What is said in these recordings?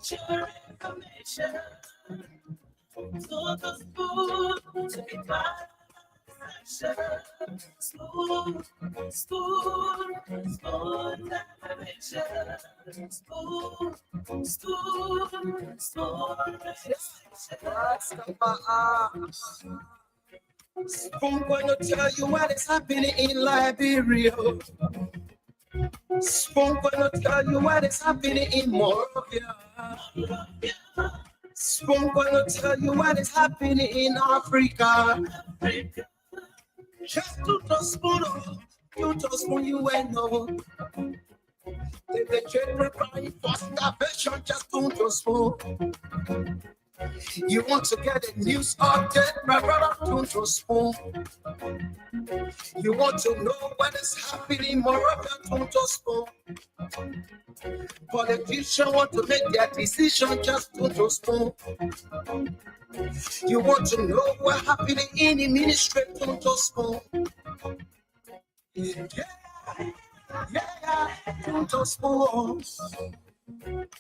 Share information. So the spoon to be my section. Spoon, spoon, spoon elevation. Spoon, spoon, spoon elevation. Spoon gonna tell you what is happening in Liberia. Spoon gonna tell you what is happening in Moravia. Spoon gonna tell you what is happening in Africa. Just to the spoon, you just spoon you ain't know. If the trade preparing for starvation, just to the spoon. You want to get a news update, my brother, don't just spoon. You want to know what is happening, Moravia, don't just spoon. Politicians want to make their decision, just don't just spoon. You want to know what's happening in the ministry, don't just spoon. Yeah, yeah, don't just spoon.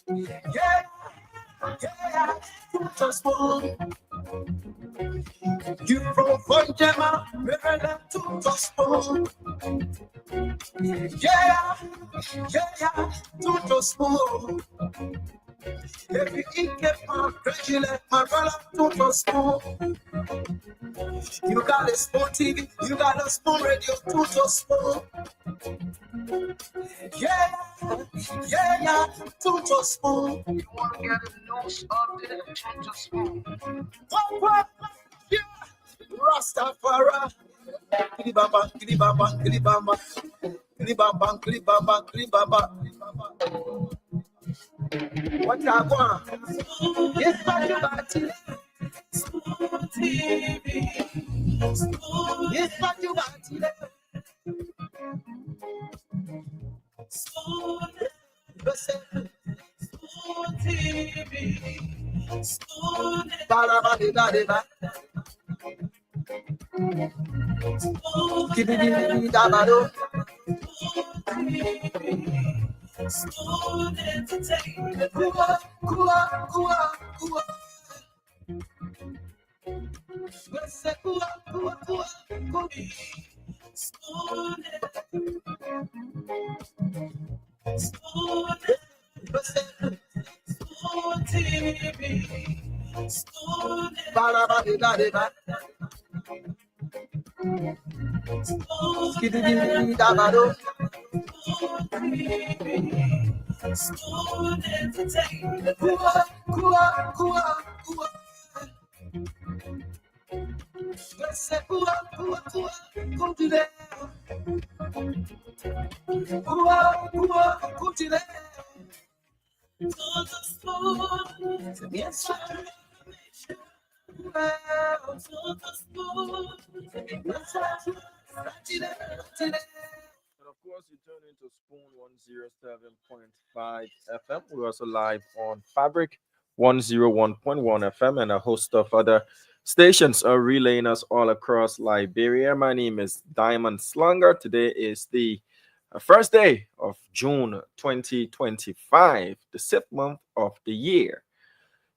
Yeah, don't just spoon. You from Fonjema, Maryland, don't just spoon. Yeah, don't just spoon. If you eat get my prejudice, my brother, don't just spoon. You got a Spoon TV, you got a Spoon Radio, don't just spoon. Yeah, don't just spoon. You want to get a news update, don't just spoon. What? Yeah, Rastafari. Kilibamba, kilibamba, kilibamba, kilibamba, kilibamba, kilibamba. What I want? Yes, but you got it. Spoon TV. Yes, but you got it. Spoon TV. Spoon. Ba-da-ba-di-ba-di-ba. Kibidi-da-ba-do. Spoon Entertainment. Kua. Spoon TV. Spoon. Ba-da-ba-di-ba-di-ba. Kibidi-da-ba-do. Spoon Entertainment. Kua. Go to there. Go to there. Yes, And of course, you tune into Spoon 107.5 FM. We're also live on Fabric 101.1 FM, and a host of other stations are relaying us all across Liberia. My name is Diamond Slunger. Today is the first day of June 2025, the sixth month of the year.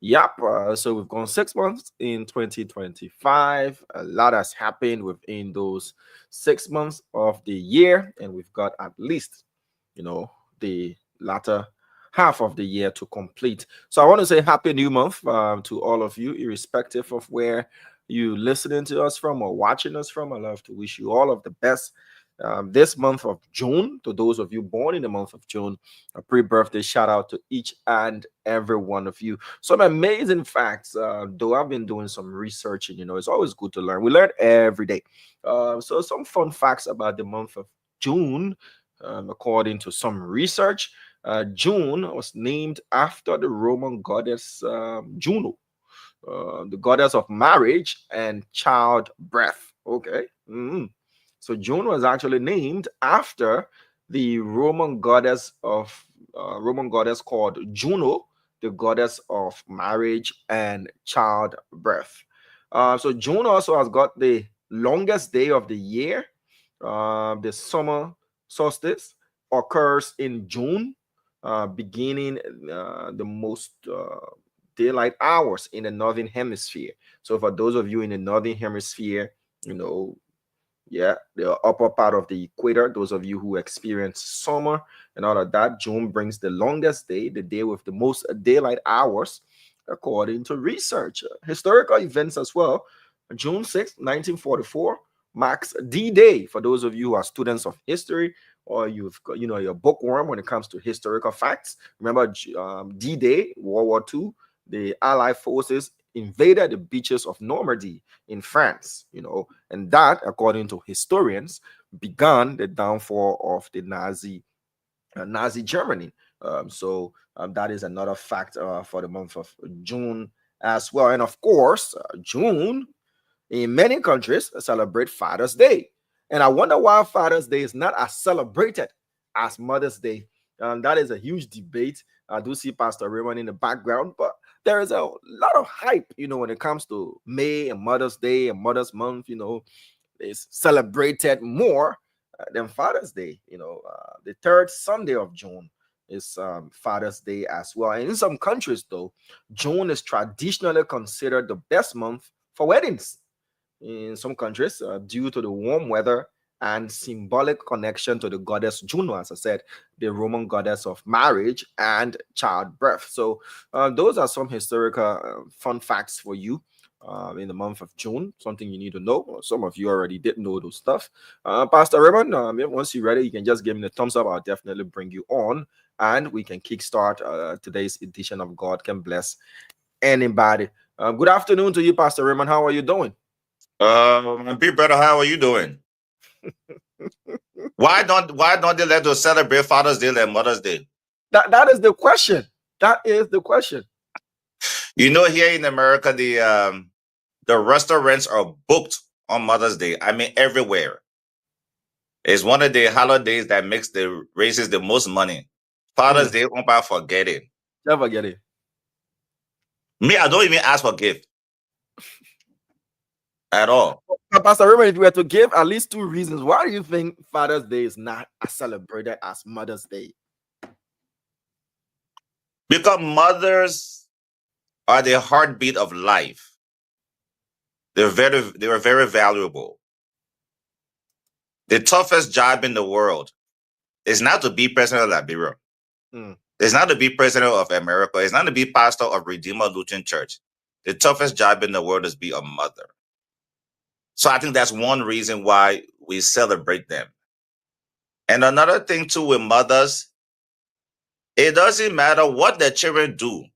Yep. So we've gone 6 months in 2025. A lot has happened within those 6 months of the year, and we've got at least, the latter half of the year to complete. So I want to say happy new month to all of you, irrespective of where you listening to us from or watching us from. I love to wish you all of the best this month of June. To those of you born in the month of June, a pre-birthday shout out to each and every one of you. Some amazing facts, though I've been doing some research, and it's always good to learn. We learn every day. So some fun facts about the month of June, according to some research. June was named after the Roman goddess Juno, the goddess of marriage and childbirth. Okay. So June was actually named after the Roman goddess called Juno, the goddess of marriage and childbirth. So June also has got the longest day of the year. The summer solstice occurs in June. beginning the most daylight hours in the northern hemisphere. So for those of you in the northern hemisphere, you know, yeah, the upper part of the equator, those of you who experience summer and all of that, June brings the longest day, the day with the most daylight hours, according to research. Historical events as well. June 6th, 1944 marks D-Day. For those of you who are students of history, or you've got, you know, your bookworm when it comes to historical facts. Remember D-Day, World War II, the Allied forces invaded the beaches of Normandy in France, you know, and that, according to historians, began the downfall of the Nazi Germany. That is another fact for the month of June as well. And of course, June in many countries celebrate Father's Day. And I wonder why Father's Day is not as celebrated as Mother's Day. That is a huge debate. I do see Pastor Raymond in the background, but there is a lot of hype, you know, when it comes to May and Mother's Day and Mother's Month, you know, is celebrated more than Father's Day. You know, the third Sunday of June is Father's Day as well. And in some countries, though, June is traditionally considered the best month for weddings. In some countries, due to the warm weather and symbolic connection to the goddess Juno, as I said, the Roman goddess of marriage and childbirth. So, those are some historical fun facts for you in the month of June, something you need to know. Some of you already did know those stuff. Pastor Raymond, once you're ready, you can just give me the thumbs up. I'll definitely bring you on and we can kickstart today's edition of God Can Bless Anybody. Good afternoon to you, Pastor Raymond. How are you doing? My big brother, how are you doing? Why don't they let us celebrate Father's Day and Mother's Day? That is the question. That is the question. You know, here in America, the restaurants are booked on Mother's Day. I mean, everywhere. It's one of the holidays that raises the most money. Father's Day, forget it. Never get it. Me, I don't even ask for gift at all. Pastor Raymond, if we were to give at least two reasons, why do you think Father's Day is not as celebrated as Mother's Day? Because mothers are the heartbeat of life. They were very valuable. The toughest job in the world is not to be president of Liberia. It's not to be president of America. It's not to be pastor of Redeemer Lutheran Church. The toughest job in the world is be a mother. So I think that's one reason why we celebrate them. And another thing too with mothers, it doesn't matter what their children do.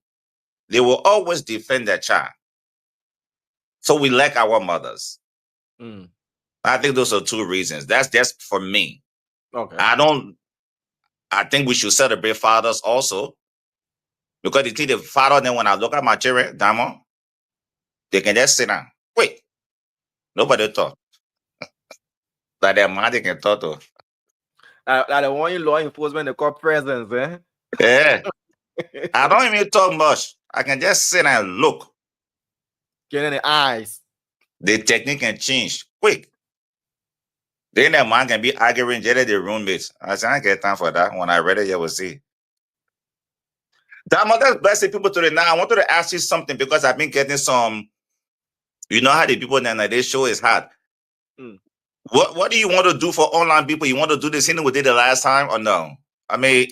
They will always defend their child. So we like our mothers. I think those are two reasons. That's just for me. Okay. I think we should celebrate fathers also. Because they think the father, then when I look at my children, Diamond, they can just sit down. Wait. Nobody talk. Like their mom, they can talk to. Like the one in law enforcement, they call presence, eh? Yeah. I don't even talk much. I can just sit and look. Get in the eyes. The technique can change quick. Then that man can be arguing just like the roommates. I said, I get time for that. When I read it, you will see. Diamond, that's blessing people today. Now, I wanted to ask you something because I've been getting some, you know how the people then they show is hard. What do you want to do for online people? You want to do the same we did the last time or no? I mean,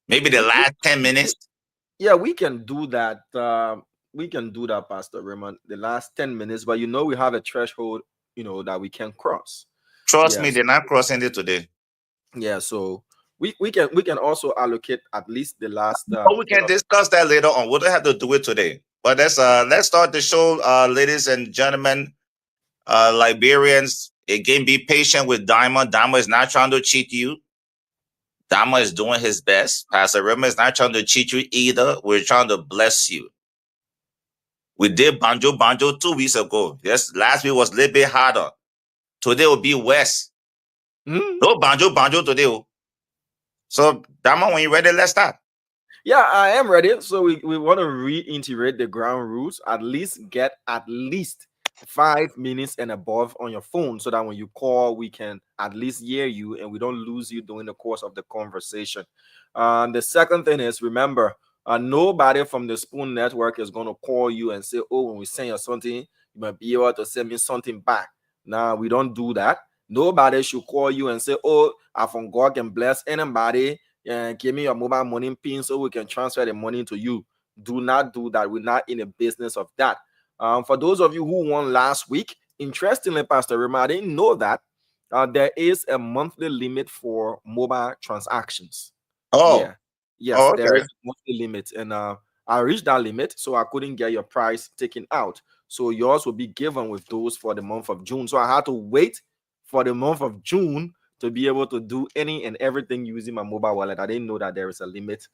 maybe the last 10 minutes. Yeah, we can do that. We can do that, Pastor Raymond. The last 10 minutes, but you know we have a threshold, you know, that we can cross. Trust me, they're not crossing it today. Yeah, so we can also allocate at least the last. We can discuss that later on. We don't have to do it today. But let's start the show, ladies and gentlemen. Liberians, again, be patient with Diamond. Diamond is not trying to cheat you. Diamond is doing his best. Pastor Raymond is not trying to cheat you either. We're trying to bless you. We did Banjo 2 weeks ago. Yes, last week was a little bit harder. Today will be West. No Banjo today. So, Diamond, when you're ready, let's start. Yeah, I am ready. So we want to reiterate the ground rules, at least get at least 5 minutes and above on your phone, so that when you call, we can at least hear you and we don't lose you during the course of the conversation. The second thing is, remember, nobody from the Spoon Network is going to call you and say, oh, when we send you something, you might be able to send me something back. Now, we don't do that. Nobody should call you and say, oh, I from God can bless anybody and give me your mobile money pin so we can transfer the money to you. Do not do that. We're not in the business of that. For those of you who won last week, interestingly, Pastor Rima, I didn't know that there is a monthly limit for mobile transactions. Oh, yeah. Yes, oh, there okay. is a monthly limit, and I reached that limit, so I couldn't get your price taken out. So yours will be given with those for the month of June. So I had to wait for the month of June to be able to do any and everything using my mobile wallet. I didn't know that there is a limit,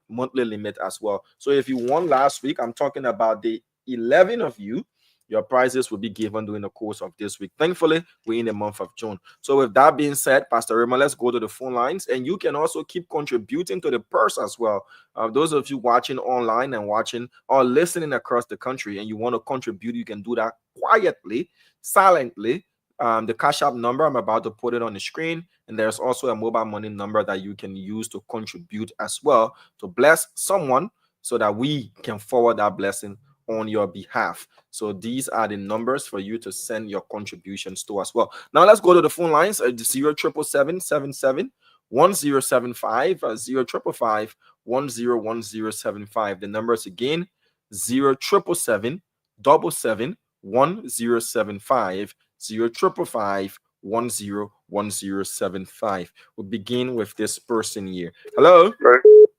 monthly limit as well. So if you won last week, I'm talking about the 11 of you, your prizes will be given during the course of this week. Thankfully, we're in the month of June. So with that being said, Pastor Rima, let's go to the phone lines, and you can also keep contributing to the purse as well. Those of you watching online and watching or listening across the country and you want to contribute, you can do that quietly, silently. The Cash App number, I'm about to put it on the screen, and there's also a mobile money number that you can use to contribute as well to bless someone so that we can forward that blessing on your behalf. So these are the numbers for you to send your contributions to as well. Now let's go to the phone lines. 07777 1075 0555 101075. The numbers again, 07777 1075 0555 101075. We'll begin with this person here. Hello.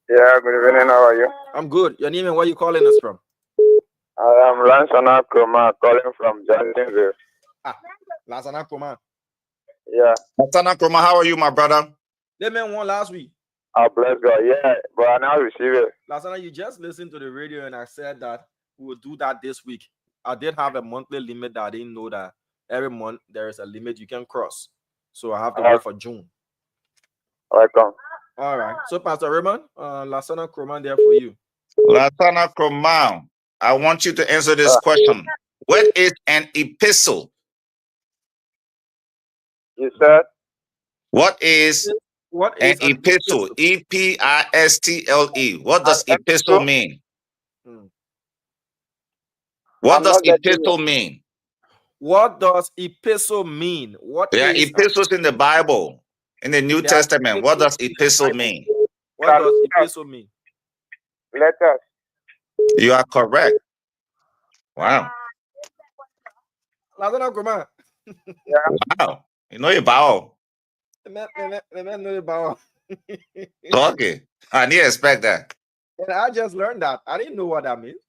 Yeah, good evening. How are you? I'm good. Your name and where you calling us from? I am Lansana Kroma calling from Jacksonville. Lansana Kroma. Yeah. Lansana Kroma, how are you, my brother? They man won last week. Oh, bless God. Yeah, but I now receive it. Lansana, you just listened to the radio and I said that we will do that this week. I did have a monthly limit that I didn't know that every month there is a limit you can cross. So I have to wait for June. Welcome. All right. So Pastor Raymond, Lansana Kroma there for you. Lansana Kroma, I want you to answer this question. What is an epistle? You said? What is an epistle? E-P-I-S-T-L-E. What does epistle mean? What does epistle mean? What does epistle mean? There are epistles in the Bible, in the New Testament. What does epistle mean? What does epistle mean? Letters. You are correct. Wow. Lansana Kroma. Wow. You know your bow. Okay. I didn't expect that. And I just learned that. I didn't know what that means.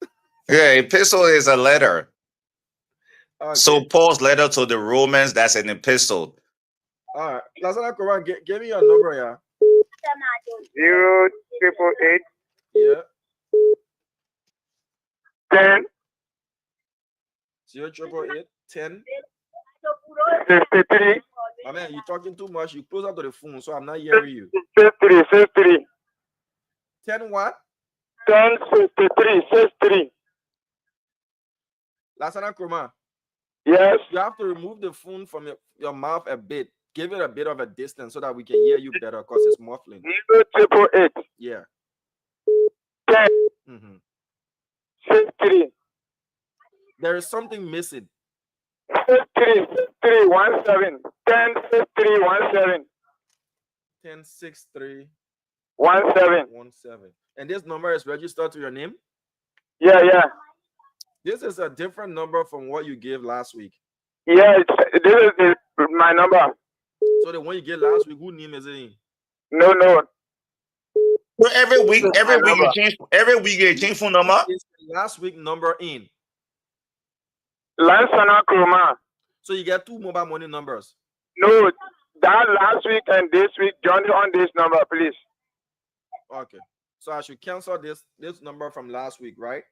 Yeah, epistle is a letter. Okay. So Paul's letter to the Romans, that's an epistle. All right. Lansana Kroma, give me your number, yeah. 0888. Yeah. 10. 0888 10. 63. My man, you're talking too much. You're closer to the phone, so I'm not hearing you. 63. 10 what? 1063. Lansana Kroma. Yes. You have to remove the phone from your mouth a bit. Give it a bit of a distance so that we can hear you better because it's muffling. 0888. Yeah. 10. 63. There is something missing. 6317. 106317. 106317. And this number is registered to your name? Yeah. This is a different number from what you gave last week. Yeah, this is my number. So the one you gave last week, whose name is it in? No. So every week you change phone number? It's the last week number in. Lansana Kroma. So you get two mobile money numbers. No, that last week and this week, join on this number, please. Okay. So I should cancel this number from last week, right?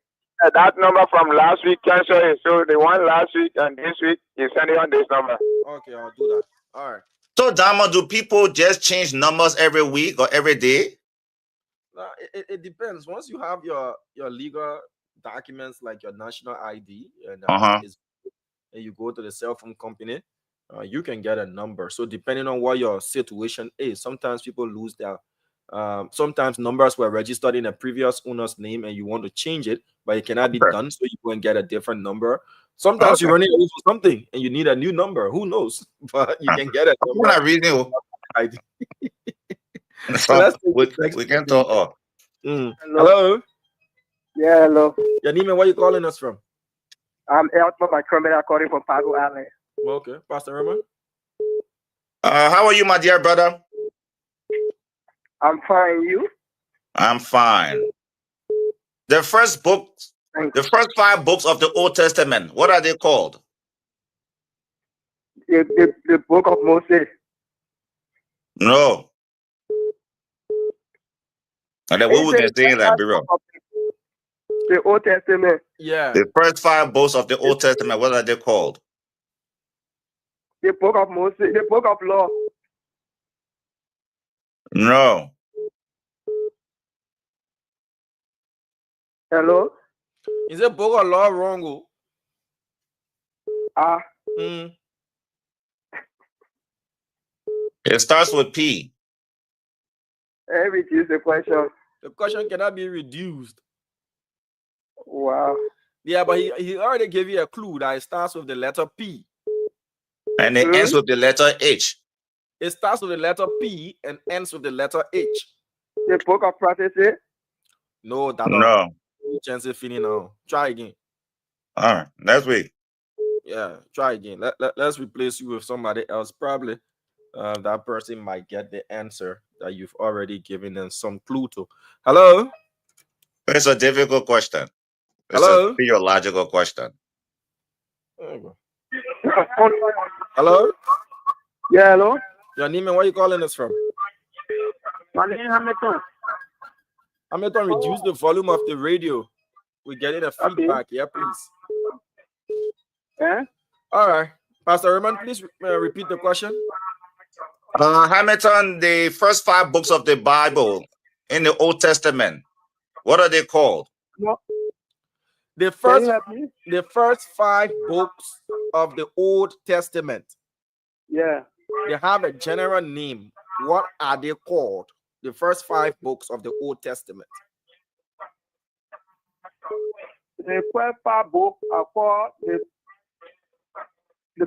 That number from last week, cancel it. So the one last week and this week, you send it on this number. Okay, I'll do that. All right. So Dama, do people just change numbers every week or every day? It depends. Once you have your legal documents like your national ID and and you go to the cell phone company, you can get a number. So depending on what your situation is, sometimes people lose their sometimes numbers were registered in a previous owner's name and you want to change it, but it cannot be Okay. done, so you go and get a different number. Sometimes Okay. you're running away from something and you need a new number. Who knows? But you can get a I'm number. not reading you. ID. So So let's take the next we can person. talk. Mm. Hello. Yeah, hello. Your name and where you calling us from? I'm Elton McCormick calling from Pago Island. Okay, Pastor Raymond. How are you, my dear brother? I'm fine. You? I'm fine. The first 5 books of the Old Testament, what are they called? The book of Moses. No. And then what we can say in Liberia? The Old Testament. Yeah. The first 5 books of the Old Testament, what are they called? The book of Moses. The book of law. No. Hello? Is it book or law wrong? Mm. It starts with P. Every Tuesday question. The question cannot be reduced. Wow. Yeah, but he already gave you a clue that it starts with the letter P. And it ends with the letter H. It starts with the letter P and ends with the letter H. The book of prophecy. No, that No. chance of feeling now. Try again. All right. Let's wait. Yeah, try again. Let's replace you with somebody else. Probably that person might get the answer that you've already given them some clue to. Hello? It's a difficult question. It's Hello? a theological question. There you go. Hello? Yeah, hello? Your name and where you calling us from? My name is Hamilton. Hamilton, reduce the volume of the radio. We're getting a feedback. Yeah, please. Yeah? All right. Pastor Raymond, please repeat the question. Hamilton, the first 5 books of the Bible in the Old Testament, what are they called? No. The Can you help me? first 5 books of the Old Testament, Yeah. they have a general name. What are they called? The first 5 books of the Old Testament. The first 5 books are called the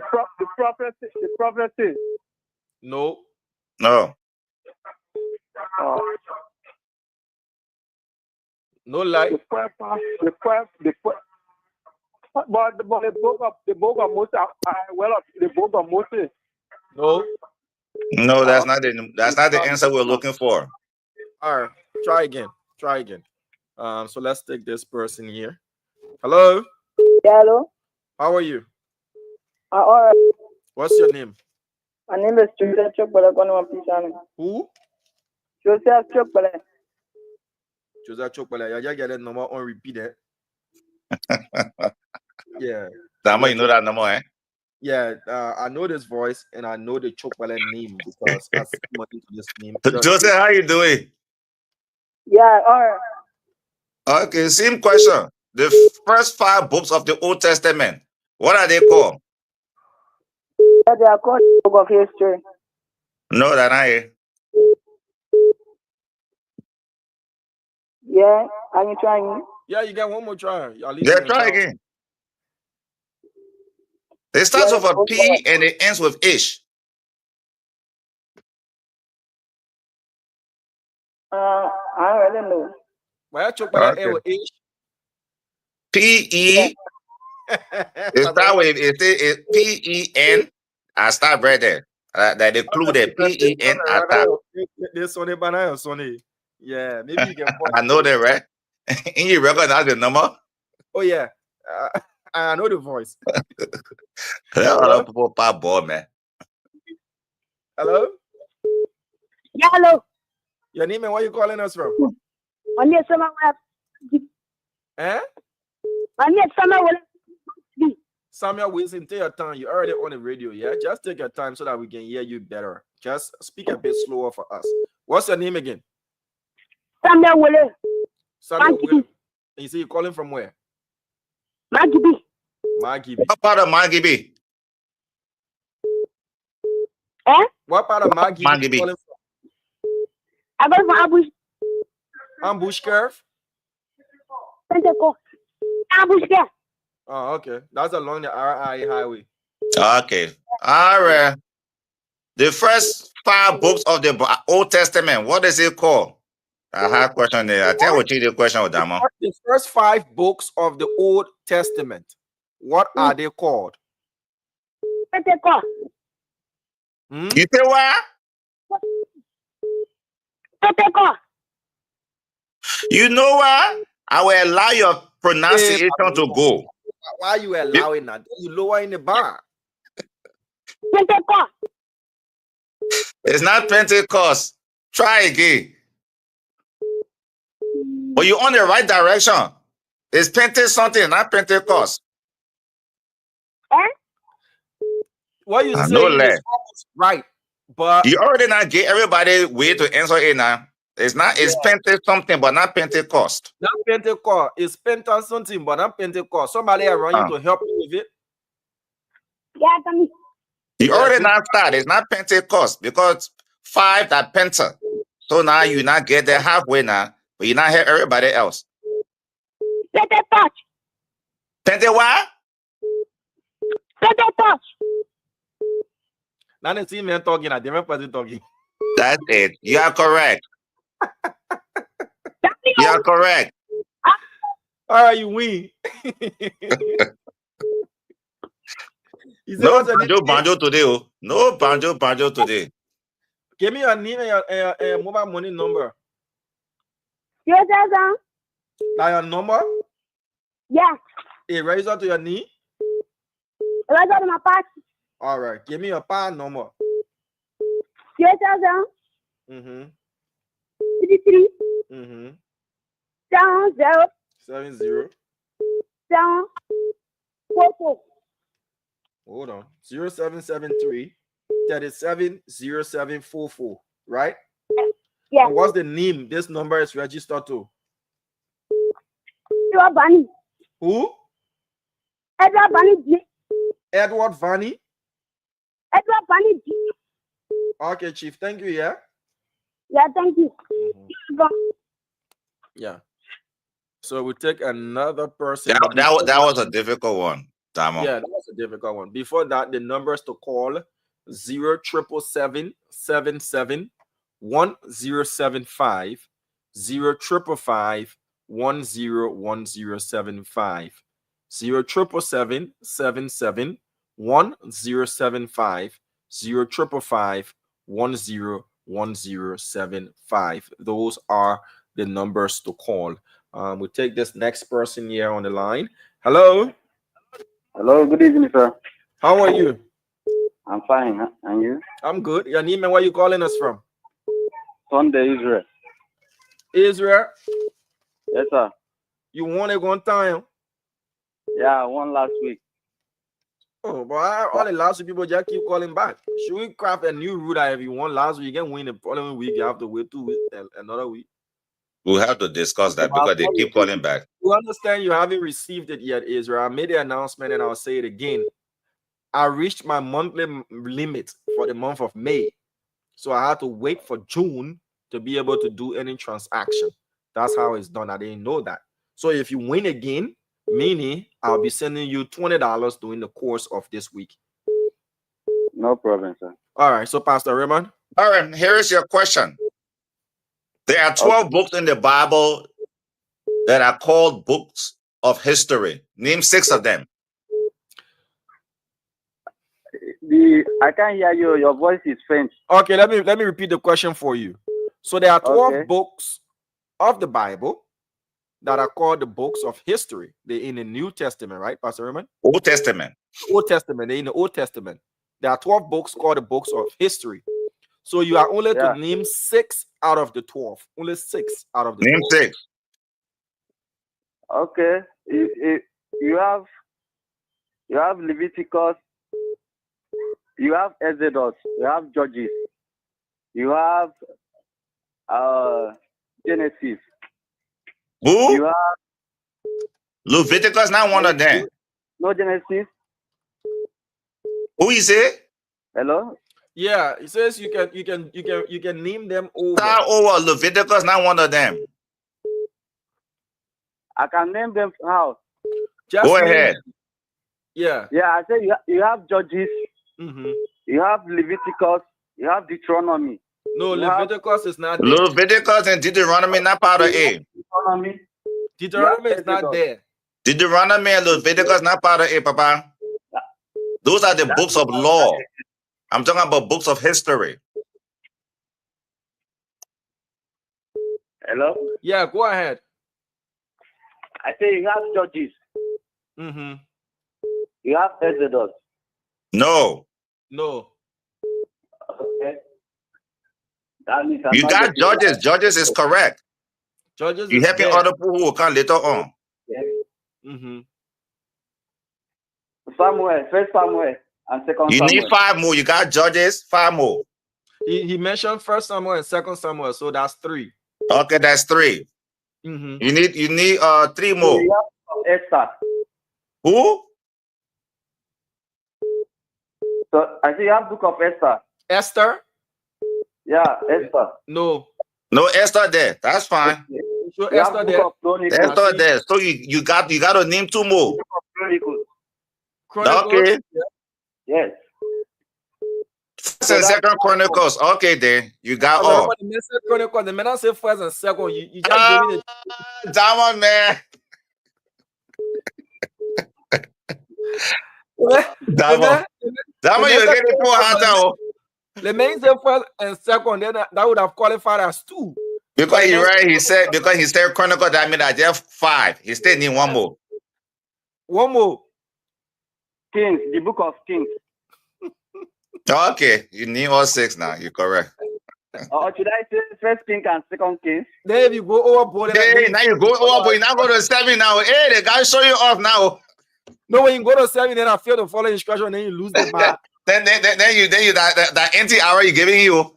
prophecy. The prophecy. No. No. No lie. The book of Moses. The book of Moses. No. No, that's not the answer we're looking for. All right. Try again. Try again. So let's take this person here. Hello. Yeah, hello. How are you? All right. What's your name? My name is Joseph Chokbala. Who? Joseph Chokbala. Joseph Chokbala. Yeah, get that number on repeat it. Yeah. Dama, you know that number, eh? Yeah, I know this voice and I know the Chokbala name because I see money to this name. Joseph, how you doing? Yeah, all right. Okay, same question. The first 5 books of the Old Testament, what are they called? Yeah, they are called the Book of History. No, that not it. Yeah, are you trying? Yeah, you get one more try. Yeah, try again. It starts with a P and it ends with H. I don't really know. Why Chokbala with H? P-E. It start with it P-E-N. I start right there. That they clue that P-E-N at top. This one, banana, Sonny. Yeah, maybe you can. I know that, right? And you recognize the number? Oh yeah, I know the voice. Boy, man. Hello. Yeah, hello. Your name and where you calling us from? My name is Samuel. Eh? My name is Samuel. Samuel Wilson, take your time. You're already on the radio, yeah? Just take your time so that we can hear you better. Just speak a bit slower for us. What's your name again? Samuel Wille. Samuel Wilson. You say you're calling from where? Magibi. Maggie. What part of Mangibi? Eh? What part of Maggie? Mangibi. I go from Ambush. Ambush Curve. Pentecost. Ambush there. Oh, okay. That's along the RI highway. Okay. All right. The first 5 books of the Old Testament, what is it called? I have a question there. I think I will change the question with Damo. The first 5 books of the Old Testament. What are they called? Pentecost. You say what? Pentecost. You know what? I will allow your pronunciation to go. Why are you allowing that? You lower in the bar. Pentecost. It's not Pentecost. Try again. But you're on the right direction. It's Pente something, not Pentecost. Eh? What you I say know is that. almost right, but You already not get everybody way to answer it now. It's not. It's Pente something, but not Pentecost. not Pentecost. It's Penta something, but not Pentecost. Somebody around you to help you with it. Yeah, Tommy. You Yeah, already so- not start. It's not Pentecost because 5 that Penta. So now you not get there halfway now, but you not hear everybody else. Pentecost. Pente what? Pentecost. Now the same man talking, a different person talking. That's it. You are correct. Tommy. You are correct. All right, you win. You say, No what's your name? banjo today. Oh. No banjo today. Give me your name and your mobile money number. You say so? Now your number. Yeah. It raise up to your knee. I go to my party. All right, give me your PAN number. You say so? Mm-hmm. 33 Mm-hmm. 70 70. 44. Hold on. 0773 370744. Right? Yeah. And what's the name this number is registered to? Edward Bunny. Who? Edward Bunny. Edward Vanny. Edward Bunny. Okay, Chief. Thank you. Yeah. Yeah, thank you. Yeah. So we take another person. That, but that, before that was a difficult one, Damo. Yeah, that was a difficult one. Before that, the numbers to call 07777 1075 0555 101075 07777 1075 0555 101075. Those are the numbers to call. We'll take this next person here on the line. Hello. Hello, good evening, sir. How are you? I'm fine, huh? And you? I'm good. Your name and where you calling us from? Sunday, Israel. Israel. Yes, sir. You won it one time. Yeah, I won last week. Oh, boy, all the last week people just keep calling back. Should we craft a new rule that if you won last week, you can win the following week, you have to wait 2 weeks, another week? We'll have to discuss that because they keep calling back. You understand you haven't received it yet, Israel. I made the announcement and I'll say it again. I reached my monthly limit for the month of May. So I had to wait for June to be able to do any transaction. That's how it's done. I didn't know that. So if you win again, meaning I'll be sending you $20 during the course of this week. No problem, sir. All right. So Pastor Raymond. All right, here is your question. There are 12 books in the Bible that are called books of history. Name 6 of them. I can't hear you. Your voice is faint. Okay, let me repeat the question for you. So there are 12 Okay. books of the Bible that are called the books of history. They're in the New Testament, right, Pastor Raymond? Old Testament. Old Testament. They're in the Old Testament. There are 12 books called the books of history. So you are only Yeah. to name 6 out of the 12. Only 6 out of the Name 12. 6. Okay. You have Leviticus. You have Exodus. You have Judges. You have Genesis. Who? You have Leviticus, not one of them. No Genesis. Who is it? Hello. Yeah, it says you can name them over. Start over. Leviticus, not one of them. I can name them how. Just Go name ahead. them. Yeah. Yeah, I say you have Judges, Mm-hmm. you have Leviticus, you have Deuteronomy. No, You have Leviticus is not there. Leviticus and Deuteronomy not part of it. Deuteronomy. Deuteronomy Yeah, is not Exodus. there. Deuteronomy and Leviticus not part of it, Papa. Those are the books of law. I'm talking about books of history. Hello. Yeah, go ahead. I say you have Judges, Mm-hmm. you have Exodus. No. No. Okay. That means I'm You not got getting Judges. it. Judges is correct. Judges You is helping there. other people who will come later on. Mm-hmm. Samuel, First Samuel, and Second You Samuel. need 5 more. You got Judges, 5 more. He mentioned 1 Samuel and 2 Samuel, so that's 3. Okay, that's 3. Mm-hmm. You need 3 So more. you have Esther. Who? So I say you have Book of Esther. Esther? Yeah, Esther. No. No Esther there. That's fine. So You have Esther Book there. of Chronicles. Esther see. there. So you got to name 2 more. Book of Chronicles. Chronicles. Okay. Yes. First and Second Chronicles. Okay, then you got all. The message Chronicles, the man say 1st and 2nd. You just gave me the Diamond man. Diamond. Diamond, you're getting poor out. The man say 1st and 2nd, then that would have qualified as 2. Because he right, he said Chronicle, that means that just 5. He still need 1 more. One more. Kings, the Book of Kings. Okay, you need all 6 now. You're correct. Or should I say First King and Second King? Then if you go overboard, Hey, now you go over, but you're not going to 7 now. Hey, the guy show you off now. no, when you go to 7, then I fail to follow instruction, then you lose the bar. Then you that empty hour you giving you.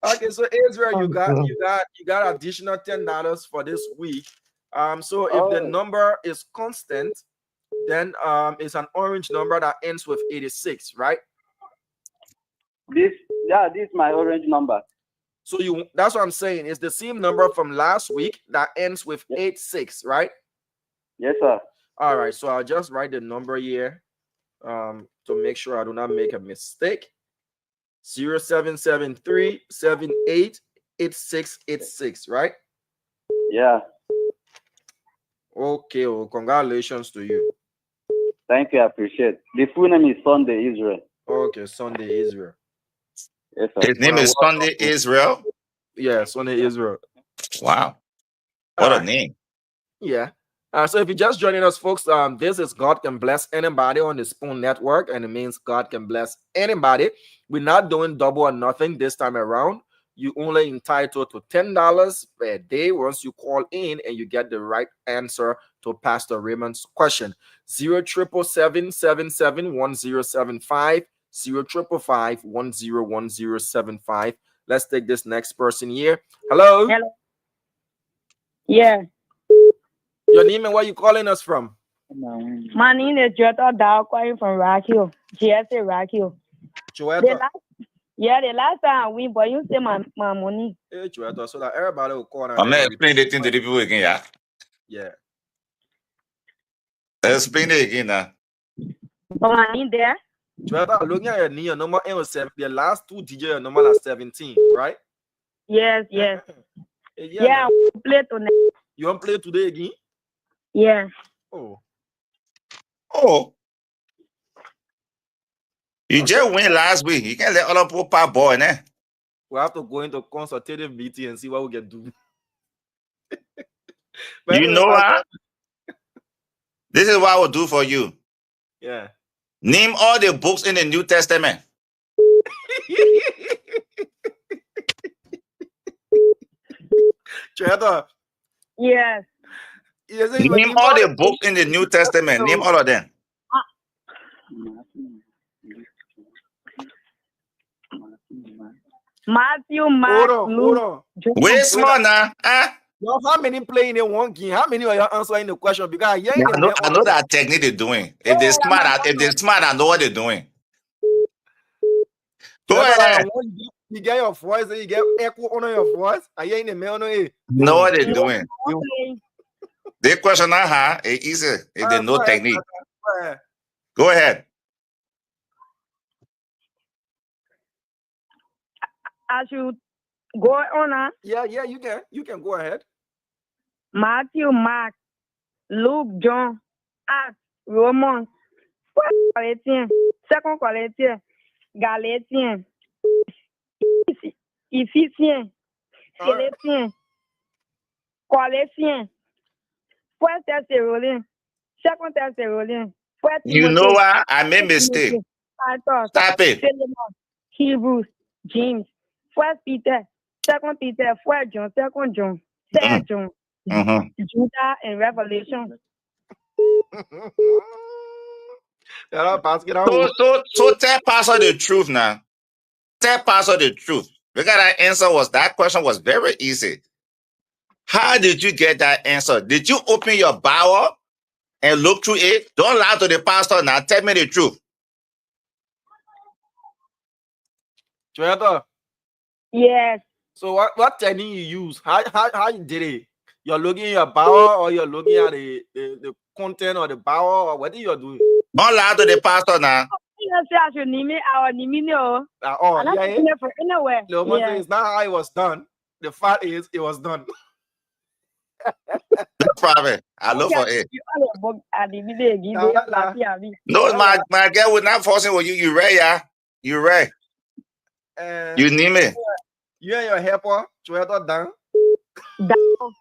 Okay, so Israel, you got additional $10 for this week. So if the number is constant, then it's an orange number that ends with 86, right? This is my orange number. So that's what I'm saying. It's the same number from last week that ends with 86, right? Yes, sir. All right, so I'll just write the number here to make sure I do not make a mistake. 0773788686, right? Yeah. Okay, well, congratulations to you. Thank you, I appreciate it. The full name is Sunday Israel. Okay, Sunday Israel. Yes, sir. His name is Sunday Israel. Yeah, Sunday Israel. Wow. What a name. Yeah. So if you're just joining us, folks, this is God Can Bless Anybody on the Spoon Network, and it means God can bless anybody. We're not doing double or nothing this time around. You only entitled to $10 per day once you call in and you get the right answer to Pastor Raymond's question. 077771075, 055101075. Let's take this next person here. Hello. Hello. Yeah. Your name and where you calling us from? My name is Jota Dow, calling from Rock Hill. GSA Rock Hill. Joetta. The last time I win, but you say my money. Hey, Joetta, so that everybody will call. I'm not explaining the thing to the people again, yeah. Yeah. Explain it again now. But my name there. Joetta, looking at your knee, your number was 7. The last 2 digits, your number is 17, right? Yes. Yeah. Yeah, I play tonight. You want to play today again? Yeah. Oh. You just win last week. You can't let other people pop ball, eh? We have to go into consultative meeting and see what we can do. You know what? This is what I will do for you. Yeah. Name all the books in the New Testament. Joetta. Yes. Name all the books in the New Testament. Name all of them. Matthew, Mark, Hold Luke. on. Wait small now. Yo, how many playing in one game? How many are you answering the question? Because yeah, I know that technique they're doing. If they're smart, I know what they're doing. Go ahead. You get your voice, and you get echo on your voice. Are you in the mail? Know what they're doing. They question not hard. It's easy if they know technique. Go ahead. I should go on. Yeah, you can go ahead. Matthew, Mark, Luke, John, Acts, Romans, 1 Corinthians, 2 Corinthians, Galatians, Ephesians, Philippians, Colossians, 1 Thessalonians, 2 Thessalonians, 1 You know what? I made mistake. Stop it. Philemon, Hebrews, James, 1 Peter, 2 Peter, 4 John, 2 John, 3 John, Judah, and Revelation. So tell Pastor the truth now. Tell Pastor the truth. Because that question was very easy. How did you get that answer? Did you open your Bible and look through it? Don't lie to the pastor now. Tell me the truth. Joetta. Yes. So what technique you use? How you did it? You're looking at your Bible or you're looking at the content of the Bible, or what are you doing? Don't lie to the pastor now. It's not how it was done. The fact is, it was done. No problem. I look for it. No, my girl would not force it with you. You ready, yeah? You ready? You name it. You and your helper, Joetta down. Dao.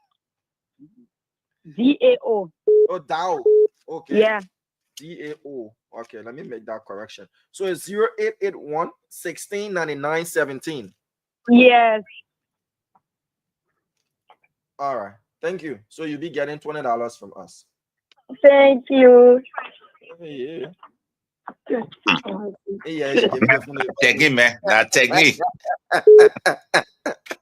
DAO. Oh, Dao. Okay. Yeah. DAO. Okay, let me make that correction. So it's 0881 1699 17. Yes. All right. Thank you. So you'll be getting $20 from us. Thank you. Yeah. Technique, man. That technique. But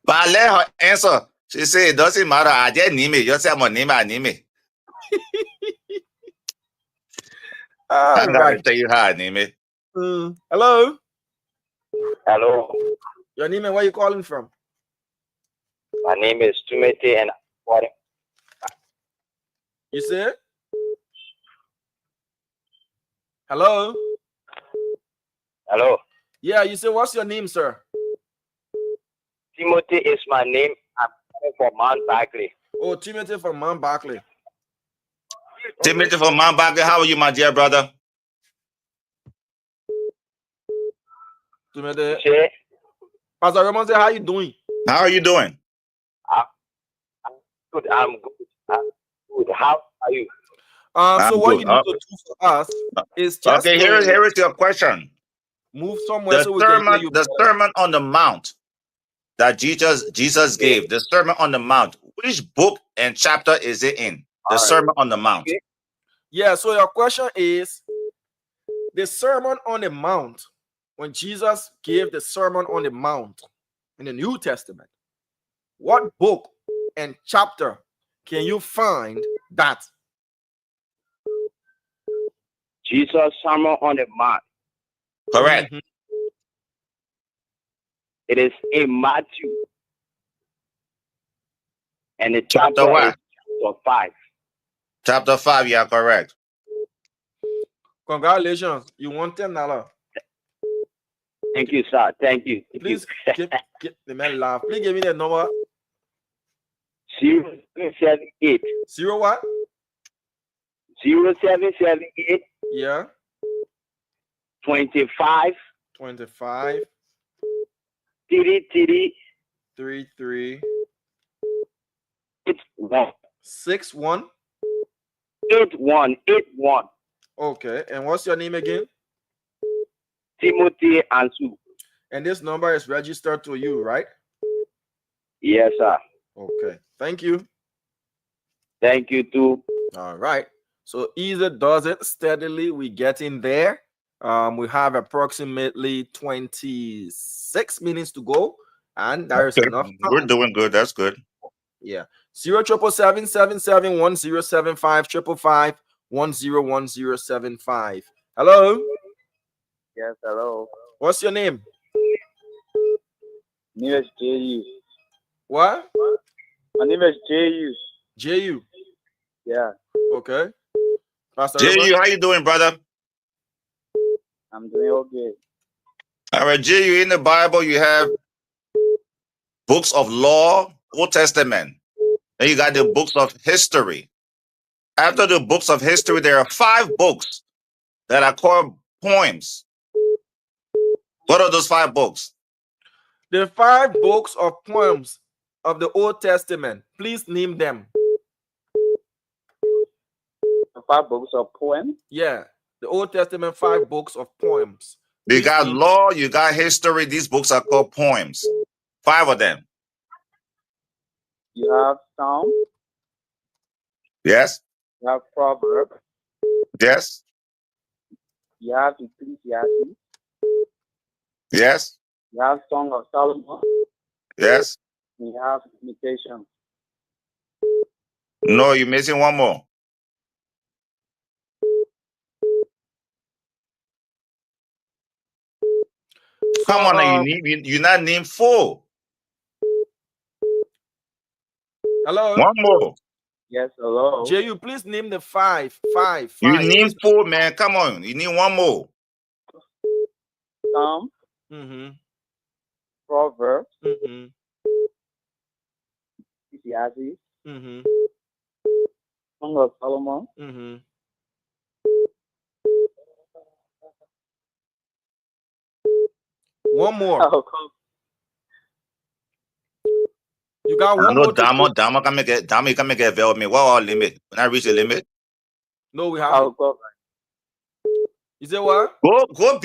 I let her answer. She said, it doesn't matter. I just name it. You say I'm name it. I'm going to tell you how I name it. Hello. Hello. Your name and where you calling from? My name is Timothy and what? You said? Hello. Hello. Yeah, you said what's your name, sir? Timothy is my name. I'm coming from Mount Barkley. Oh, Timothy from Mount Barkley. Timothy from Mount Barkley. How are you, my dear brother? Timothy. Che? Pastor Ramon said, how you doing? How are you doing? I'm good. I'm good. How are you? So what you need to do for us is just okay. Here is your question. Move somewhere so we can hear you. The Sermon on the Mount that Jesus gave. The Sermon on the Mount. Which book and chapter is it in? The Sermon on the Mount. Yeah. So your question is the Sermon on the Mount. When Jesus gave the Sermon on the Mount in the New Testament, what book and chapter can you find that? Jesus' Sermon on the Mount. Correct. It is in Matthew. And the chapter what? Chapter 5. Chapter 5, yeah, correct. Congratulations. You won $10. Thank you, sir. Thank you. Please get the man laugh. Please give me the number. 0778. 0 what? 0778. Yeah. 25. 25. 33. 33. 81. 61. 81. Okay. And what's your name again? Timothy Ansu. And this number is registered to you, right? Yes, sir. Okay. Thank you. Thank you too. All right. So easy does it steadily. We get in there. We have approximately 26 minutes to go, and there is enough time. We're doing good. That's good. Yeah. 077771075 555 Hello. Yes, hello. What's your name? My name is J.U. What? My name is J.U. J.U. Yeah, Okay. Pastor J.U., Raymond? how you doing, brother? I'm doing okay. All right, J.U., in the Bible, you have books of law, Old Testament. Then you got the books of history. After the books of history, there are 5 books that are called poems. What are those 5 books? The 5 books of poems of the Old Testament. Please name them. 5 books of poems. Yeah. The Old Testament 5 books of poems. You Please got name law, you got history. These books are called poems. 5 of them. You have Psalm. Yes? You have Proverbs. Yes? You have Ecclesiastes. Yes? You have Song of Solomon. Yes? You have Limitations. No, you're missing one more. Come on, now, you're not named 4. Hello. One more. Yes, hello. J.U., please name the 5. You need 4, man. Come on. You need one more. Psalm. Mm-hmm. Proverbs. Mm-hmm. Ecclesiastes. Mm-hmm. Song of Solomon. Mm-hmm. One more. You got I one know more to go. Dama can make it avail with me. What our limit? When I reach the limit? No, we have it. You say what? Go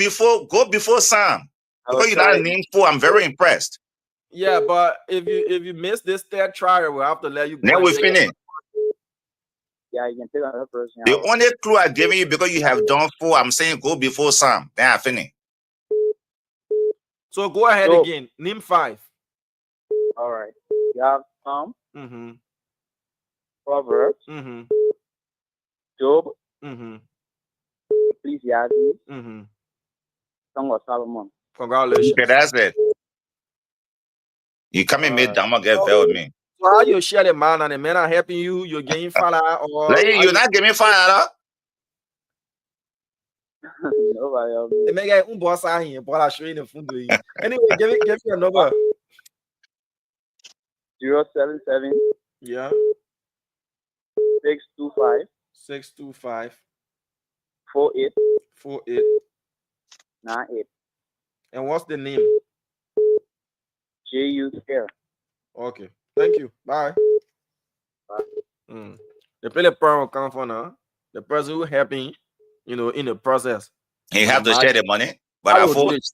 before Sam. Because you're not named 4, I'm very impressed. Yeah, but if you miss this 3rd try, we'll have to let you go. Then we finish. Yeah, you can take another person. The only clue I'm giving you because you have done 4, I'm saying go before Sam. Then I finish. So go ahead again. Name 5. All right. You have Psalm. Mm-hmm. Proverbs. Mm-hmm. Job. Mm-hmm. Ecclesiastes. Mm-hmm. Song of Solomon. Congratulations. Okay, that's it. You come and make Dama get veil with me. So how you share the man and the men are helping you? You're getting fire or You're not giving me fire. Nobody else. Anyway, give me your number. 077. Yeah. 625. 625. 48. 48. 98. And what's the name? J.U. Care. Okay. Thank you. Bye. Bye. The play will come for now. The person who helping, in the process. He have to share the money. But I force.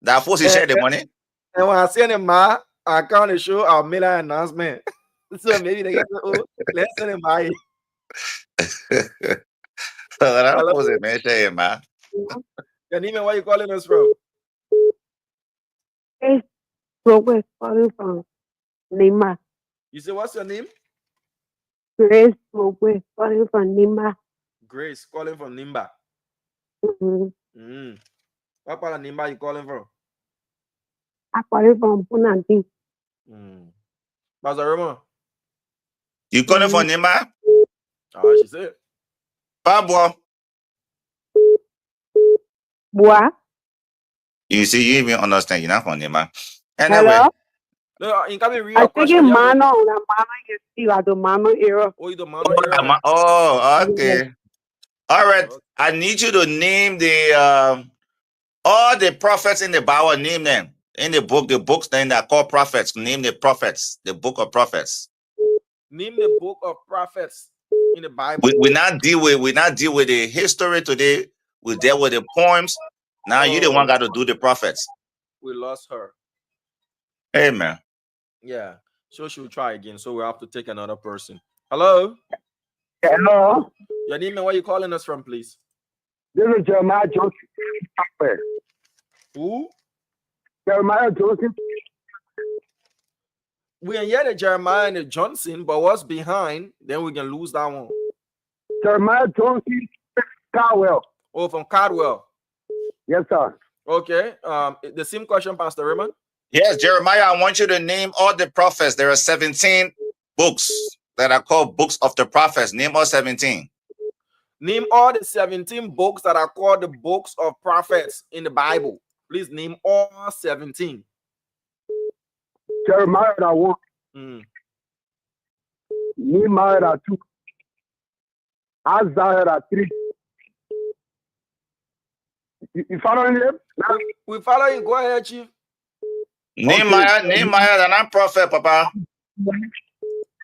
That force he share the money. And when I send him my account to show our mail announcement. So maybe they get let's send him my. That force it, man. Share it, man. Your name and where you calling us from? Hey, Grace calling from Lima. You say what's your name? Grace calling from Lima. Grace calling from Nimba. Mm-hmm. What part of Nimba you calling from? I'm calling from Punanti. Pastor Roman. You calling from Nimba? Oh, she said. Pablo. Bois. You see, you even understand. You're not from Nimba. Anyway. Hello? No, you can't be real. I think in Mano, the Mano is still at the Mano era. Oh, the Mano era. Oh, okay. All right. Okay. I need you to name the all the prophets in the Bible. Name them in the books then that are called prophets. Name the prophets. The book of prophets. Name the book of prophets in the Bible. We not deal with the history today. We deal with the poems. Now you the one got to do the prophets. We lost her. Amen. Yeah. So she'll try again. So we have to take another person. Hello. Hello. Your name and where you calling us from, please? This is Jeremiah Johnson. Who? Jeremiah Johnson. We can hear the Jeremiah and the Johnson, but what's behind? Then we can lose that one. Jeremiah Johnson Caldwell. Oh, from Cardwell. Yes, sir. Okay. The same question, Pastor Raymond. Yes, Jeremiah, I want you to name all the prophets. There are 17 books that are called books of the prophets. Name all 17. Name all the 17 books that are called the books of prophets in the Bible. Please name all 17. Jeremiah that 1. Nehemiah that 2. Isaiah that 3. You following him? We follow you. Go ahead, Chief. Nehemiah, they're not prophet, Papa.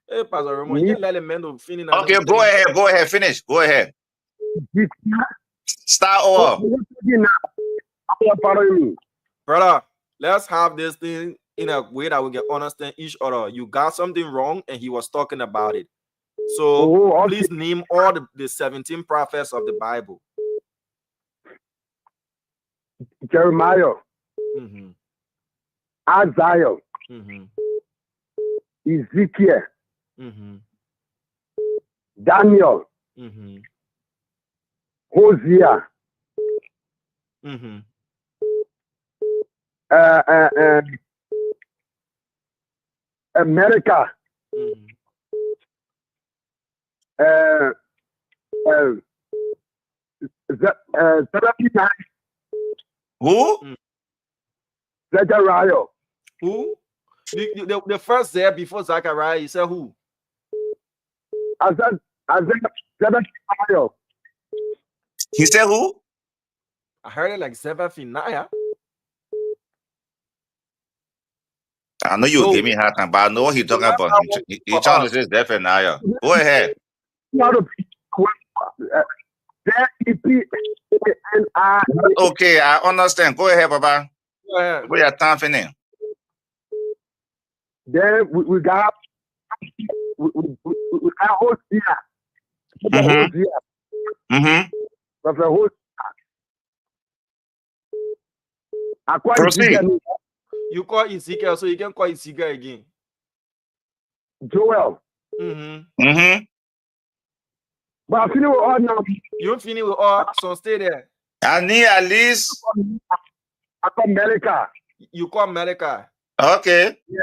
Hey, Pastor Ramon, you let him know finish. Okay, go ahead, finish. Go ahead. Start over. Brother, let's have this thing in a way that we can understand each other. You got something wrong, and he was talking about it. So please name all the 17 prophets of the Bible. Jeremiah, Isaiah, Ezekiel, Daniel, Hosea, America, Who? Zechariah. Who? The first there before Zechariah, you said who? Zechariah. He said who? I heard it like Zephaniah. I know you give me a hard time, but I know what he's talking about. He's trying to say Zephaniah. Go ahead. Okay, I understand. Go ahead, Papa. Go ahead. We have time for now. Then we got Hosea. Proceed. You call Ezekiel, so you can call Ezekiel again. Joel. But I finish with all now. You finish with all, so stay there. I need at least. I call America. You call America. Okay. Yeah.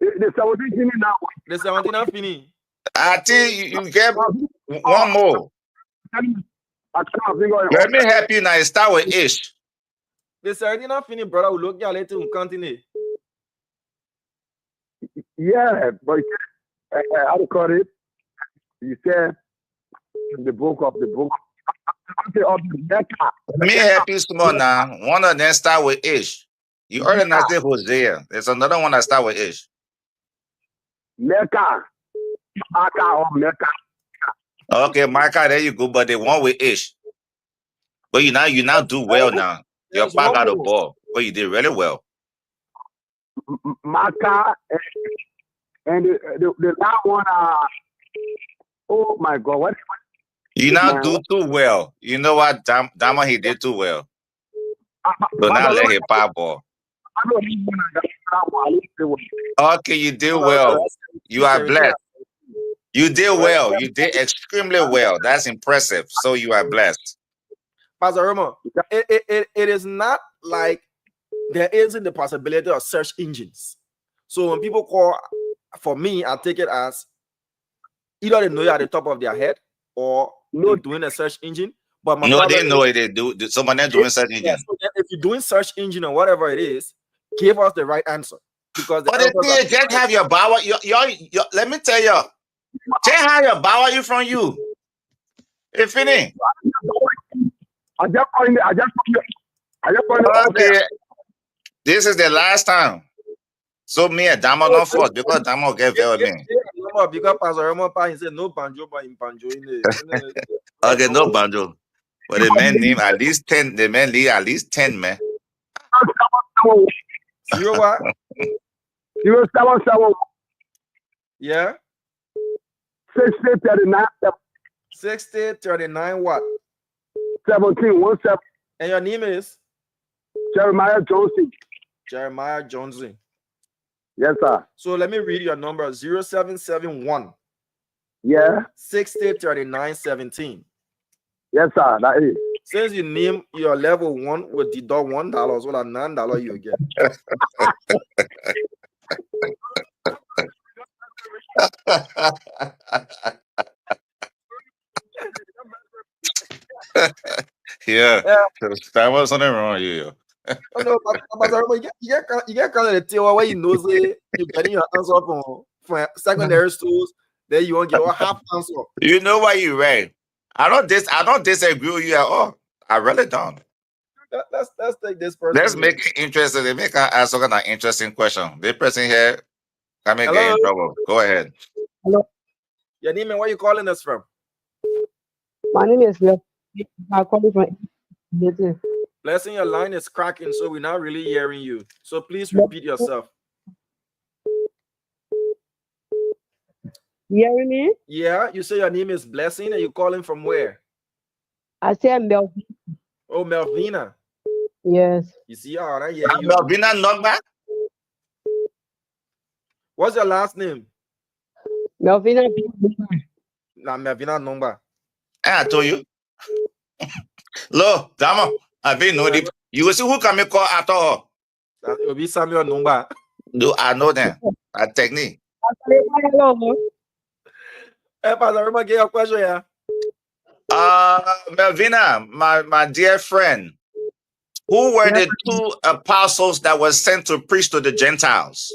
The 17 now. The 17 are finished. I think you get one more. Let me help you now. Start with Ish. The 17 are finished, brother. We look at later and continue. Yeah, but how to call it? You said the book of the book. Let me help you small now. One of them start with Ish. You already not say Hosea. There's another one that start with Ish. Mecca. Okay, Micah, there you go. But the one with Ish. But you now do well now. Your back got the ball. But you did really well. Micah and the last one. Oh my God! What? You now do too well. You know what? Dama, he did too well. So now let him pop ball. Okay, you did well. You are blessed. You did well. You did extremely well. That's impressive. So you are blessed. Pastor Romo, it is not like there isn't the possibility of search engines. So when people call, for me, I take it as either they know you at the top of their head or they're doing a search engine. But no, they know it. They do. Someone else doing search engine. So if you're doing search engine or whatever it is, give us the right answer. Because but the thing, just have your bow. Let me tell you. Just have your bow you from you. If any. Okay. This is the last time. So me and Damo don't force because Damo get very mean. Because Pastor Romo, he said no banjo, but in banjo. Okay, no banjo. But the man name at least 10. The man lead at least 10, man. You know what? 077. Yeah. 6039. 6039 what? 1717. And your name is? Jeremiah Johnson. Jeremiah Johnson. Yes, sir. So let me read your number: 0771 Yeah. 603917. Yes, sir. That is. Since you name your level 1 with deduct $1, so that $9 you get. Yeah. That was something wrong with you. Oh no, but you get kind of the tell where you know say you getting your answer from secondary schools, then you won't get a half answer. You know why you right. I don't disagree with you at all. I really don't. Let's take this person. Let's make it interesting. They make her ask an interesting question. This person here can make get in trouble. Go ahead. Hello. Your name and where you calling us from? My name is Blessing. I'm calling from Blessing. Blessing, your line is cracking, so we're not really hearing you. So please repeat yourself. You hearing me? Yeah, you say your name is Blessing and you're calling from where? I said Melvin. Oh, Melvina. Yes. You see, all right, yeah. Melvina number? What's your last name? Melvina. Nah, Melvina number. I told you. Look, Dama, I've been know the. You will see who can make call after all. It will be Samuel number. Do I know them? A technique. Hey, Pastor, remember get your question, yeah. Melvina, my dear friend, who were the two apostles that were sent to preach to the Gentiles?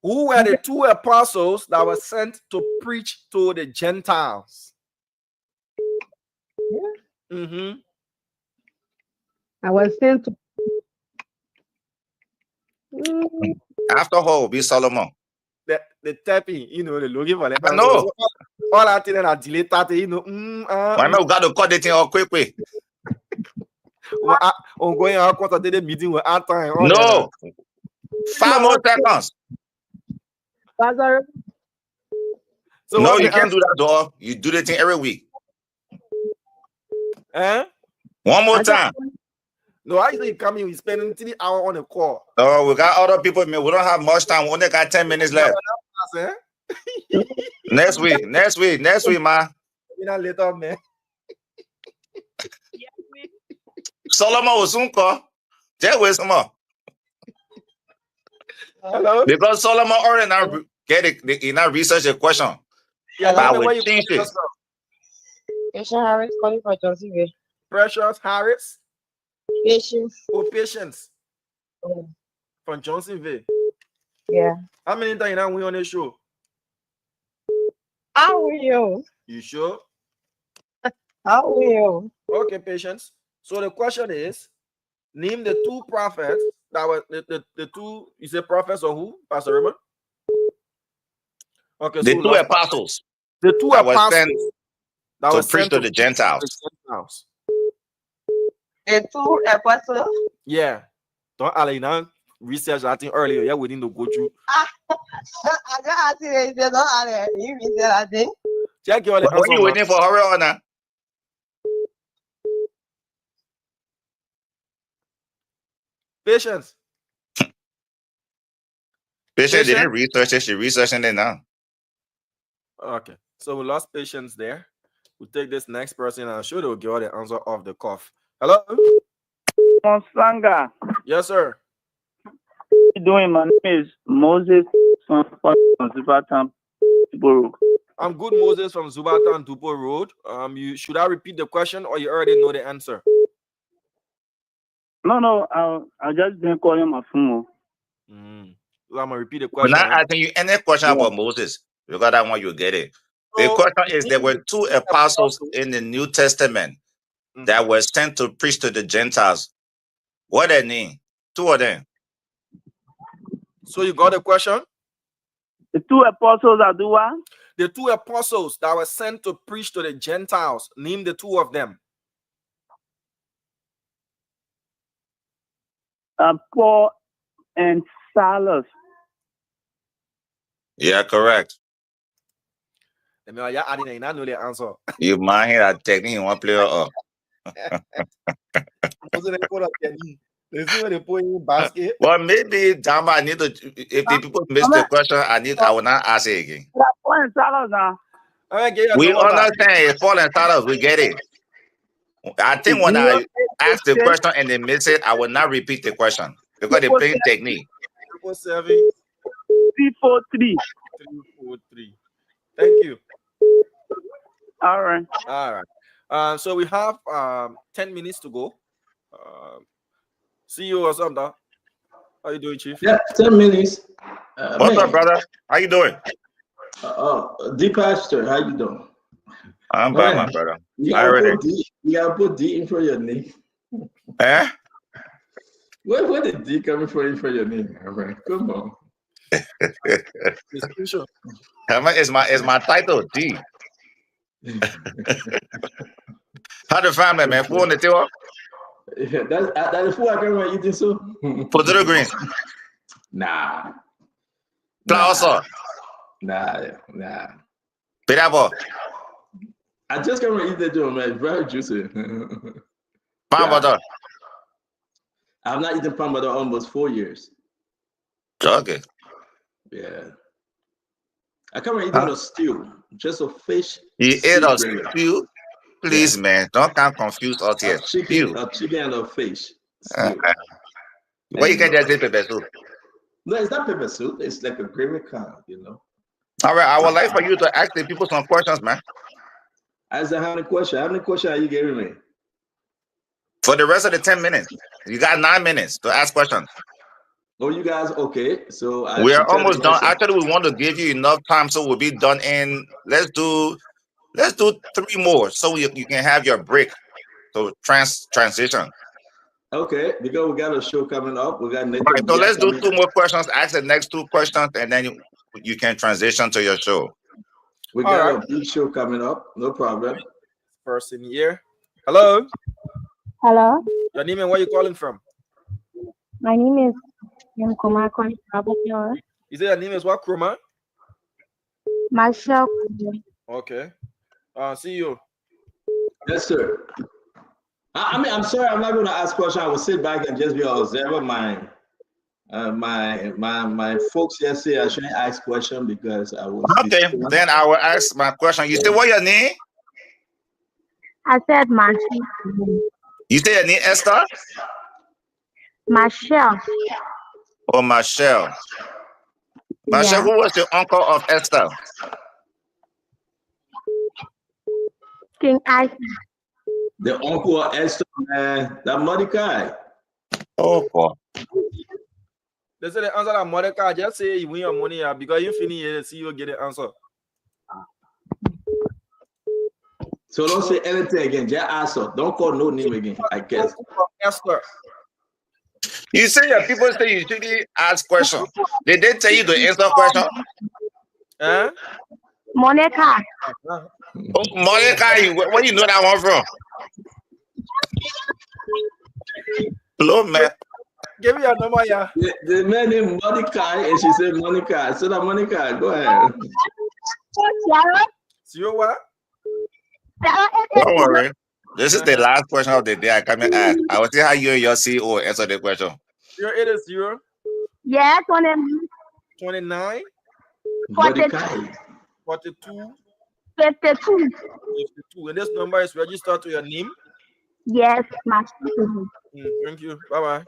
Who were the two apostles that were sent to preach to the Gentiles? Mm-hmm. I was sent to. After all, be Solomon. The tapping, you know, the looking for the I know. All that thing and delay that, you know. Why not got to cut the thing all quick? I'm going out because I did a meeting with our time. No. 5 more seconds. So no, you can't do that, dog. You do the thing every week. One more time. No, I usually come in, we spend 3 hours on a call. Oh, we got other people. We don't have much time. We only got 10 minutes left. Next week, man. Later, man. Solomon will soon call. Just wait some more. Hello? Because Solomon already now get it, he now research the question. Yeah, but we change it. Patience Harris calling for Johnsonville. Precious Harris. Patience. Oh, Patience. From Johnsonville. Yeah. How many times now we on the show? How will you? You sure? How will you? Okay, Patience. So the question is, name the two prophets that were the two, you say prophets or who, Pastor Raymond? Okay, the so two apostles. The two apostles that were sent to the Gentiles. The two apostles? Yeah. Don't Alina research that thing earlier. Yeah, we need to go through. I don't ask you, don't you research that thing? Check your answer. What are you waiting for? Hurry on now. Patience. Patience didn't research it. She researching it now. Okay. So we lost Patience there. We'll take this next person and I'm sure they'll give all the answer off the cuff. Hello? Monsanga. Yes, sir. How you doing? My name is Moses from Zubatan, Dupo Road. I'm good, Moses from Zubatan, Dupo Road. Should I repeat the question or you already know the answer? No, I just been calling my phone. I'm gonna repeat the question. We're not asking you any question about Moses. You got that one, you get it. The question is, there were two apostles in the New Testament that were sent to preach to the Gentiles. What they name? Two of them. So you got the question? The two apostles are the one? The two apostles that were sent to preach to the Gentiles. Name the two of them. Paul and Silas. Yeah, correct. I know the answer. You mind that technique you want to play up. They see when they put in basket. Well, maybe Jama, I need to. If the people miss the question, I will not ask it again. I get your We number back. understand it's falling titles. We get it. I think when I ask the question and they miss it, I will not repeat the question because they're playing technique. 7 343. 343. Thank you. All right. All right. So we have 10 minutes to go. See you or something. How you doing, Chief? Yeah, 10 minutes. What's up, brother? How you doing? D Pastor, how you doing? I'm fine, my brother. You gotta put D in for your name. Eh? Where did D coming for in for your name? All right, come on. It's my title, D. How the family, man? Who on the tail? Yeah, that's the food I can remember eating so. Potato greens. Nah. Flour sauce. Nah. Pineapple. I just can't remember eating that, man. It's very juicy. Palm butter. I've not eaten palm butter almost 4 years. Okay. Yeah. I can't remember eating a stew, just a fish. You ate a stew? Please, man, don't get confused out here. A chicken and a fish. Why you can't just eat pepper soup? No, it's not pepper soup. It's like a gravy kind, you know. All right, I would like for you to ask the people some questions, man. As I have a question, how many questions are you giving me? For the rest of the 10 minutes, you got 9 minutes to ask questions. Oh, you guys, okay. So we are almost done. Actually, we want to give you enough time so we'll be done in. Let's do 3 more so you can have your break. So transition. Okay, because we got a show coming up. We got right, so let's do 2 more questions. Ask the next 2 questions, and then you can transition to your show. We got a big show coming up. No problem. Person here. Hello. Hello. Your name and where you calling from? My name is Kumar calling from Abuja. You say your name is what, Kruma? Marshall. Okay. See you. Yes, sir. I mean, I'm sorry, I'm not going to ask questions. I will sit back and just be an observer. My folks yesterday, I shouldn't ask questions because I was. Okay, then I will ask my question. You say what your name? I said Marshall. You say your name Esther? Marshall. Oh, Marshall. Marshall, who was the uncle of Esther? King Isaac. The uncle of Esther, man, that Mordecai. Oh, boy. They say the answer that Mordecai, just say you win your money because you finish it, see you get the answer. So don't say anything again. Just answer. Don't call no name again, I guess. Esther. You say your people say you shouldn't ask questions. Did they tell you to answer questions? Eh? Monica. Oh, Monica, where you know that one from? Hello, man. Give me your number, yeah. The man named Mordecai, and she said Monica. So that Monica, go ahead. See you what? Don't worry. This is the last question of the day I come and ask. I will see how you and your CEO answer the question. 080. Yes, 29. 42. 42. 52. 52. And this number is registered to your name? Yes, my thank you. Bye-bye.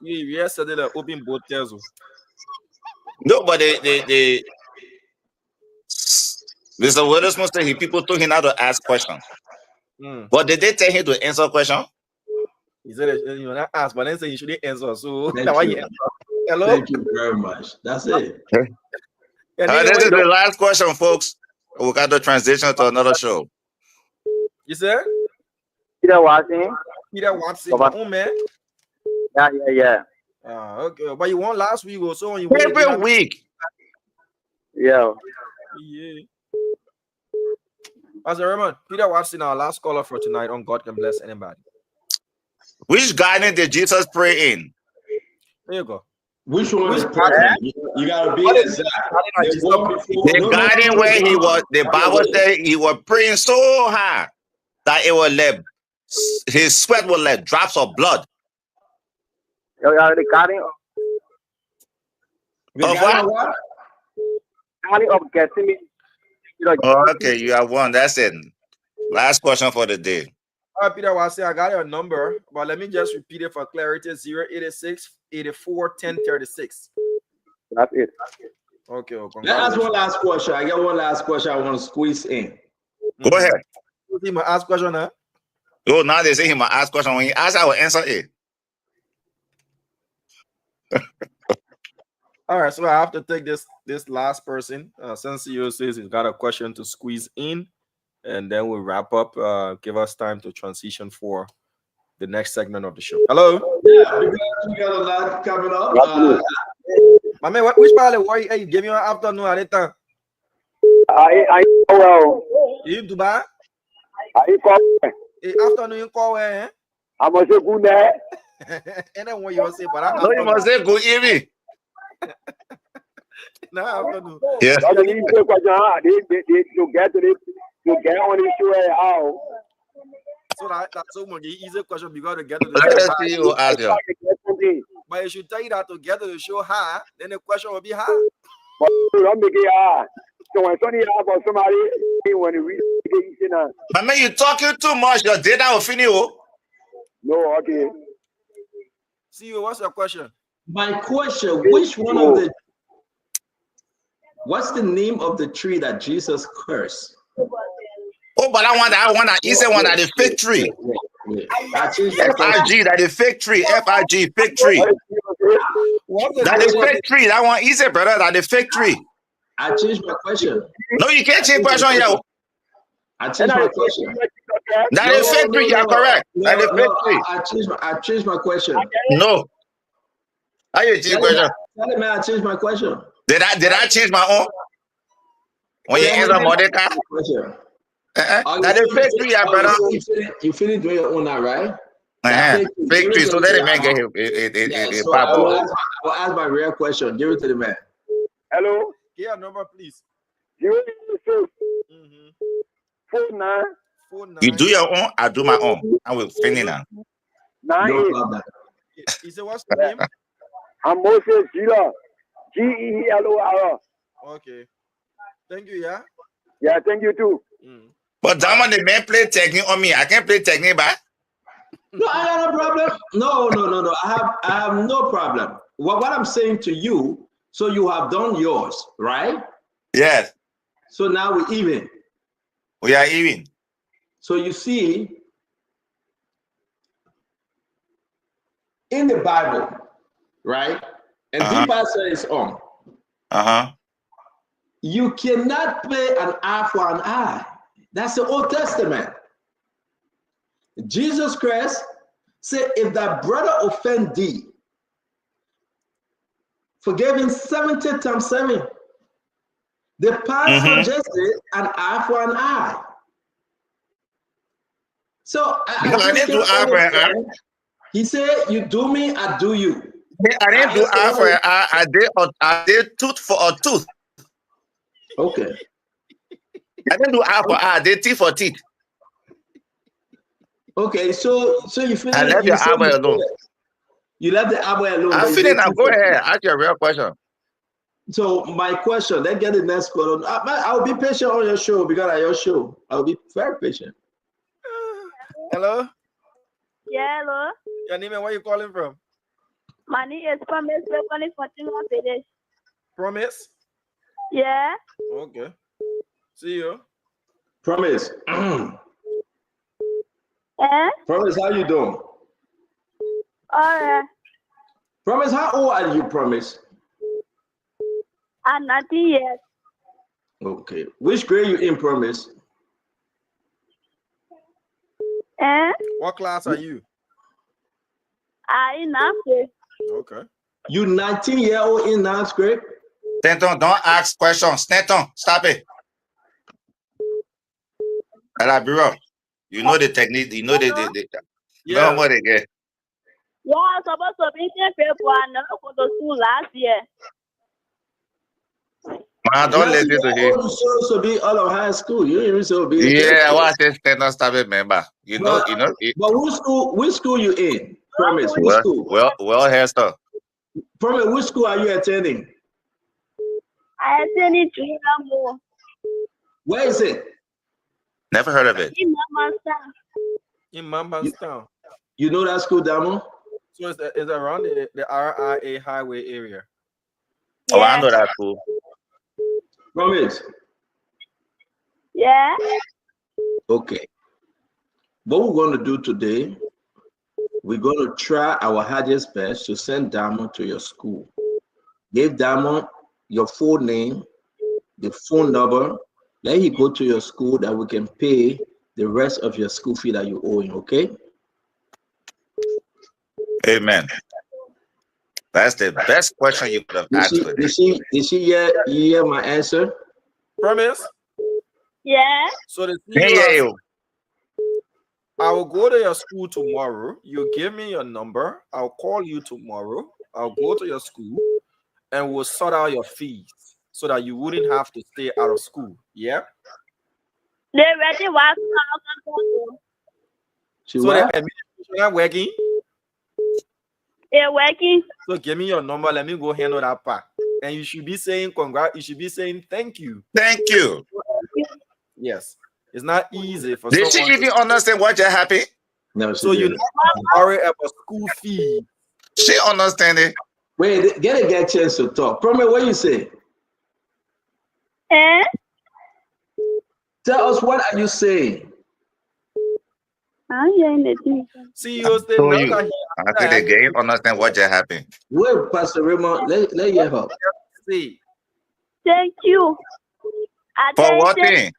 Yesterday they open both tears. No, but they Mr. Witherspoon said people told him how to ask questions. But did they tell him to answer questions? He said you not ask, but then say you shouldn't answer. So that's why you answer. Hello? Thank you very much. That's it. This is the last question, folks. We got to transition to another show. You said? Peter Watson. Peter Watson. Oh, man. Yeah. Okay. But you won last week or so. When you every week. Yeah. Pastor Raymond, Peter Watson, our last caller for tonight on God Can Bless Anybody. Which garden did Jesus pray in? There you go. Which one is present? You gotta be exact. The garden where he was, the Bible said he was praying so hard that it will let his sweat will let drops of blood. Regarding Of what? of Gethsemane. Okay, you have one. That's it. Last question for the day. All right, Peter, I say I got your number, but let me just repeat it for clarity: 086 84 10 36. That's it. Okay. Well, Let's ask one last question. I got one last question I want to squeeze in. Go ahead. You might ask question, huh? Oh, now they say he might ask question. When he asks, I will answer it. All right, so I have to take this last person. Since you says he's got a question to squeeze in, and then we'll wrap up. Give us time to transition for the next segment of the show. Hello. Yeah, we got a lot coming up. My man, which part of why you give me an afternoon at that time? I well. You in Dubai? I call. Afternoon you call where? I must say good night. And then what you say, but No, you must say good evening. No, afternoon. Yeah. They get on the show how. So that's so much easy question because to get to the Let us show see you ask you. But if you tell you that to get to the show high, then the question will be high. But don't make it hard. So when somebody about somebody when you read My man, you talking too much. Your data will finish. no, okay. See you, what's your question? My question, which one of the what's the name of the tree that Jesus cursed? Oh, but I want that easy one at the fig tree. FIG, that the fig tree. FIG, fig tree. That the fig tree. That one easy, brother. That the fig tree. I changed my question. No, you can't change question here. I changed my question. That is fig tree. You're correct. That is fig tree. I changed my question. No. How you change question? Tell him, man, I changed my question. Did I change my own? When you answer Mordecai? That is fig tree, brother. You finished doing your own now, right? Fig tree. So let the man get his pop. I will ask my real question. Give it to the man. Hello? Yeah, number please. 49. You do your own, I do my own. I will finish now. No problem. He said, what's the name? I'm Moses Gila. GELOR. Okay. Thank you, yeah? Yeah, thank you too. But Diamond, the man play technique on me. I can't play technique back. No, I have no problem. No. I have no problem. What I'm saying to you, so you have done yours, right? Yes. So now we're even. We are even. So you see, in the Bible, right? And deep answer is on. You cannot pay an eye for an eye. That's the Old Testament. Jesus Christ said, if thy brother offend thee, forgive him 70 times 7. The pastor just said an eye for an eye. So I didn't do eye for an eye. He said, you do me, I do you. I didn't do eye for an eye. I did tooth for a tooth. Okay. I didn't do eye for eye. I did teeth for teeth. Okay, so you finish. I left your eye alone. You left the eye alone. I'm feeling now. Go ahead. Ask your real question. So my question, let's get the next one. I'll be patient on your show because at your show, I'll be very patient. Hello? Yeah, hello. Your name and where you calling from? My name is Promise. We're calling for Timor Village. Promise? Yeah. Okay. See you. Promise. Promise, how you doing? All right. Promise, how old are you, Promise? I'm 19 years. Okay. Which grade you in, Promise? What class are you? In 9th grade. Okay. You 19-year-old in 9th grade? Stanton, don't ask questions. Stanton, stop it. Bro, you know the technique. You know the yeah. No more they get. Yeah, I was supposed to be in February. I never go to school last year. Man, don't listen to him. You're supposed to be out of high school. You even so be. Yeah, I want to Stanton, stop it, member. You know. But which school you in? Promise, which Well, school? well, Hester. Promise, which school are you attending? I attended Damo. Where is it? Never heard of it. In Mamastown. In Mambanstown. You know that school, Damo? So it's around the RIA highway area. Oh, I know that school. Promise. Yeah. Okay. What we're going to do today, we're going to try our hardest best to send Damo to your school. Give Damo your full name, the phone number. Let him go to your school that we can pay the rest of your school fee that you owe him, okay? Amen. That's the best question you could have asked for. Did she hear my answer? Promise? Yeah. So the Yeah. I will go to your school tomorrow. You give me your number. I'll call you tomorrow. I'll go to your school and we'll sort out your fees so that you wouldn't have to stay out of school. Yeah? They ready was She so what? the administration are working. they're working. So give me your number. Let me go handle that part. And you should be saying congrats. You should be saying thank you. Thank you. Yes. It's not easy for Did she someone even understand what just happened? No, so you not worry about school fee. She understand it. Wait, get a chance to talk. Promise, what you say? Tell us, what are you saying? I'm hearing the thing. See, you stay So now you, that I think the game understand what just happened. Wait, Pastor Raymond, let you help. see. Thank you. For what thing?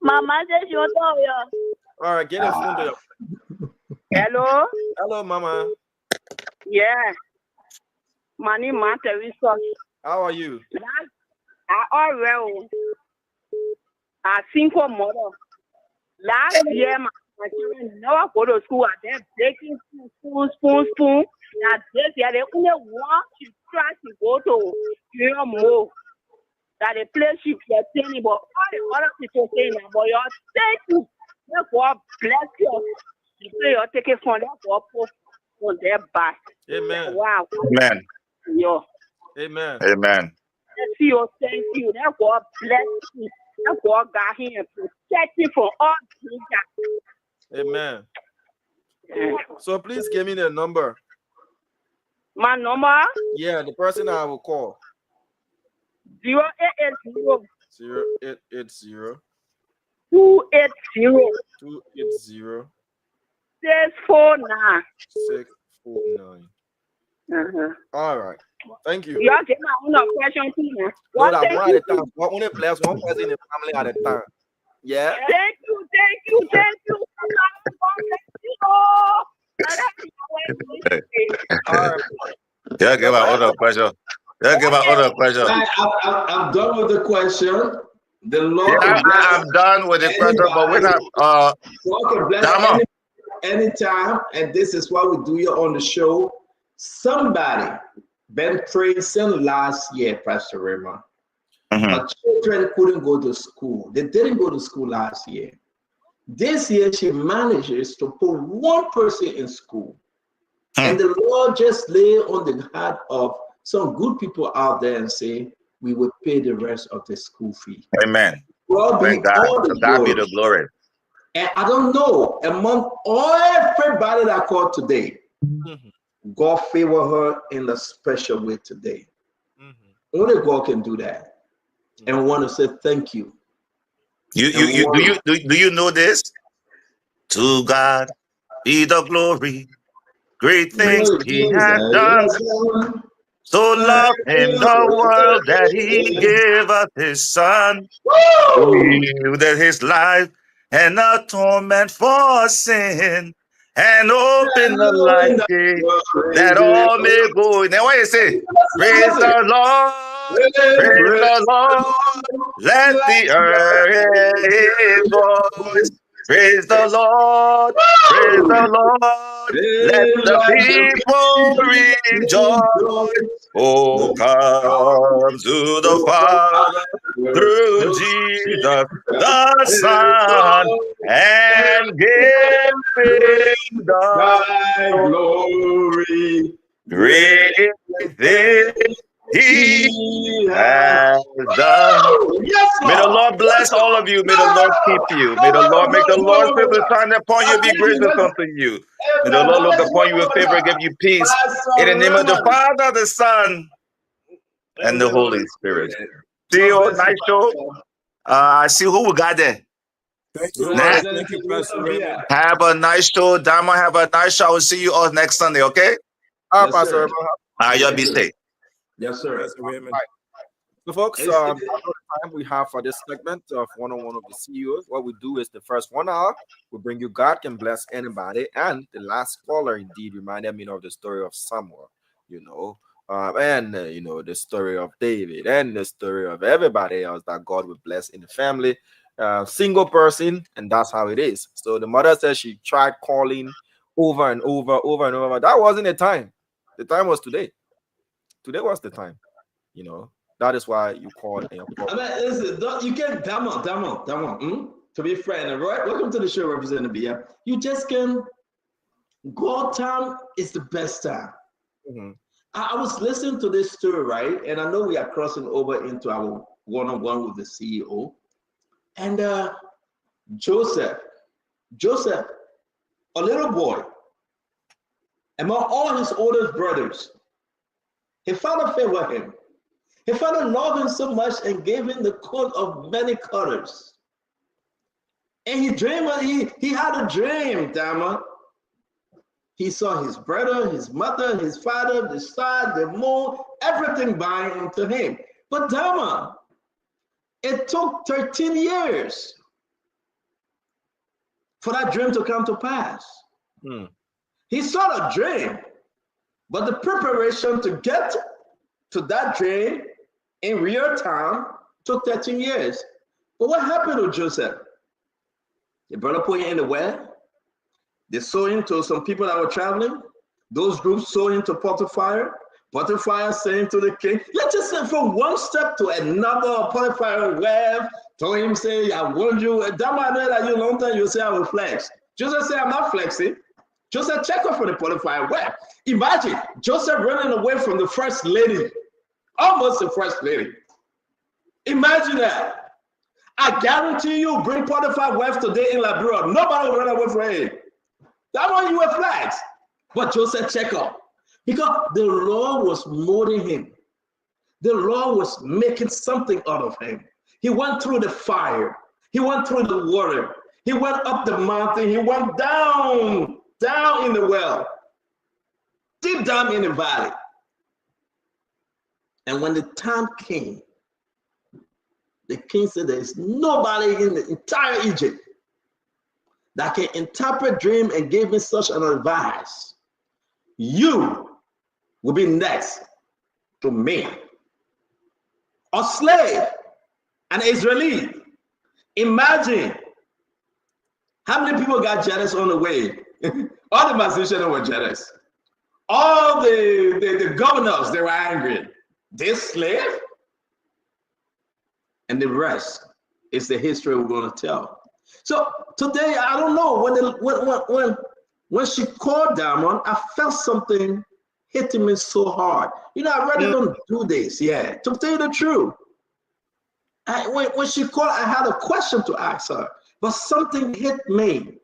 Mama says you know you. All right, get a phone to your. Hello? Hello, Mama. Yeah. My name is Teresa. How are you? I already. I think for mother. Last year, my children never go to school. They're breaking spoon. Now this year, they only want to try to go to more. That the place you are saying, but all the other people saying, but you're taking, God bless you. You say you're taking from that God on their back. Amen. Wow. Amen. Yeah. Amen. Let's see you. Thank you. That God bless you. That God got him and protect you from all danger. Amen. So please give me the number. My number? Yeah, the person I will call. 0880 0880 280 649. 649. All right. Thank you. You all get my own question too, man. No, that one at a time. Only place one person in the family at a time. Yeah. Thank you. All right. Yeah, give my other question. I'm done with the question. The Lord I'm done with the question, but we're not. God can bless anytime, and this is why we do here on the show. Somebody been praying since last year, Pastor Raymond. Her children couldn't go to school. They didn't go to school last year. This year, she manages to put one person in school. And the Lord just lay on the heart of some good people out there and say, we will pay the rest of the school fee. Amen. God be all the God be the glory. And I don't know, among everybody that called today, God favor her in a special way today. Only God can do that. And we want to say thank you. Do you know this? To God be the glory. Great things he has done. So loved in the world that he gave us his son. He yielded his life and atonement for sin. And open the light gate that all may go. Now what you say? Praise the Lord. Praise the Lord. Let the earth hear his voice. Praise the Lord. Praise the Lord. Let the people rejoice. Oh, come to the Father through Jesus the Son, and give him Thy glory. great things he has done. Yes, May the Lord bless all of you. May the Lord keep you. May the Lord make the Lord face to shine upon you, be gracious unto you. May the Lord look upon you with favor and give you peace. In the name of the Father, the Son, and the Holy Spirit. See you, nice show. I see who we got there. Thank you. Thank you, Pastor Raymond. Have a nice show. Diamond, have a nice show. I will see you all next Sunday, okay? Yes, Pastor Raymond. Y'all be safe. Yes, sir. Pastor Raymond. So, folks, that's all the time we have for this segment of one-on-one of the CEOs. What we do is the first 1 hour, we bring you God Can Bless Anybody. And the last caller indeed reminded me of the story of Samuel, you know, you know, the story of David and the story of everybody else that God would bless in the family. Single person, and that's how it is. So the mother says she tried calling over and over. That wasn't the time. The time was today. Today was the time, you know. That is why you call and I mean, listen, you can't Damon. To be frank, right? Welcome to the show, Representative Bia. You just can. God time is the best time. Mm-hmm. I was listening to this story, right? And I know we are crossing over into our one-on-one with the CEO. And Joseph, a little boy, among all his older brothers, his father favored him. His father loved him so much and gave him the coat of many colors. And he dreamed, he had a dream, Dama. He saw his brother, his mother, his father, the star, the moon, everything bowing to him. But Dama, it took 13 years for that dream to come to pass. He saw a dream, but the preparation to get to that dream in real time took 13 years. But what happened to Joseph? The brother put him in the well. They sold him to some people that were traveling. Those groups sold him to Potiphar. Potiphar sent him to the king. Let's just say from one step to another, Potiphar left, told him, say, I warned you. That might know that you a long time, you say I will flex. Joseph said, I'm not flexing. Joseph checked off from the Potiphar well. Imagine Joseph running away from the first lady, almost the first lady. Imagine that. I guarantee you, bring Potiphar wife today in Liberia, nobody will run away from him. That one you were flags. But Joseph checked off because the Lord was molding him. The Lord was making something out of him. He went through the fire. He went through the water. He went up the mountain. He went down in the well, deep down in the valley. And when the time came, the king said, there is nobody in the entire Egypt that can interpret dream and give me such an advice. You will be next to me. A slave, an Israeli. Imagine how many people got jealous on the way. All the musicians were jealous. All the governors, they were angry. This slave? And the rest is the history we're going to tell. So today, I don't know, when she called Diamond, I felt something hitting me so hard. You know, I really don't do this, to tell you the truth. When she called, I had a question to ask her, but something hit me.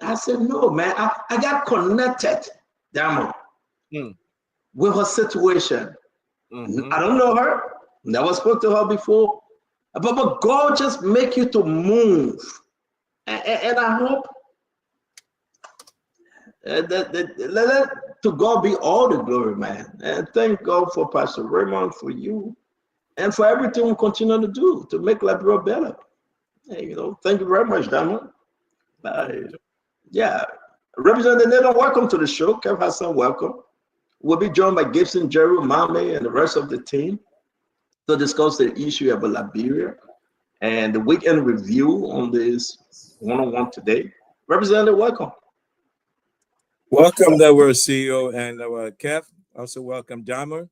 I said, no, man, I got connected, Diamond, with her situation. I don't know her, never spoke to her before, but God just make you to move. And I hope let to God be all the glory, man. And thank God for Pastor Raymond, for you, and for everything we continue to do to make Liberia better. Hey, thank you very much, Diamond. Representative Nathan, welcome to the show. Kev Hassan, welcome. We'll be joined by Gibson, Jerry, Mame, and the rest of the team to discuss the issue of Liberia. and the weekend review on this one-on-one today. Representative, welcome. Welcome, our CEO and our Kev. Also welcome, Damer.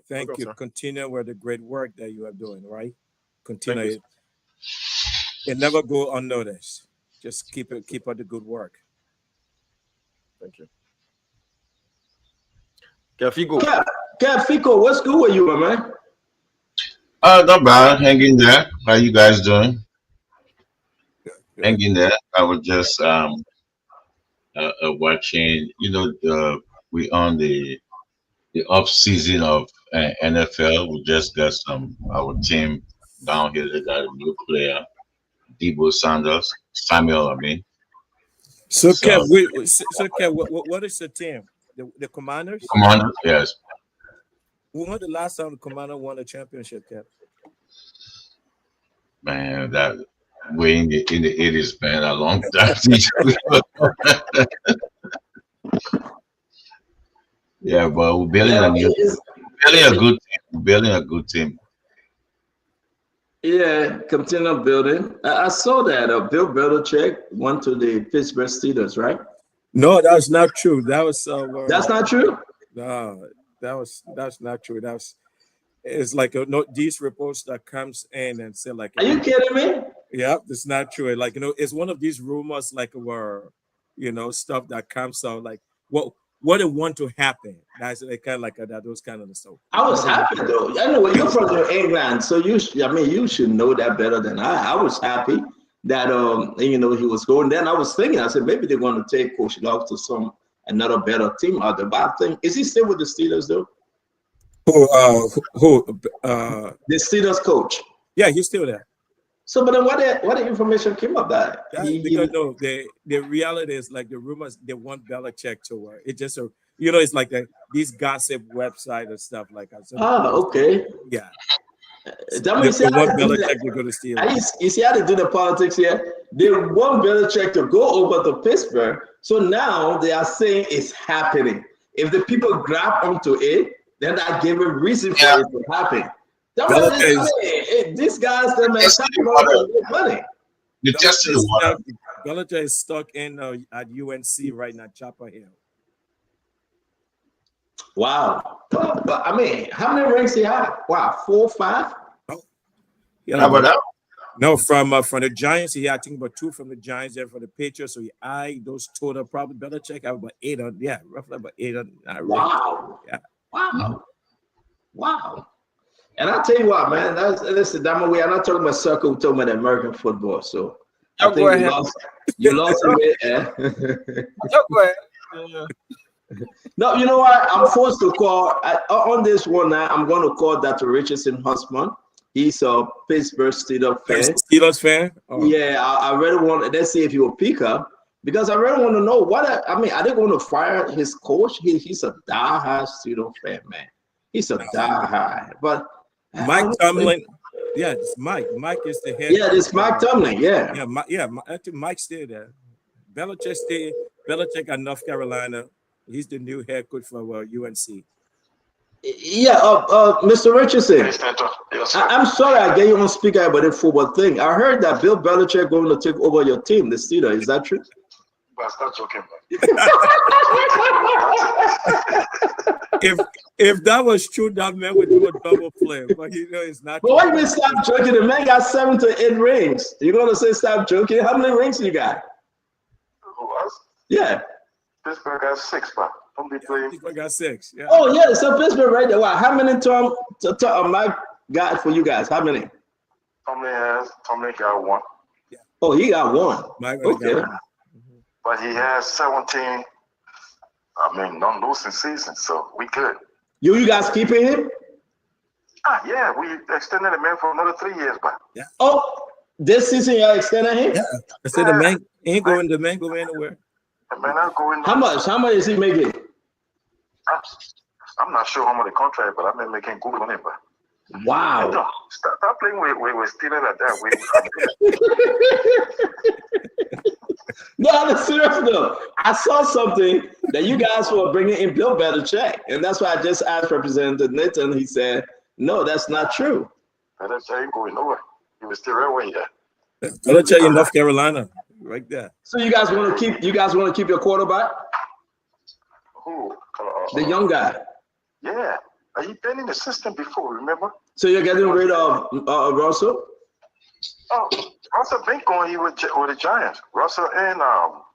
Thank you. Sir. Continue with the great work that you are doing, right? Thank Continue you, it. It never go unnoticed. Just keep up the good work. Thank you. Fico. Kev Fico, what school were you in, man? Not bad. Hanging there. How you guys doing? Hanging there. I was just watching. We on the off season of NFL. We just got our team down here. They got a new player, Debo Samuel. I mean. So Kev, Kev, what is the team? The Commanders? Commanders, yes. When was the last time the Commander won a championship, Kev? Man, that way in the 80s, man, a long time. Yeah, but we're building a good team. We're building a good team. Yeah, continue building. I saw that Bill Belichick went to the Pittsburgh Steelers, right? No, that's not true. That was that's not true. No, that's not true. It's like these reports that comes in and say like. Are you kidding me? Yeah, it's not true. Like it's one of these rumors like where stuff that comes out like what they want to happen. That's kind of like that. Those kind of stuff. I was happy though. Anyway, you're from England, so you should know that better than I. I was happy that he was going. Then I was thinking, I said maybe they're going to take Coach Love to another better team out there. But I think, is he still with the Steelers though? Who? The Steelers coach. Yeah, he's still there. So, but then what information came up that? Because no, the reality is like the rumors they want Belichick to work. It just it's like these gossip website and stuff like that. So, okay. Yeah. That means they want Belichick to go to Steelers. You see how they do the politics here? They want Belichick to go over to Pittsburgh. So now they are saying it's happening. If the people grab onto it, then I give a reason for it to happen. These guys, they make money. Belichick is stuck in at UNC right now, Chapel Hill. Wow. But I mean, how many rings he have? Wow, 4, 5? Oh. How about that? No, from the Giants, he had I think about 2 from the Giants there for the Patriots. So those total probably Belichick have about 8 on. Yeah, roughly about 8 on. Wow. Yeah. Wow. Wow. And I'll tell you what, man, listen, we are not talking about soccer, we're talking about American football. So I think you lost it. Go ahead. No, you know what? I'm forced to call on this one now. I'm going to call Dr. Richardson Husband. He's a Pittsburgh Steelers fan. Steelers fan? Oh. Yeah, I really want. Let's see if he will pick up because I really want to know are they going to fire his coach? He's a diehard Steelers fan, man. He's a diehard. But Mike Tomlin. Yeah, it's Mike. Mike is the head. Yeah, it's Mike Tomlin. Yeah. I think Mike's still there. Belichick at North Carolina. He's the new head coach for UNC. Yeah, Mr. Richardson. I'm sorry I get you on speaker about the football thing. I heard that Bill Belichick going to take over your team, the Steelers. Is that true? But stop joking, If that was true, that man would do a double play. But it's not. But why you stop joking? The man got 7 to 8 rings. You're gonna say stop joking? How many rings you got? Who was? Yeah. Pittsburgh got 6, but don't be playing. Pittsburgh got 6. Yeah. Oh yeah, so Pittsburgh right there. Wow. How many Tom Mike got for you guys? How many? Tomlin got 1. Yeah. Oh, he got 1. Mike okay. Got 1. But he has 17. Non-losing season, so we good. You guys keeping him? Yeah, we extended the man for another 3 years, but yeah. Oh, this season you extended him? Yeah. I said the man ain't going. The man go anywhere. The man not going. How much? How much is he making? I'm not sure how much the contract, but I've been making good money. But wow! Stop playing with Steelers like that. No, I'm serious though. I saw something that you guys were bringing in Bill Belichick, and that's why I just asked Representative Nathan. He said, "No, that's not true." Belichick ain't going nowhere. He was still right away there. I'll tell you, North Carolina, right there. So you guys want to keep your quarterback? Who? The young guy. Yeah. He been in the system before, remember? So you're getting rid of Russell? Oh, Russell been going here with the Giants. Russell and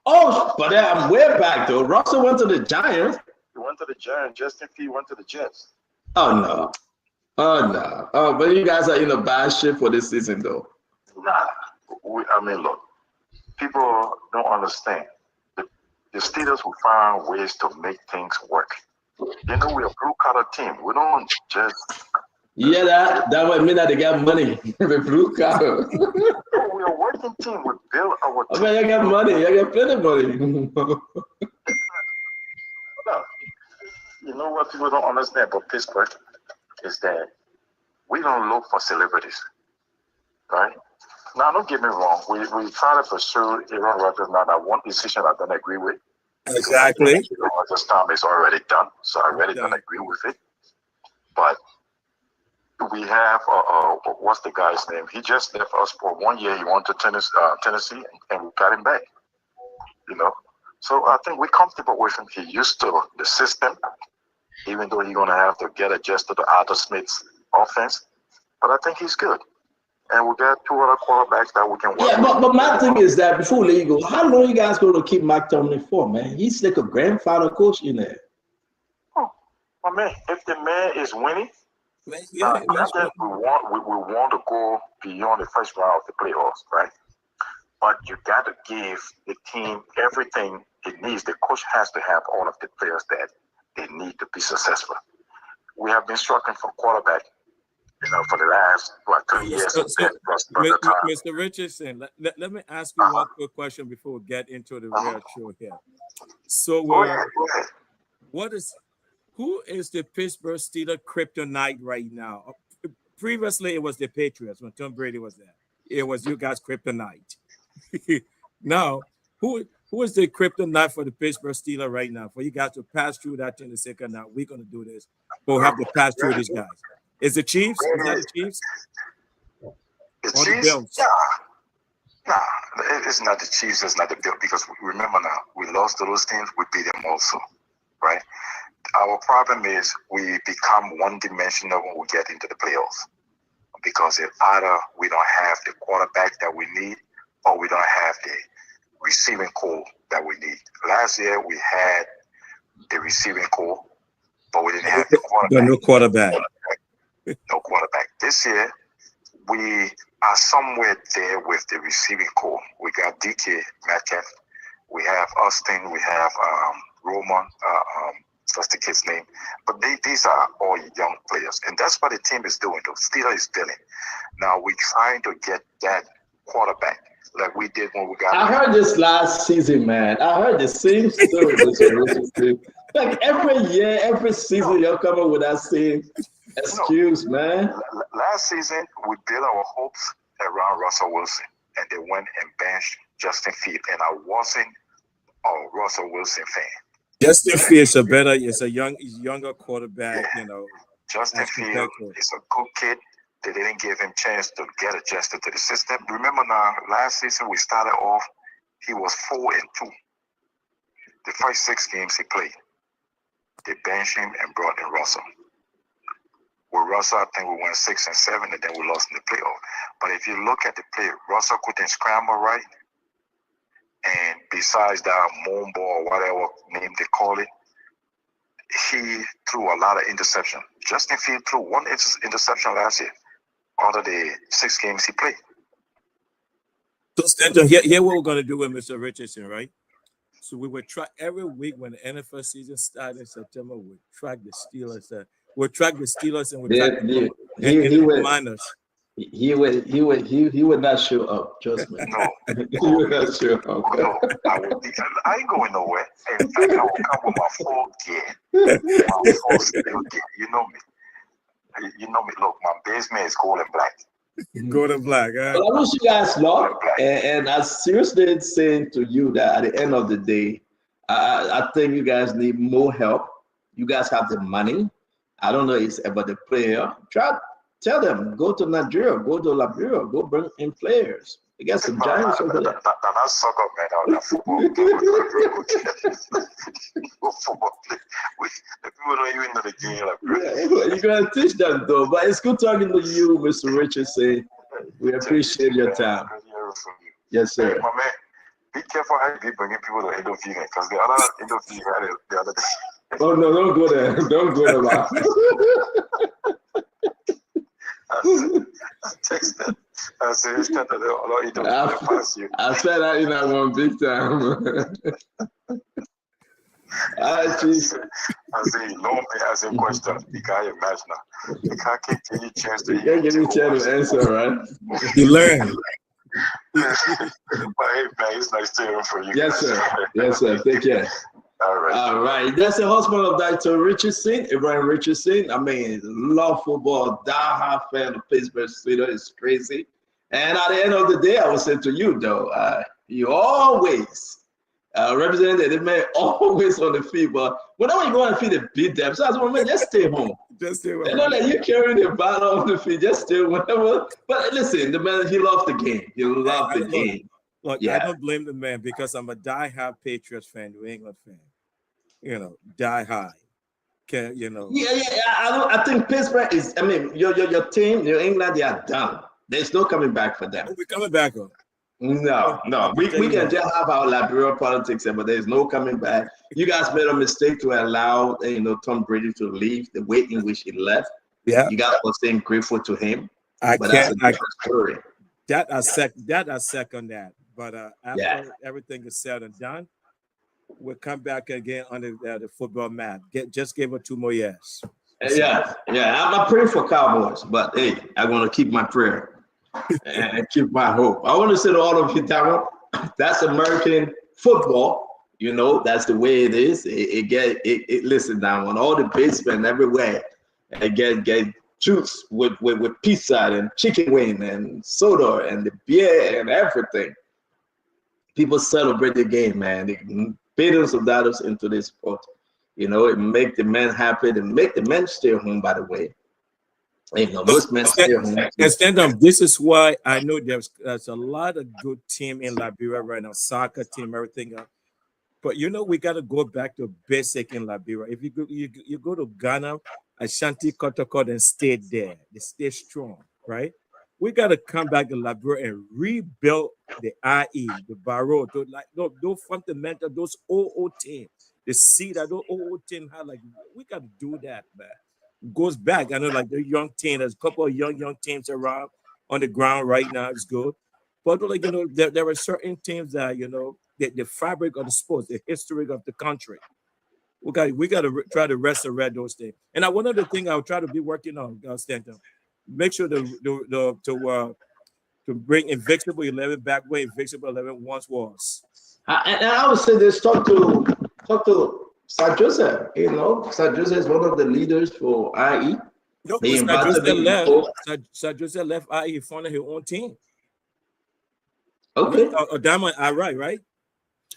Oh, but I'm way back though. Russell went to the Giants. he went to the Giants. Justin Field went to the Jets. Oh no. Oh no. Oh, but you guys are in a bad shape for this season though. Nah. Look, people don't understand. The Steelers will find ways to make things work. You know, we're a blue-collar team. We don't just... Yeah, that would mean that they got money. The blue collar. We're a working team. We build our team. I mean, you got money. You got plenty of money. No. You know what people don't understand about Pittsburgh is that we don't look for celebrities, right? Now, don't get me wrong. We try to pursue Aaron Rodgers. Now, that one decision I don't agree with. Exactly. Rodgers' time is already done, so I really don't agree with it. But we have what's the guy's name? He just left us for 1 year. He went to Tennessee, and we got him back. You know, so I think we're comfortable with him. He used to the system, even though he's gonna have to get adjusted to Arthur Smith's offense. But I think he's good. And we got 2 other quarterbacks that we can work with. Yeah, but my thing is that before we let you go, how long you guys going to keep Mike Tomlin for, man? He's like a grandfather coach in there. Oh, my man, if the man is winning, we want to go beyond the first round of the playoffs, right? But you got to give the team everything it needs. The coach has to have all of the players that they need to be successful. We have been struggling for quarterback, you know, for the last 3 years. Mr. Richardson, let me ask you one quick question before we get into the real show here. So, who is the Pittsburgh Steelers kryptonite right now? Previously, it was the Patriots when Tom Brady was there. It was you guys' kryptonite. Now, who is the kryptonite for the Pittsburgh Steelers right now? For you guys to pass through that in the second now, we're going to do this. But we have to pass through these guys. Is the Chiefs? Is that the Chiefs? The Chiefs? Nah, it's not the Chiefs. It's not the Bills. Because remember now, we lost to those teams. We beat them also, right? Our problem is we become one-dimensional when we get into the playoffs. Because if either we don't have the quarterback that we need or we don't have the receiving core that we need. Last year, we had the receiving core, but we didn't have the quarterback. No quarterback. No quarterback. This year, we are somewhere there with the receiving core. We got DK Metcalf. We have Austin. We have Roman. What's the kid's name? But these are all young players. And that's what the team is doing. The Steelers is building. Now, we're trying to get that quarterback like we did when we got I heard this last season, man. I heard the same story. Like every year, every season, you're coming with that same excuse, man. Last season, we built our hopes around Russell Wilson, and they went and benched Justin Field. And I wasn't a Russell Wilson fan. Justin Fields is a younger quarterback, you know. Justin Field is a good kid. They didn't give him chance to get adjusted to the system. Remember now, last season we started off, he was 4-2. The first 6 games he played, they benched him and brought in Russell. With Russell, I think we went 6-7, and then we lost in the playoff. But if you look at the play, Russell couldn't scramble right. And besides that moon ball or whatever name they call it, he threw a lot of interception. Justin Field threw 1 interception last year out of the 6 games he played. So, Stanton, here what we're going to do with Mr. Richardson, right? So we would track every week when the NFL season started in September, we'll track the Steelers. We'll track the Steelers and we'll track the minors. He would not show up. Trust me. No, he would not show up. No, I ain't going nowhere. In fact, I will come with my full gear. My full steel gear. You know me. Look, my basement is gold and black. Gold and black. Well, I wish you guys luck, and I seriously saying to you that at the end of the day, I think you guys need more help. You guys have the money. I don't know it's about the player. Try tell them, go to Nigeria, go to Liberia, go bring in players. They got some giants over there. That's soccer, man. That football. Football. The people don't even know the game. Yeah, you gotta teach them though. But it's good talking to you, Mr. Richardson. We appreciate your time. Yes, sir. Hey, my man, be careful how you be bringing people to Edo vegan, because the other Edo vegan had it the other day. Oh no, don't go there. Don't go there. I texted. I said, it's not that they'll Edo vegan pass you. I said that in that one big time. I say, no man has a question. The guy imagine now. The guy can't give you a chance to. You can't give me a chance to answer, right? You learn. But hey, man, it's nice to hear from you. Yes, sir. Yes, sir. Take care. All right. All right. That's the husband of Dr. Richardson, Ibrahim Richardson. I mean, love football, die-hard fan of Pittsburgh Steelers. It's crazy. And at the end of the day, I will say to you, though, you always represented the man always on the field. But whenever you go on the field, they beat them. So I was like, just stay home. Just stay home. They don't let you carry the battle on the field. Just stay whatever. But listen, the man, he loved the game. He loved the game. Look, Yeah. I don't blame the man because I'm a die-hard Patriots fan, New England fan. You know, die-hard. You know. Yeah. I think Pittsburgh is. I mean, your team, New England, they are done. There's no coming back for them. We're coming back on. No. We can just have our liberal politics, but there's no coming back. You guys made a mistake to allow Tom Brady to leave the way in which he left. Yeah. You guys were saying grateful to him. I but can't. That's a different story. I second that. But after everything is said and done, we'll come back again on the football map. Just give it 2 more years. Yeah. I'm praying for Cowboys, but hey, I'm gonna keep my prayer and keep my hope. I want to say to all of you, Darren, that's American football. That's the way it is. Listen, down on all the basement everywhere, and get juice with pizza and chicken wing and soda and the beer and everything. People celebrate the game, man. They billions of dollars into this sport. It make the men happy. It make the men stay home, by the way. Most men stay home. Stand up. This is why I know there's a lot of good team in Liberia right now, soccer team, everything else. But we got to go back to basic in Liberia. If you go to Ghana, Ashanti, Kotoko, and stay there. They stay strong, right? We got to come back to Liberia and rebuild the IE, the Barrow, those fundamental, those old teams. The see that those old teams have, we got to do that, man. Goes back. I know, the young team, there's a couple of young teams around on the ground right now. It's good. But, there are certain teams that, the fabric of the sports, the history of the country. We got to try to resurrect those things. And one other thing I'll try to be working on, Stanton, make sure to bring Invincible 11 back where Invincible 11 once was. And I would say this: talk to Sir Joseph. Sir Joseph is one of the leaders for IE. No, Sir Joseph left IE. He founded his own team. Okay. Diamond, right?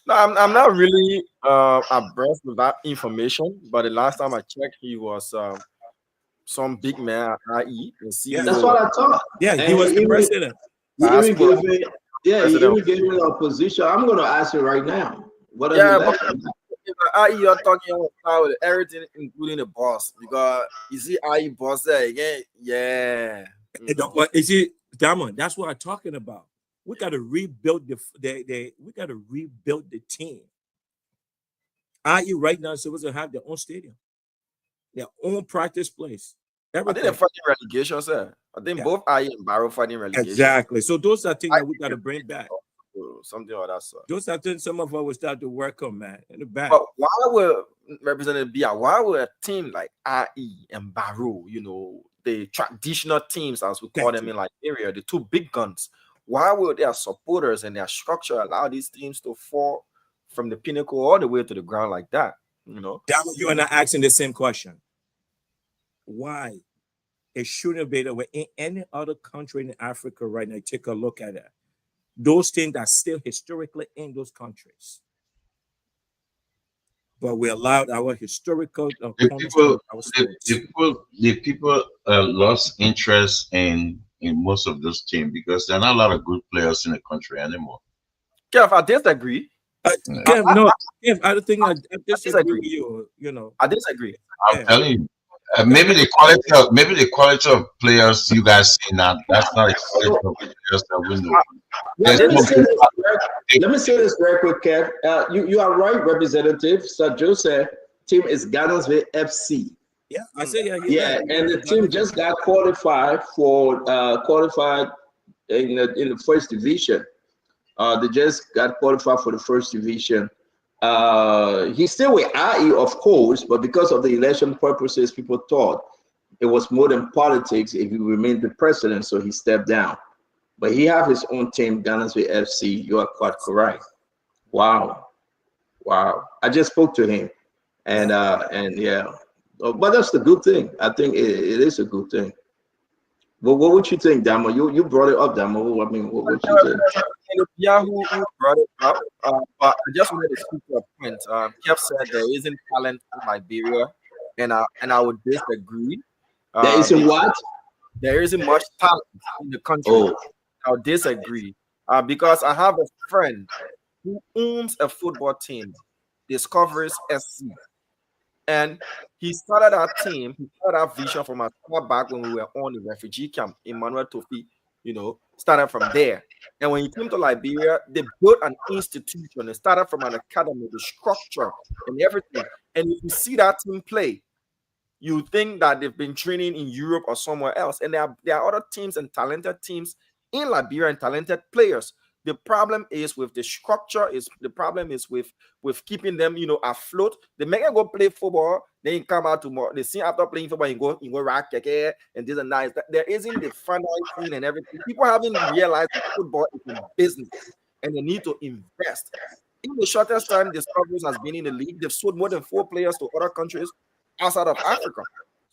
No, I'm not really abreast with that information. But the last time I checked, he was some big man at IE. That's what I thought. Yeah, he was the president. He even gave me a position. I'm going to ask you right now. What are you IE, you're talking about everything, including the boss, because you see IE boss there again. Yeah. But you see, Diamond, that's what I'm talking about. We got to rebuild we got to rebuild the team. IE right now is supposed to have their own stadium, their own practice place. I think they're fighting relegation, sir. I think both IE and Barrow fighting relegation. Exactly. So those are things that we got to bring back. Something like that, sir. Those are things some of us will start to work on, man, in the back. But why would Representative Bia, why would a team like IE and Barrow, the traditional teams, as we call them in Liberia, the two big guns, why would their supporters and their structure allow these teams to fall from the pinnacle all the way to the ground like that? You and I asking the same question. Why? It shouldn't be that way in any other country in Africa right now. Take a look at it. Those things are still historically in those countries. but we allowed our historical The cornerstone people, of our the, sports. the people lost interest in most of those teams because there are not a lot of good players in the country anymore. Kev, I disagree. Kev, no, Kev, I don't think I disagree with disagree. you. You know, I disagree. I'm telling you, maybe the quality of players you guys see now, that's not the quality of players that we know. Yeah, let me say this very quick, Kev. You are right, Representative. Sir Joseph team is Gardensville FC. Yeah, I say Yeah, and the team just got qualified in the first division. They just got qualified for the first division. He's still with IE, of course, but because of the election purposes, people thought it was more than politics if he remained the president, so he stepped down. But he have his own team, Gardensville FC. You are quite correct. Wow. I just spoke to him, and yeah, but that's the good thing. I think it is a good thing. But what would you think, Damo? You brought it up, Damo. I mean, what would you think? Yeah, who brought it up? But I just wanted to speak to a point. Kev said there isn't talent in Liberia, and I would disagree. There isn't what? There isn't much talent in the country. Oh. I would disagree. Because I have a friend who owns a football team, Discoveries SC. And he started our team, he started our vision from our squad back when we were on the refugee camp. Emmanuel Tofi, started from there. And when he came to Liberia, they built an institution. They started from an academy, the structure and everything. And if you see that team play, you think that they've been training in Europe or somewhere else. And there are other teams and talented teams in Liberia and talented players. The problem is with the structure. The problem is with keeping them, afloat. They make them go play football. Then you come out tomorrow. They see after playing football, you go rack and this and that. There isn't the financing and everything. People haven't realized that football is a business and they need to invest. In the shortest time Discoveries has been in the league, they've sold more than 4 players to other countries outside of Africa.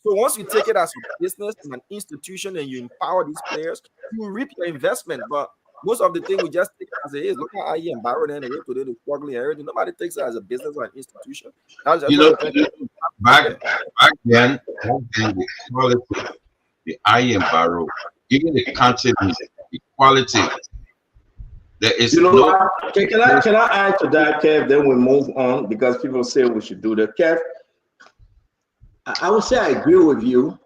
So once you take it as a business and an institution and you empower these players, you reap your investment. But most of the thing we just take it as it is. Look at IE and Barrow and today they're struggling and everything. Nobody takes it as a business or an institution. Back then the quality, the IE and Barrow, even the content, the quality. There is can I add to that, Kev? Then we move on because people say we should do that. Kev, I would say I agree with you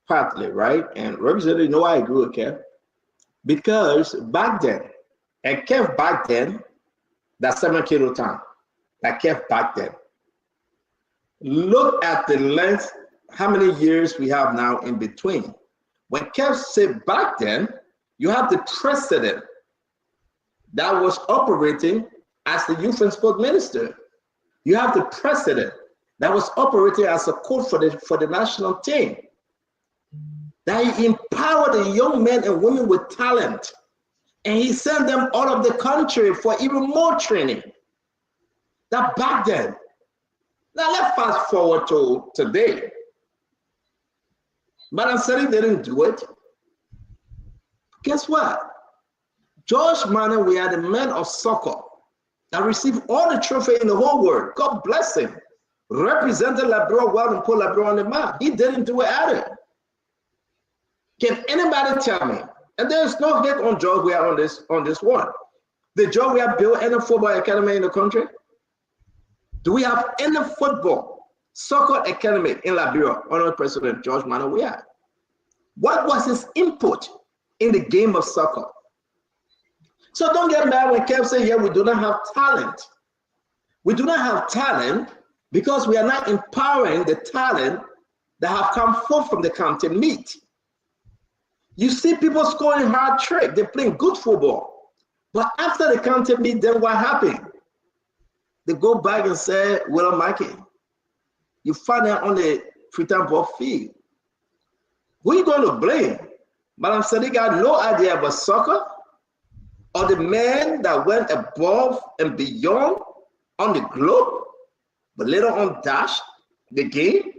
partly, right? And Representative, I agree with Kev. Because back then, and Kev back then, that's 7 kilo time. That Kev back then. Look at the length, how many years we have now in between. When Kev said back then, you have the president that was operating as the youth and sport minister. You have the president that was operating as a coach for the national team. That he empowered the young men and women with talent. And he sent them out of the country for even more training. That back then. Now let's fast forward to today. Madam Sari didn't do it. Guess what? George Manneh, we are the men of soccer that received all the trophy in the whole world. God bless him. Represented Liberia well and put Liberia on the map. He didn't do it either. Can anybody tell me? And there's no hit on George Weah on this one. Did George Weah build any football academy in the country? Do we have any football, soccer academy in Liberia under President George Manneh Weah? What was his input in the game of soccer? So don't get mad when Kev say, yeah, we do not have talent. We do not have talent because we are not empowering the talent that have come forth from the county meet. You see people scoring hard trick, they're playing good football. But after the county meet, then what happened? They go back and say, William Mackey. You find out on the Freetown ball field. Who are you going to blame? Madam Sadi got no idea about soccer or the men that went above and beyond on the globe, but later on dashed the game.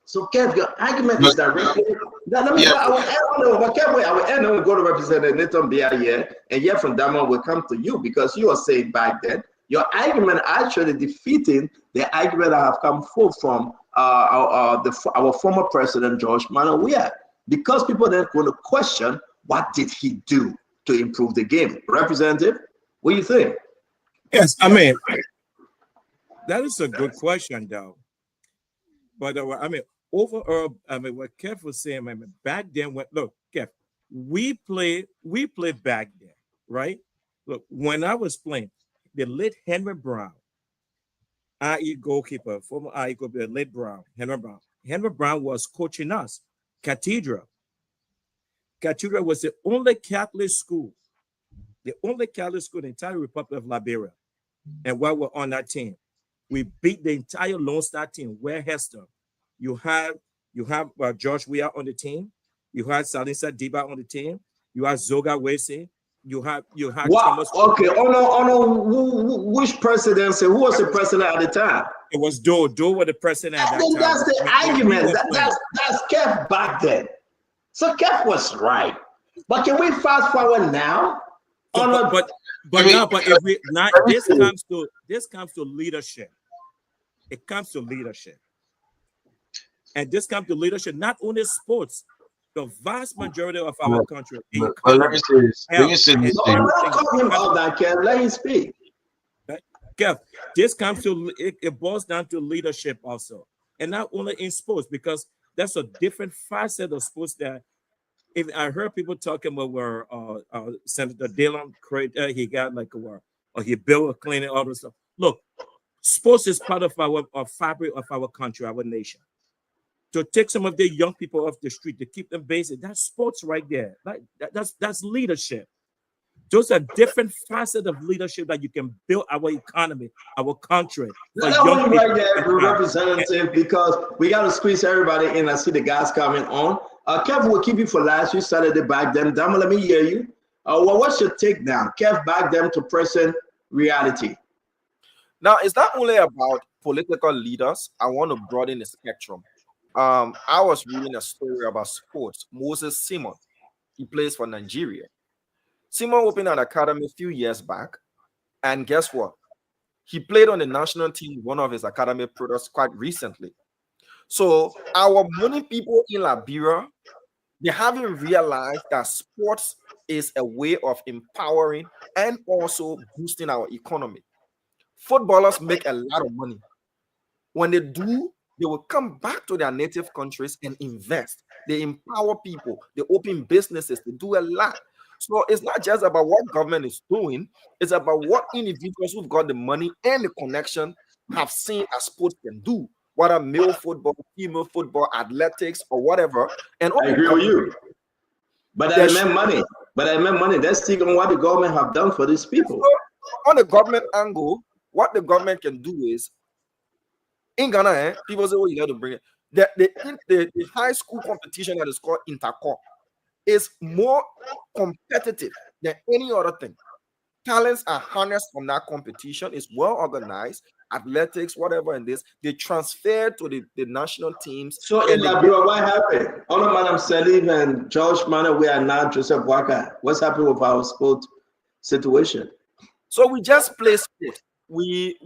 So Kev, your argument is directly. Now, let me go. I will end and go to Representative Nathan Bia here, and here from Damo will come to you because you are saying back then your argument actually defeating the argument that have come forth from our former president, George Manuel Weah, because people then going to question, what did he do to improve the game? Representative, what do you think? Yes, I mean, that is a good question, though. But I mean, overall, I mean, what Kev was saying, I mean, back then, look, Kev, we played back then, right? Look, when I was playing, the late Henry Brown, IE goalkeeper, former IE goalkeeper, late Brown, Henry Brown. Henry Brown was coaching us, Cathedral. Cathedral was the only Catholic school in the entire Republic of Liberia. And while we're on that team, we beat the entire Lone Star team. Where Hester, you have George Weah on the team, you had Salisa Diba on the team, you have Zoga Wese, you had Thomas. Okay, which presidency? Who was the president at the time? It was Doe. Doe was the president at that time. That's the argument. That's Kev back then. So Kev was right. But can we fast forward now? But if we not, this comes to leadership. It comes to leadership. And this comes to leadership, not only sports, the vast majority of our country. Let me say this. Let me say this. I'm not talking about that, Kev. Let him speak. Kev, this comes to it boils down to leadership also. And not only in sports, because that's a different facet of sports that if I heard people talking about where Senator Dillon created, he got like or he built a clinic, all this stuff. Look, sports is part of our fabric of our country, our nation. To take some of the young people off the street, to keep them basic, that's sports right there. That's leadership. Those are different facets of leadership that you can build our economy, our country. That one right there, representative, because we got to squeeze everybody in. I see the guys coming on. Kev, we'll keep you for last. You started to back them. Dama, let me hear you. What's your take now? Kev, back them to present reality. Now, it's not only about political leaders. I want to broaden the spectrum. I was reading a story about sports. Moses Simon, he plays for Nigeria. Simon opened an academy a few years back, and guess what? He played on the national team, one of his academy products quite recently. So our money people in Liberia, they haven't realized that sports is a way of empowering and also boosting our economy. Footballers make a lot of money. When they do, they will come back to their native countries and invest. They empower people. They open businesses. They do a lot. So it's not just about what government is doing. It's about what individuals who've got the money and the connection have seen as sports can do, whether male football, female football, athletics, or whatever. And I agree with you. But I meant money. That's still what the government have done for these people. On the government angle, what the government can do is, in Ghana, people say, "Oh, you got to bring it." The high school competition that is called Intercorp is more competitive than any other thing. Talents are harnessed from that competition. It's well organized. Athletics, whatever, in this, they transfer to the national teams. So in Liberia, what happened? All of Madam Salif and George Manuel, we are now Joseph Waka. What's happening with our sport situation? So we just play sport. We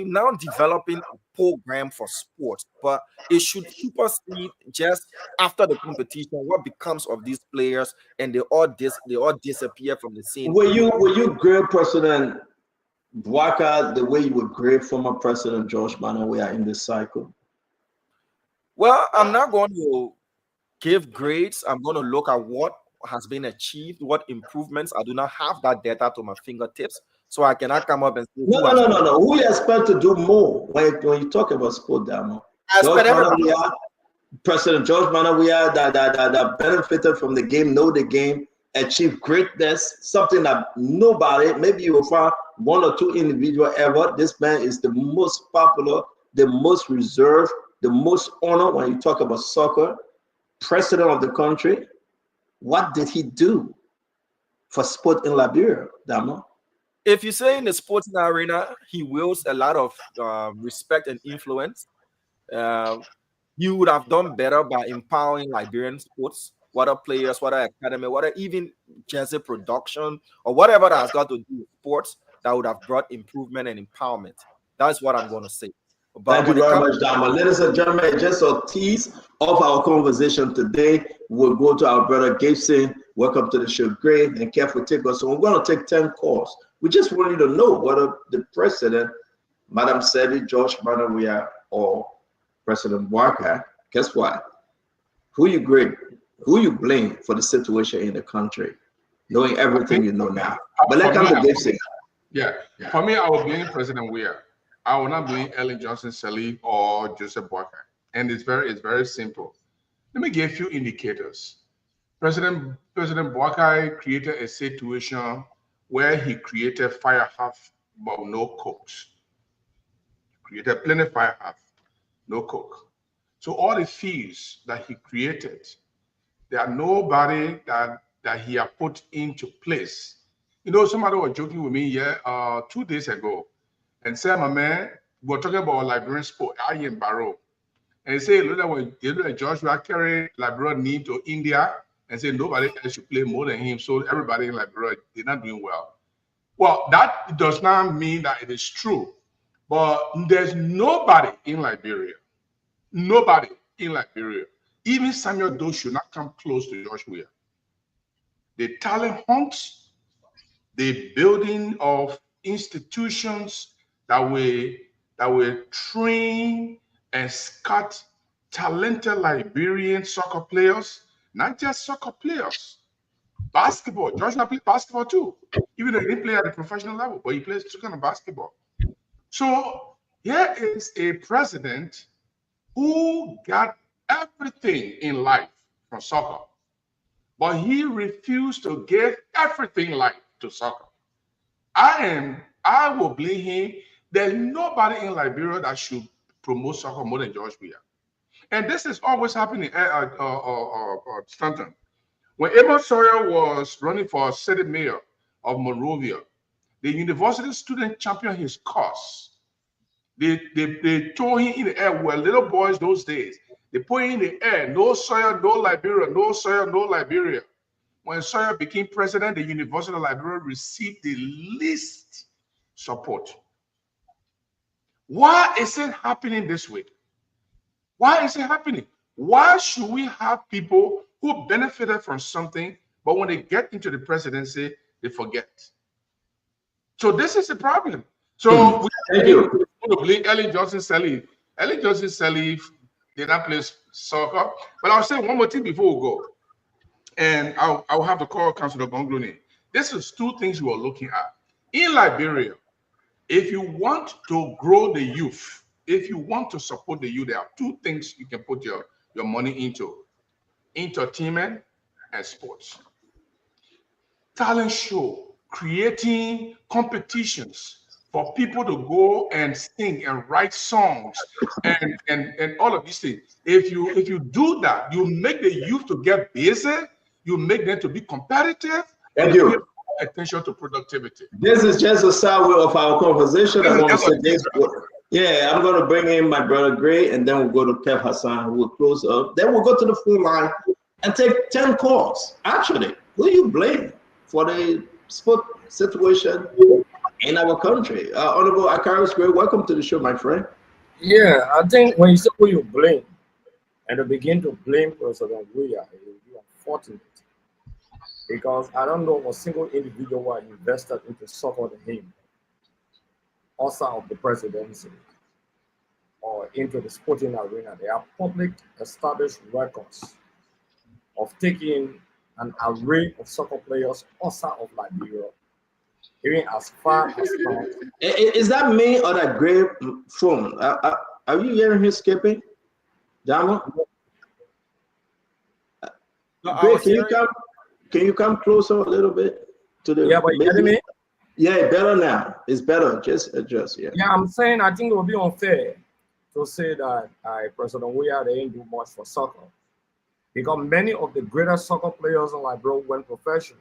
now developing a program for sports, but it should keep us in just after the competition. What becomes of these players, and they all disappear from the scene. Were you grade President Bwaka the way you would grade former President George Manuel Weah in this cycle? Well, I'm not going to give grades. I'm going to look at what has been achieved, what improvements. I do not have that data to my fingertips, so I cannot come up and say, no. Who you expect to do more when you talk about sport, Damo? President George Manuel Weah that benefited from the game, know the game, achieved greatness, something that nobody, maybe you will find one or two individuals ever. This man is the most popular, the most reserved, the most honored when you talk about soccer, president of the country. What did he do for sport in Liberia, Damo? If you say in the sporting arena, he wields a lot of respect and influence. You would have done better by empowering Liberian sports, whether players, whether academy, whether even jersey production or whatever that has got to do with sports. that would have brought improvement and empowerment. That's what I'm going to say. But thank you very much, Dama. Ladies and gentlemen, just a tease of our conversation today. We'll go to our brother Gibson. Welcome to the show. Great and careful take us. So we're going to take 10 calls. We just want you to know whether the president, Madam Sedi, George Manawia, or President Boakai, guess what? Who you grade, who you blame for the situation in the country, knowing everything you know now. But let's come to Gibson. Yeah, for me, I will blame President Weah. I will not blame Ellen Johnson Sirleaf or Joseph Boakai. And it's very simple. Let me give you indicators. President Boakai created a situation where he created firehouse but no cooks. Created plenty of firehouse, no cook. So all the fees that he created, there are nobody that he had put into place. You know, somebody was joking with me 2 days ago and said, my man, we're talking about Liberian sport, Ian Barrow. And he said, look at when Joshua carried Liberia knee to India and said nobody else should play more than him. So everybody in Liberia, they're not doing well. Well, that does not mean that it is true. But there's nobody in Liberia, even Samuel Doe should not come close to Josh Weah. The talent hunt, the building of institutions that will train and scout talented Liberian soccer players, not just soccer players, basketball. Joshua played basketball too, even though he didn't play at the professional level, but he plays some kind of basketball. So here is a president who got everything in life from soccer, but he refused to give everything in life to soccer. I will blame him. There's nobody in Liberia that should promote soccer more than George Weah. And this is always happening at Stanton. When Amos Sawyer was running for city mayor of Monrovia, the university student championed his cause. They threw him in the air. Were little boys those days. They put him in the air. No Sawyer, no Liberia. No Sawyer, no Liberia. When Sawyer became president, the University of Liberia received the least support. Why is it happening this way? Why is it happening? Why should we have people who benefited from something, but when they get into the presidency, they forget? So this is the problem. So we believe Ellen Johnson Sirleaf. Ellen Johnson Sirleaf did not play soccer. But I'll say one more thing before we go. And I'll have to call Councilor Gongloni. This is two things we are looking at. In Liberia, if you want to grow the youth, if you want to support the youth, there are two things you can put your money into: entertainment and sports. Talent show, creating competitions for people to go and sing and write songs and all of these things. If you do that, you make the youth to get busy, you make them to be competitive. Thank you. Attention to productivity. This is just a side of our conversation. I want to say this. Yeah, I'm going to bring in my brother Gray, and then we'll go to Kev Hassan, who will close up. Then we'll go to the phone line and take 10 calls. Actually, who do you blame for the sport situation in our country? Honorable Akaris Gray, welcome to the show, my friend. Yeah, I think when you say who you blame, and you begin to blame President Weah, you are unfortunate. Because I don't know a single individual who invested into soccer than him, outside of the presidency or into the sporting arena. There are public established records of taking an array of soccer players outside of Liberia, even as far as France. Is that me or that great phone? Are you hearing him skipping? Dama? No, can you come closer a little bit to the? Yeah, but you hear me? Yeah, better now. It's better. Just adjust. Yeah. Yeah, I'm saying I think it would be unfair to say that President Weah didn't do much for soccer, because many of the greatest soccer players in Liberia went professional.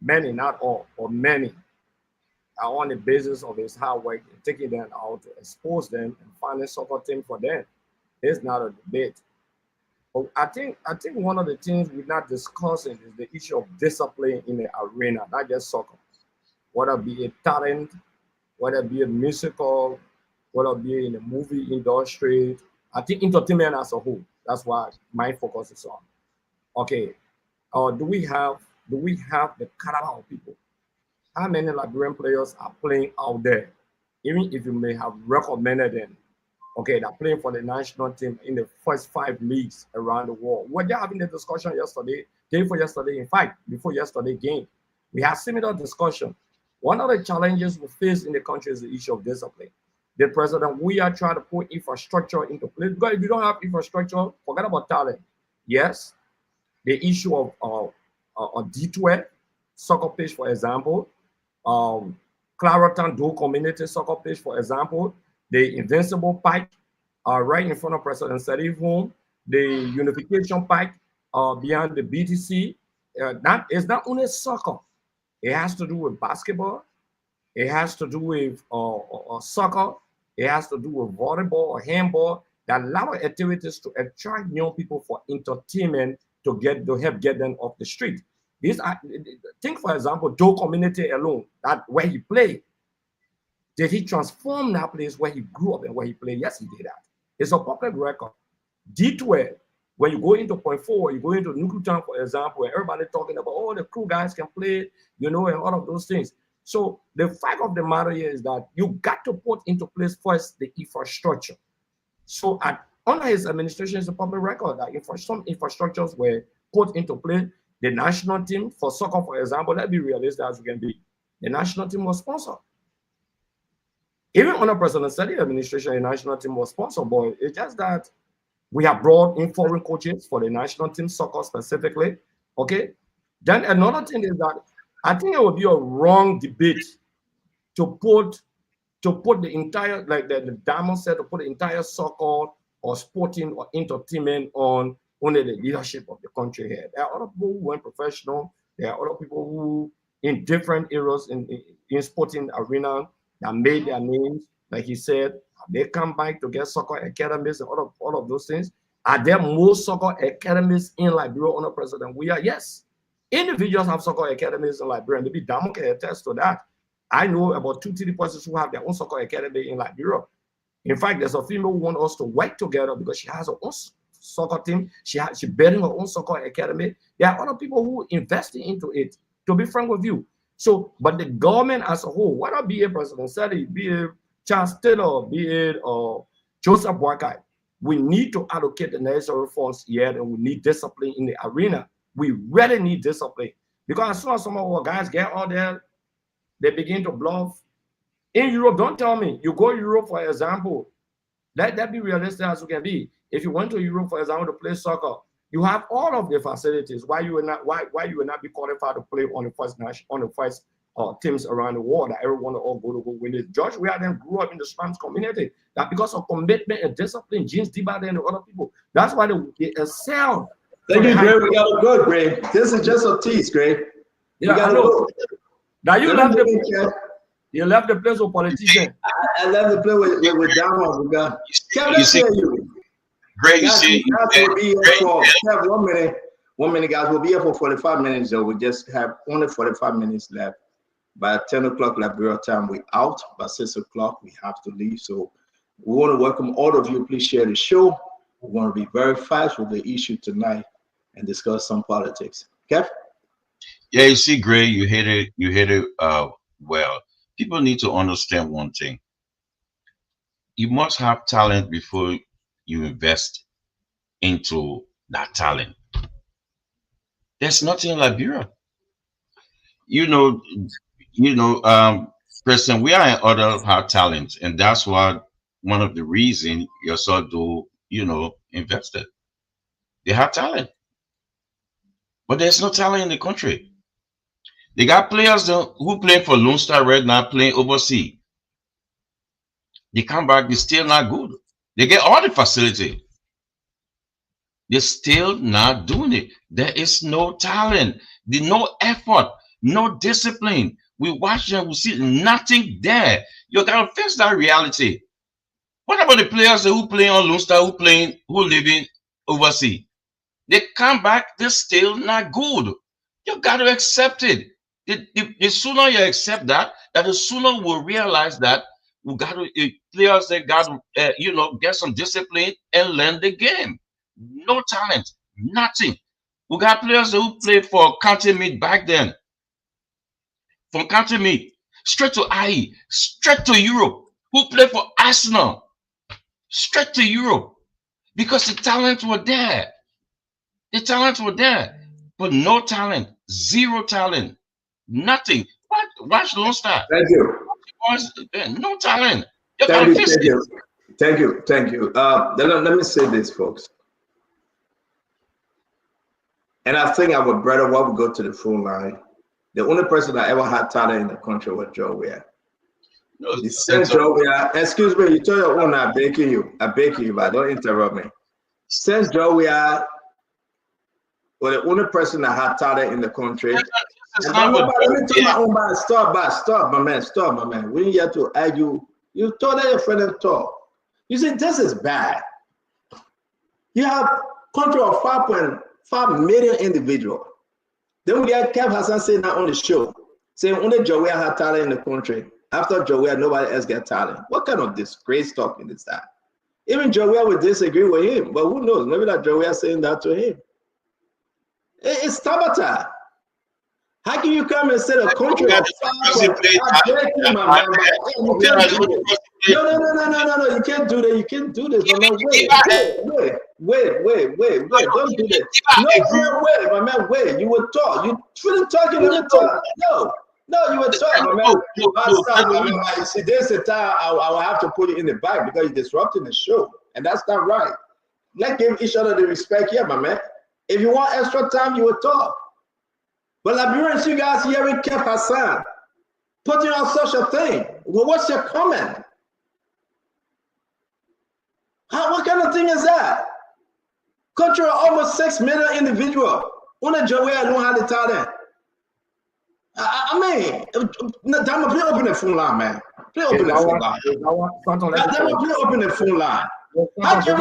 Many, not all, but many, are on the basis of his hard work and taking them out to expose them and find a soccer team for them. It's not a debate. But I think one of the things we're not discussing is the issue of discipline in the arena, not just soccer. whether it be a talent, whether it be a musical, whether it be in the movie industry. I think entertainment as a whole. That's what my focus is on. Okay, do we have the caliber of people? How many Liberian players are playing out there? Even if you may have recommended them, okay, they're playing for the national team in the first 5 leagues around the world. We're having the discussion yesterday, day before yesterday, in fact, before yesterday's game. We had similar discussion. One of the challenges we face in the country is the issue of discipline. The president, we are trying to put infrastructure into place. Because if you don't have infrastructure, forget about talent. Yes, the issue of D12 soccer pitch, for example, Clareton Do Community Soccer pitch, for example, the Invincible Pike right in front of President Sadiq home, the Unification Pike behind the BTC. That is not only soccer. It has to do with basketball. It has to do with soccer. It has to do with volleyball or handball. There are a lot of activities to attract young people for entertainment to help get them off the street. These are, think for example, Do Community alone, that where he played. Did he transform that place where he grew up and where he played? Yes, he did that. It's a public record. D12, when you go into Point 4, you go into Nuku Town, for example, where everybody talking about, oh, the crew guys can play, you know, and all of those things. So the fact of the matter here is that you got to put into place first the infrastructure. So under his administration, it's a public record that some infrastructures were put into place. The national team for soccer, for example, let's be realistic as we can be. The national team was sponsored. Even under President Sadiq administration, the national team was sponsored, but it's just that we have brought in foreign coaches for the national team soccer specifically. Okay. Then another thing is that I think it would be a wrong debate to put the entire, like the Diamond said, to put the entire soccer or sporting or entertainment on only the leadership of the country here. There are other people who went professional. There are other people who, in different eras in sporting arena, that made their names. Like he said, they come back to get soccer academies and all of those things. Are there more soccer academies in Liberia under President Weah? Yes. Individuals have soccer academies in Liberia, and maybe Damo can attest to that. I know about 2-3 persons who have their own soccer academy in Liberia. In fact, there's a female who wants us to work together because she has her own soccer team. She's building her own soccer academy. There are other people who investing into it, to be frank with you. So, but the government as a whole, whether be it President Sadiq, be it Charles Taylor, be it Joseph Boakai, we need to allocate the necessary funds here, and we need discipline in the arena. We really need discipline, because as soon as some of our guys get out there, they begin to bluff. In Europe, don't tell me, you go to Europe, for example, let that be realistic as you can be. If you went to Europe, for example, to play soccer, you have all of the facilities. Why you will not be qualified to play on the first teams around the world that everyone will all go to win it. George Weah then grew up in the slums community. That because of commitment and discipline, James Dibade and the other people. That's why they excel. Thank you, Greg. We got to go, Greg. This is just a tease, Greg. Yeah, I know. Now you left the place with politicians. I left the place with Donald. You see, Greg, you see, will be here for 1 minute, guys. We'll be here for 45 minutes, though. We just have only 45 minutes left. By 10 o'clock Liberia time, we're out. By 6 o'clock, we have to leave. So we want to welcome all of you. Please share the show. We want to be very fast with the issue tonight and discuss some politics. Kev? Yeah, you see, Greg, you hit it well. People need to understand one thing. You must have talent before you invest into that talent. There's nothing in Liberia. President, we are in order have talent, and that's why one of the reasons your son invested. They have talent, but there's no talent in the country. They got players who play for Lone Star right now, playing overseas. They come back, they're still not good. They get all the facility. They're still not doing it. There is no talent, no effort, no discipline. We watch them, we see nothing there. You gotta fix that reality. What about the players who play on Lone Star, who living overseas? They come back, they're still not good. You gotta accept it. The sooner you accept that, the sooner we'll realize that we got to players that got to get some discipline and learn the game. No talent, nothing. We got players who played for County Meat back then. From County Meat straight to IE, straight to Europe. Who played for Arsenal, straight to Europe, because the talents were there. The talents were there, but no talent, zero talent, nothing. Watch Lone Star. Thank you. No talent. Thank you. Let me say this, folks. And I think our brother, while we go to the phone line, the only person that ever had talent in the country was Joe Weah. The same Joe Weah. Excuse me, you tell your own. I beg you, but don't interrupt me. Since Joe Weah was the only person that had talent in the country. Let me tell my own man. Stop, my man. We need to argue. You told your friend and talk. You see, this is bad. You have country of 5.5 million individuals. Then we get Kev Hassan saying that on the show, saying only Joe Weah had talent in the country. After Joe Weah, nobody else get talent. What kind of disgrace talking is that? Even Joe Weah would disagree with him, but who knows? Maybe that Joe Weah saying that to him. It's sabotage. How can you come and say the country of No, you can't do that. You can't do this. Wait. Don't do this. No, wait, my man, wait. You were talk. You shouldn't talk in the talk. No, you were talking, my man. See, there's a time I will have to put you in the back because you're disrupting the show. And that's not right. Let's give each other the respect here, my man. If you want extra time, you will talk. But Liberians, you guys hearing Kev Hassan putting on such a thing. Well, what's your comment? What kind of thing is that? Country of almost 6 million individuals. Only Joe Weah don't have the talent. I mean, Dama, please open the phone line, man. Please open the phone line. Dama, please open the phone line. How can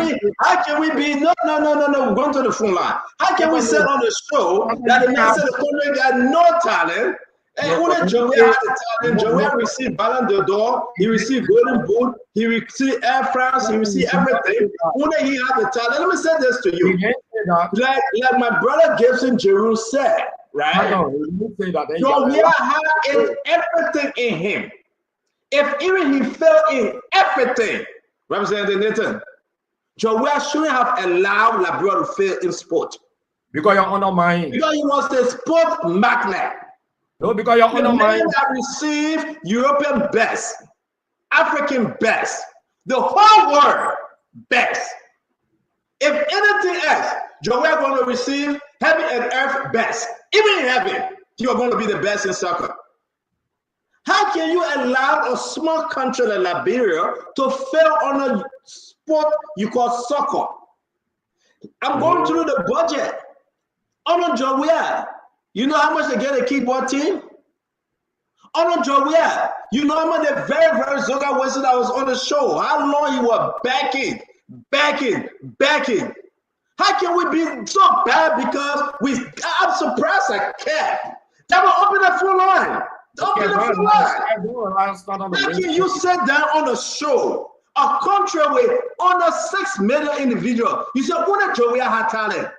we be no, we're going to the phone line. How can we say on the show that the man said the country got no talent? And only Joe Weah had the talent. Joe Weah received Ballon d'Or, he received Golden Boot, he received Air France, he received everything. Only he had the talent. Let me say this to you. Like my brother Gibson Giroux said, right? Joe Weah had everything in him. If even he fell in everything, Representative Nathan, Joe Weah shouldn't have allowed Liberia to fail in sport. Because you're undermining. Because he was the sport magnet. No, because you're undermining. That received European best, African best, the whole world best. If anything else, Joe Weah going to receive heaven and earth best. Even in heaven, you're going to be the best in soccer. How can you allow a small country like Liberia to fail on a sport you call soccer? I'm going through the budget. On Joe Weah, you know how much they get a keyboard team? On Joe Weah, you know how much the very Zoga Weston that was on the show, how long you were backing. How can we be so bad because I'm surprised I care. That will open the phone line. Open the phone line. How can you sit down on a show, a country with under 6 million individuals? You said, what Joe Weah had talent?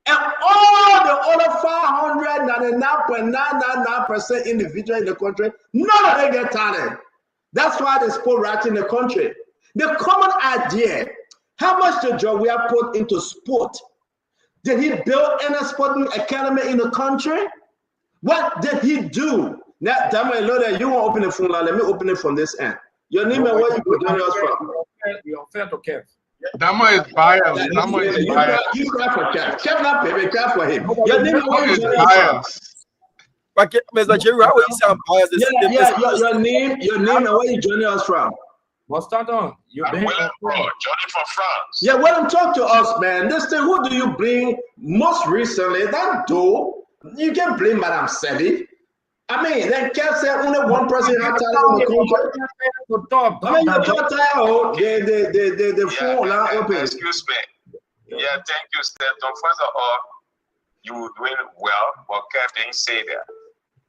And all the other 599.999% individual in the country, none of them get talent. That's why there's sport right in the country. The common idea, how much did Joe Weah put into sport? Did he build any sporting academy in the country? What did he do? Now, Dama, you won't open the phone line. Let me open it from this end. Your name and where you go join us from? You're fair to Kev. Dama is biased. Dama is biased. You cry for Kev. Kev not baby, cry for him. Your name and where you join us from? Mr. Jerry, how you say I'm biased? Your name and where you joining us from? What's that on? You're joining from France. Yeah, well, talk to us, man. This thing, who do you bring most recently? That though. You can blame Madame Sevi. I mean, then Kev said only one person had talent in the country. I mean, you got the phone line open. Excuse me. Yeah, thank you, Stephen. First of all, you were doing well, but Kev didn't say that.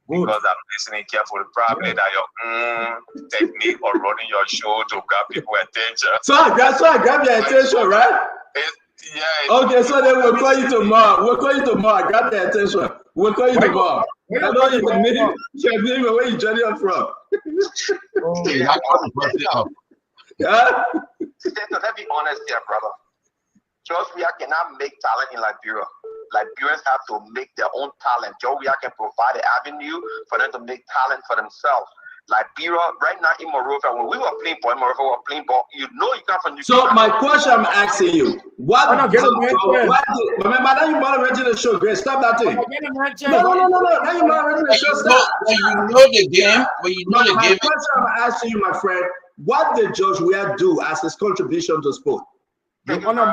because I'm listening carefully. Probably that your technique or running your show to grab people attention. So I grab your attention, right? Okay, so then we'll call you tomorrow. Grab your attention. We'll call you tomorrow. I know your name and where you journey up from. Yeah. Let's be honest here, brother. Just we cannot make talent in Liberia. Liberians have to make their own talent. Joe we can provide an avenue for them to make talent for themselves. Liberia, right now in Monrovia, when we were playing ball, you know you come from New So my question I'm asking you, remember now you want to register the show, great. Stop that thing. No. Now you want to register the show. Stop. When you know the game, My question I'm asking you, my friend, what did George Weah do as his contribution to sport? We were playing on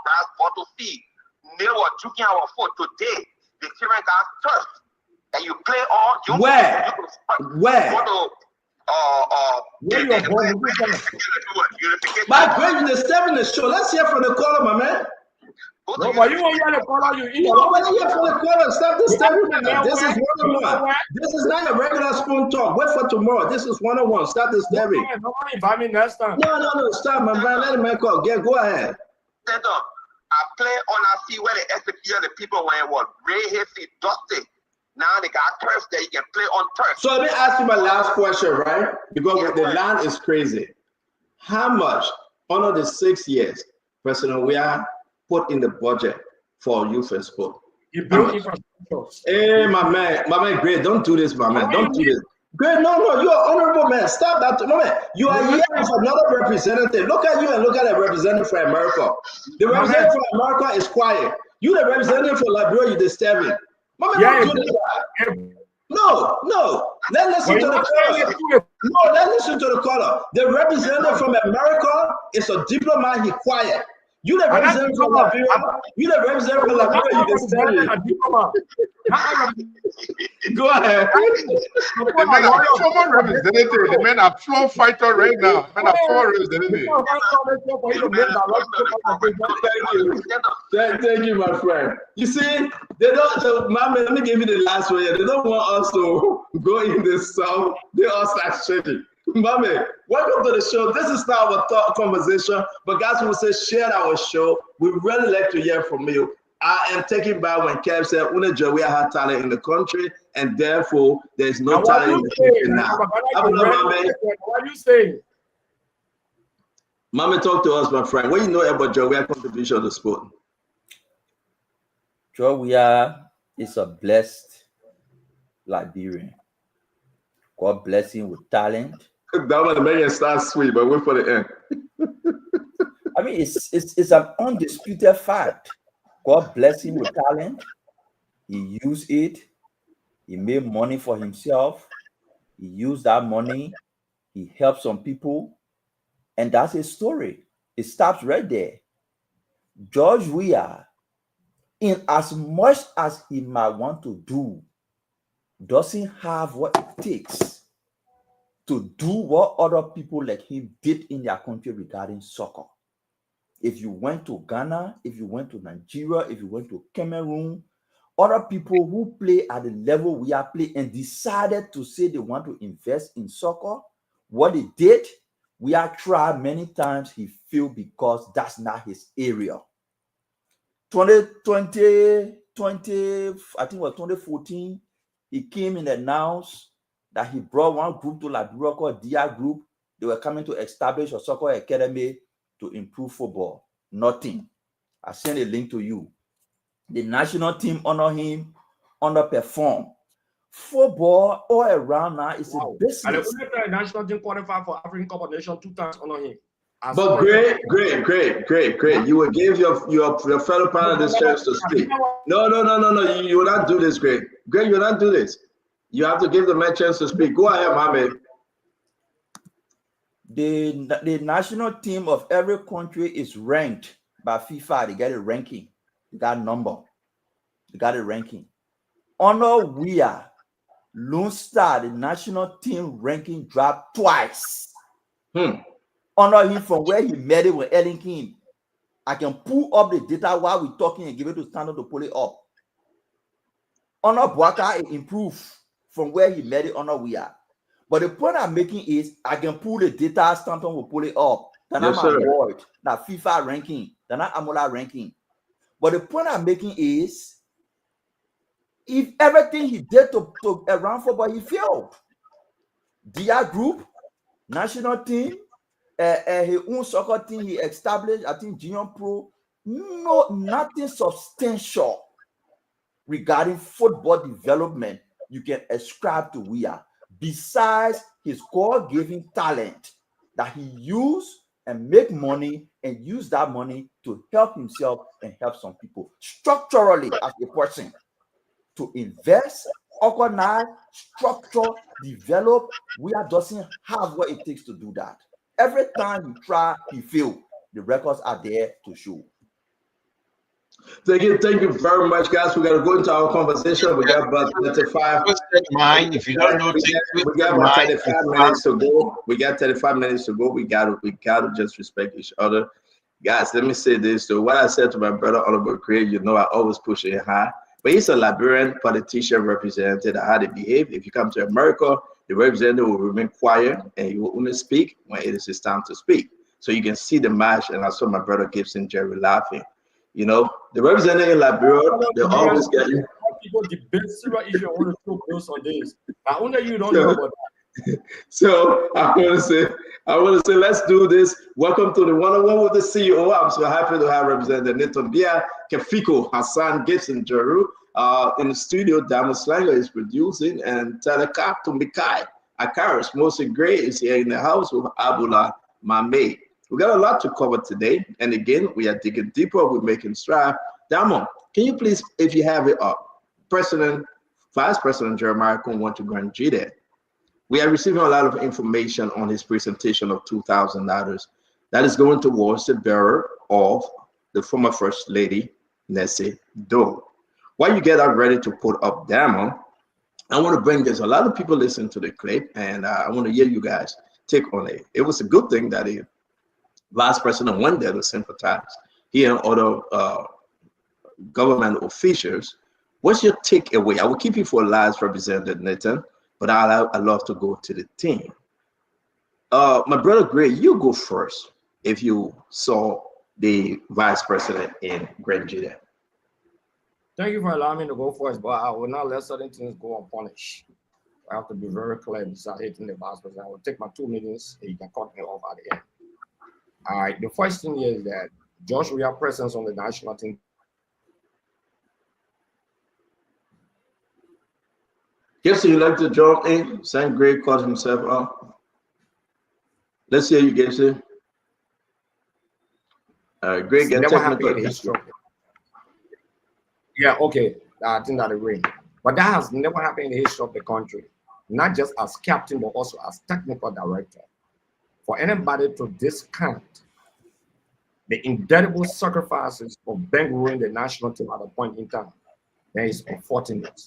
grass bottle feed. They were juking our foot today. The children got turf. And you play all you Where? My friend, you're disturbing the show. Let's hear from the caller, my man. No, but you want to hear the caller, you eat. Nobody here for the caller. Stop disturbing me. This is one-on-one. This is not a regular spoon talk. Wait for tomorrow. This is one-on-one. Stop disturbing. Nobody invite me next time. No. Stop, my man. Let the man call. Go ahead. I play on our field where they executed the people when it was red heavy, dusty. Now they got turf there. You can play on turf. So let me ask you my last question, right? Because the land is crazy. How much under the 6 years President Weah put in the budget for youth and sport? You built infrastructure. Hey, my man, great. Don't do this, my man. Don't do this. Great, no, you're an honorable man. Stop that. No, man. You are here as another representative. Look at you and look at the representative for America. The representative for America is quiet. You the representative for Liberia, you disturbing. My man, don't do that. No. Let's listen to the caller. No, let's listen to the caller. The representative from America is a diplomat. He quiet. You the representative from Liberia. You the representative from Liberia. You disturbing. Go ahead. The man are former representative. The men are floor fighter right now. Men are former representative. Thank you, my friend. You see, they don't. Mama, let me give you the last one. They don't want us to go in the south. They all start shaking. Mommy, welcome to the show. This is not our conversation, but guys will say share our show. We really like to hear from you. I am taken back when Kev said we have talent in the country, and therefore there's no talent in the country now. What are you saying? Mommy, talk to us, my friend. What do you know about Joe Weah contribution to sport? Joe Weah is a blessed Liberian. God bless him with talent. That one make it start sweet, but wait for the end. I mean, it's an undisputed fact. God bless him with talent. He used it. He made money for himself. He used that money. He helped some people. And that's his story. It stops right there. George Weah, in as much as he might want to do, doesn't have what it takes to do what other people like him did in their country regarding soccer. If you went to Ghana, if you went to Nigeria, if you went to Cameroon, other people who play at the level we are playing and decided to say they want to invest in soccer, what they did, we have tried many times, he failed because that's not his area. 2020, I think it was 2014, he came and announced that he brought one group to Liberia called DR Group. They were coming to establish a soccer academy to improve football. Nothing. I sent a link to you. The national team honor him, underperform. Football all around now is a business. And the national team qualified for African Cup of Nations 2 times honor him. But great. You will give your fellow panel this chance to speak. No. You will not do this, Greg. Greg, you will not do this. You have to give the man a chance to speak. Go ahead, Mohammed. The national team of every country is ranked by FIFA. They get a ranking. They got a number. They got a ranking. Honor Weah, Lone Star, the national team ranking dropped twice. Honor him from where he met it with Ellen King. I can pull up the data while we're talking and give it to Stanton to pull it up. Honor Boaka improved from where he met it Honor we are. But the point I'm making is I can pull the data, Stanton will pull it up. Then Yes, I'm sir. avoid that FIFA ranking, then I'm Amola ranking. But the point I'm making is if everything he did to run football, he failed. DR Group, national team, his own soccer team he established, I think Junior Pro, no, nothing substantial regarding football development you can ascribe to Weah, besides his God-given talent that he used and make money and use that money to help himself and help some people structurally as a person to invest, organize, structure, develop. Weah doesn't have what it takes to do that. Every time he try, he fail. The records are there to show. Thank you very much, guys. We got to go into our conversation. We got about 35. Mine, if you don't know things, we got about 35 minutes to go. We got 35 minutes to go. We gotta just respect each other, guys. Let me say this. So what I said to my brother Oliver Craig, you know, I always push it high. But he's a Liberian politician represented how they behave. If you come to America, the representative will remain quiet and he will only speak when it is his time to speak. So you can see the match, and I saw my brother Gibson Jerry laughing. You know, the representative in Liberia, they always get people debate serious issue. I want to throw bills on this. I wonder you don't know about that. So I want to say, let's do this. Welcome to the one-on-one with the CEO. I'm so happy to have Representative Nathan Bia, Kefiko, Hassan Gibson Jeru in the studio. Diamond Slanger is producing, and Teleka to Mikai Akaris Mostly Gray is here in the house with Abula Mame. We got a lot to cover today, and again, we are digging deeper. We're making strides. Damo, can you please, if you have it up, Vice President Jeremiah Kun went to Grand Jide. We are receiving a lot of information on his presentation of $2,000 that is going towards the bearer of the former First Lady, Nessie Doe. While you get that ready to put up Damo, I want to bring this. A lot of people listen to the clip, and I want to hear you guys take on it. It was a good thing that he Vice President went there to sympathize. He and other government officials. What's your takeaway? I will keep you for last, Representative Nathan, but I love to go to the team. My brother Gray, you go first if you saw the Vice President in Grand Jide. Thank you for allowing me to go first, but I will not let certain things go unpunished. I have to be very clear besides hating the Vice President. I will take my 2 minutes and you can cut me off at the end. All right, the first thing is that Josh Weah presence on the national team. Gibson, you like to jump in? St. Greg caught himself up. Let's hear you, Gibson. Greg, get technical. Yeah, okay. I think that agree. But that has never happened in the history of the country, not just as captain, but also as technical director. For anybody to discount the indelible sacrifices of Ben-Gurion, the national team at a point in time, that is unfortunate.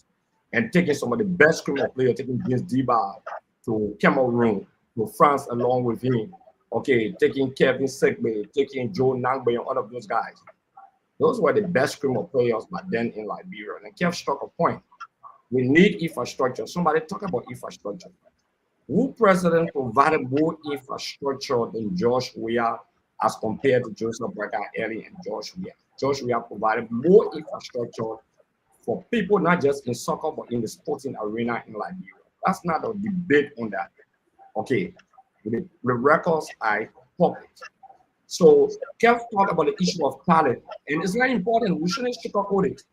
And taking some of the best criminal players, taking James Diba to Cameroon, to France along with him. Okay, taking Kevin Segbe, taking Joe Nangbe, and all of those guys. Those were the best criminal players back then in Liberia. And Kev struck a point. We need infrastructure. Somebody talk about infrastructure. Who president provided more infrastructure than Josh Weah as compared to Joseph Brecker Early and Josh Weah? Josh Weah provided more infrastructure for people, not just in soccer, but in the sporting arena in Liberia. That's not a debate on that. Okay, the records I published. So Kev talked about the issue of talent, and it's very important. We shouldn't sugarcoat it.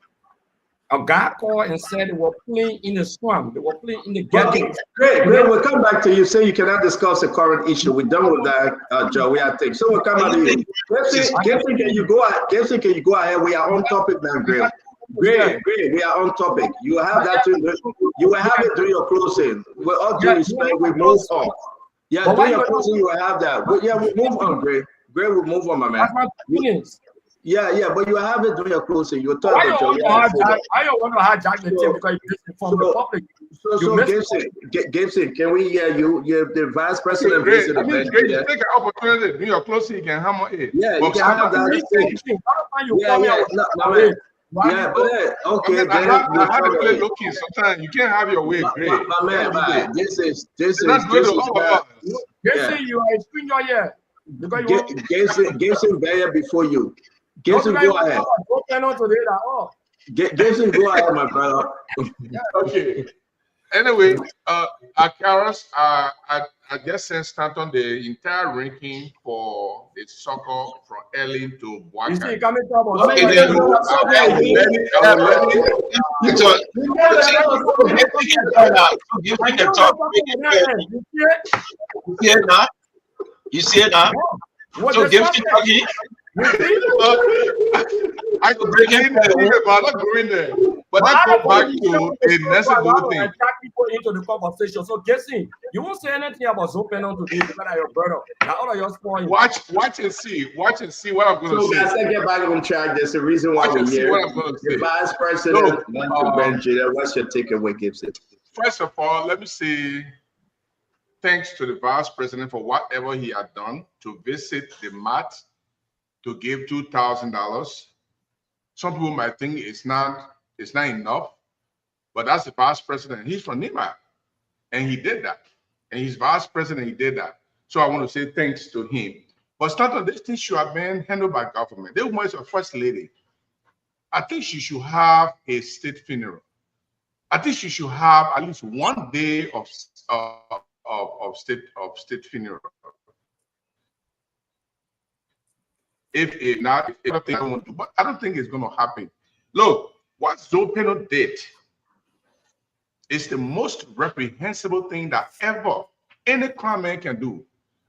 A guy called and said they were playing in the swamp. They were playing in the ghetto. Great. We'll come back to you. Say you cannot discuss the current issue. We're done with that, Joe. I think so. We'll come back to you. Gibson, can you go ahead? We are on topic now, Great. Great. We are on topic. You will have that. You will have it during your closing. With all due respect, we move on. Yeah, during your closing, you will have that. But yeah, we move on, Great. Great, we'll move on, my man. Yeah, but you have it during your closing. You tell Why the you Joe. want to hijack the team because you misinform the public? So Gibson, can we hear you? You're the vice president. Great. I mean, great. You take an opportunity. Do your closing. You can hammer it. Yeah, you can have that thing. Yeah, but okay. I have to play low-key sometimes. You can't have your way, great. My man, right. This is not good to all of us. Gibson, you are a stranger here. Gibson better before you. Gibson, go ahead. Gibson, go ahead, my brother. Okay. Anyway, Akaras, I just sent Stanton the entire ranking for the soccer from early to Boakai. You see, coming up on You see it now? So Gibson talking. I could break it, but I'm not going there. But that go back to a necessary thing. Attract people into the conversation. So, Jesse, you won't say anything about Zopeno today because of your brother. Now, all of your point. Watch and see what I'm going to say. So, guys, let's get back on track. There's a reason why we're here. The vice president, what's your takeaway, Gibson? First of all, let me say thanks to the vice president for whatever he had done to visit the mat to give $2,000. Some people might think it's not enough, but that's the vice president. He's from Nima, and he did that. And he's vice president, he did that. So I want to say thanks to him. But start on this thing should have been handled by government. The woman is a first lady. I think she should have a state funeral. I think she should have at least 1 day of state funeral. If not, I don't want to, but I don't think it's going to happen. Look, what Zopeno did is the most reprehensible thing that ever any crime man can do.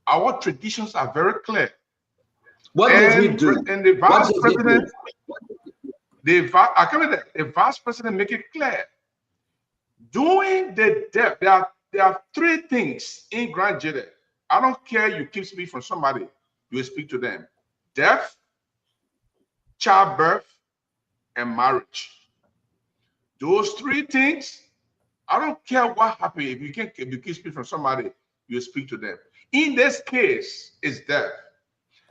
Our traditions are very clear. What does he do? And the vice president, the vice president make it clear. During the death, there are 3 things in Grand Jede. I don't care you keep speaking from somebody, you will speak to them. Death, childbirth, and marriage. Those 3 things, I don't care what happened. If you keep speaking from somebody, you speak to them. In this case, it's death.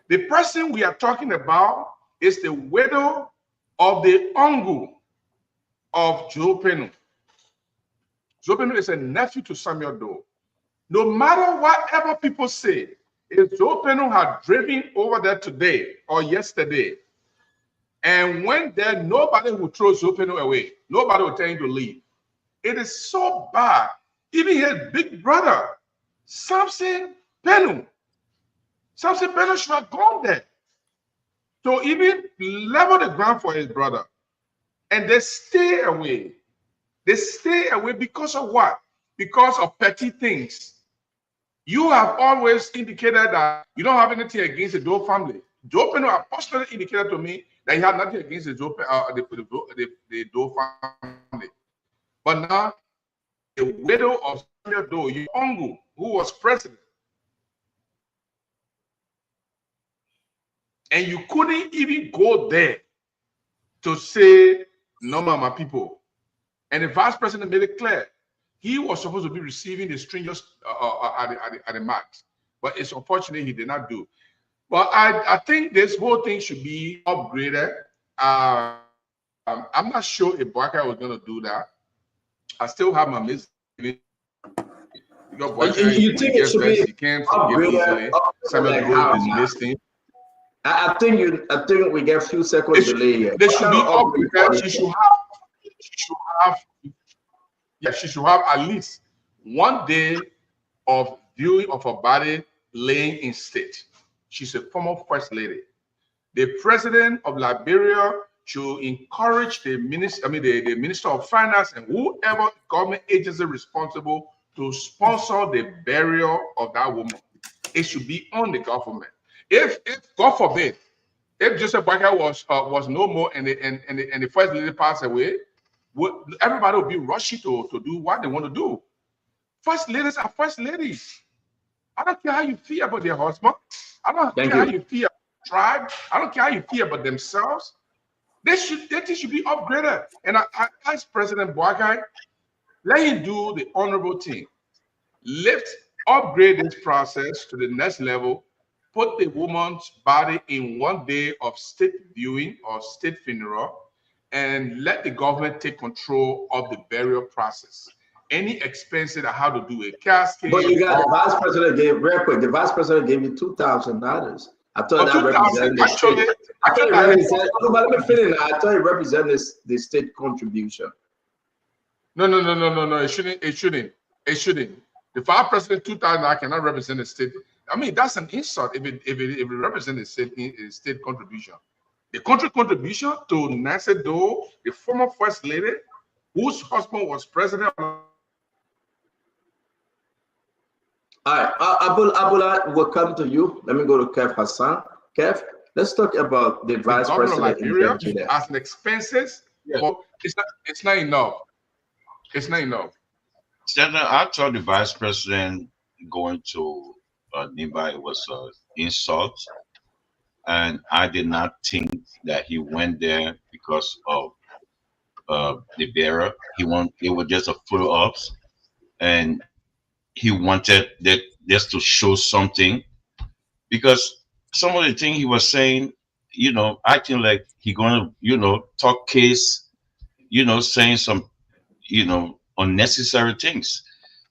The person we are talking about is the widow of the uncle of Zopeno. Zopeno is a nephew to Samuel Doe. No matter whatever people say, if Zopeno had driven over there today or yesterday and went there, nobody would throw Zopeno away. Nobody would tell him to leave. It is so bad. Even his big brother, Samson Penu. Samson Penu should have gone there. So even level the ground for his brother. And they stay away. They stay away because of what? Because of petty things. You have always indicated that you don't have anything against the Doe family. Zopeno have personally indicated to me that he had nothing against the Doe family. But now, the widow of Samuel Doe, your uncle, who was president, and you couldn't even go there to say, no, my people. And the vice president made it clear. He was supposed to be receiving the strangers at the max, but it's unfortunate he did not do. But I think this whole thing should be upgraded. I'm not sure if Boakai was going to do that. I still have my misgivings. You think it should be upgraded? I think we get a few seconds delay here. They should be upgraded. She should have at least 1 day of viewing of her body laying in state. She's a former first lady. The president of Liberia should encourage the minister of finance and whoever government agency responsible to sponsor the burial of that woman. It should be on the government. If God forbid, if Joseph Boakai was no more and the first lady passed away, everybody will be rushing to do what they want to do. First ladies are first ladies. I don't care how you feel about their husband. I don't care how you feel tribe. I don't care how you feel about themselves. They should be upgraded. And I asked President Boakai, let him do the honorable thing. Upgrade this process to the next level. Put the woman's body in 1 day of state viewing or state funeral, and let the government take control of the burial process. Any expenses that how to do a casket. But you got the vice president gave real quick. The vice president gave you $2,000. I thought that represented the state. I thought it represented the state contribution. No. It shouldn't. The vice president $2,000 cannot represent the state. I mean, that's an insult if it represents the state contribution. The country contribution to Nancy Doe, the former first lady, whose husband was president. All right, Abula will come to you. Let me go to Kev Hassan. Kev, let's talk about the vice president in Nigeria as an expenses. Yeah. But it's not enough. It's not enough. I thought the vice president going to Nimba was an insult, and I did not think that he went there because of the bearer. It was just a photo ops, and he wanted that just to show something, because some of the things he was saying, acting like he gonna, talk case, saying some, unnecessary things.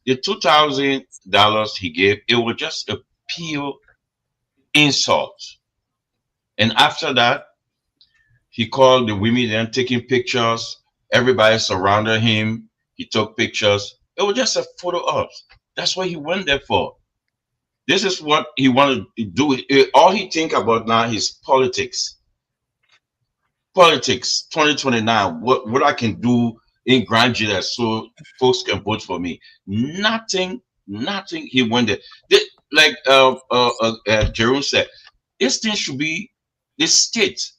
The $2,000 he gave, it was just a pure insult. And after that, he called the women then taking pictures. Everybody surrounded him. He took pictures. It was just a photo ops. That's what he went there for. This is what he wanted to do. All he think about now is politics. Politics, 2029. What I can do in Grand Judah so folks can vote for me. Nothing. He went there. Like Jerome said, this thing should be the state.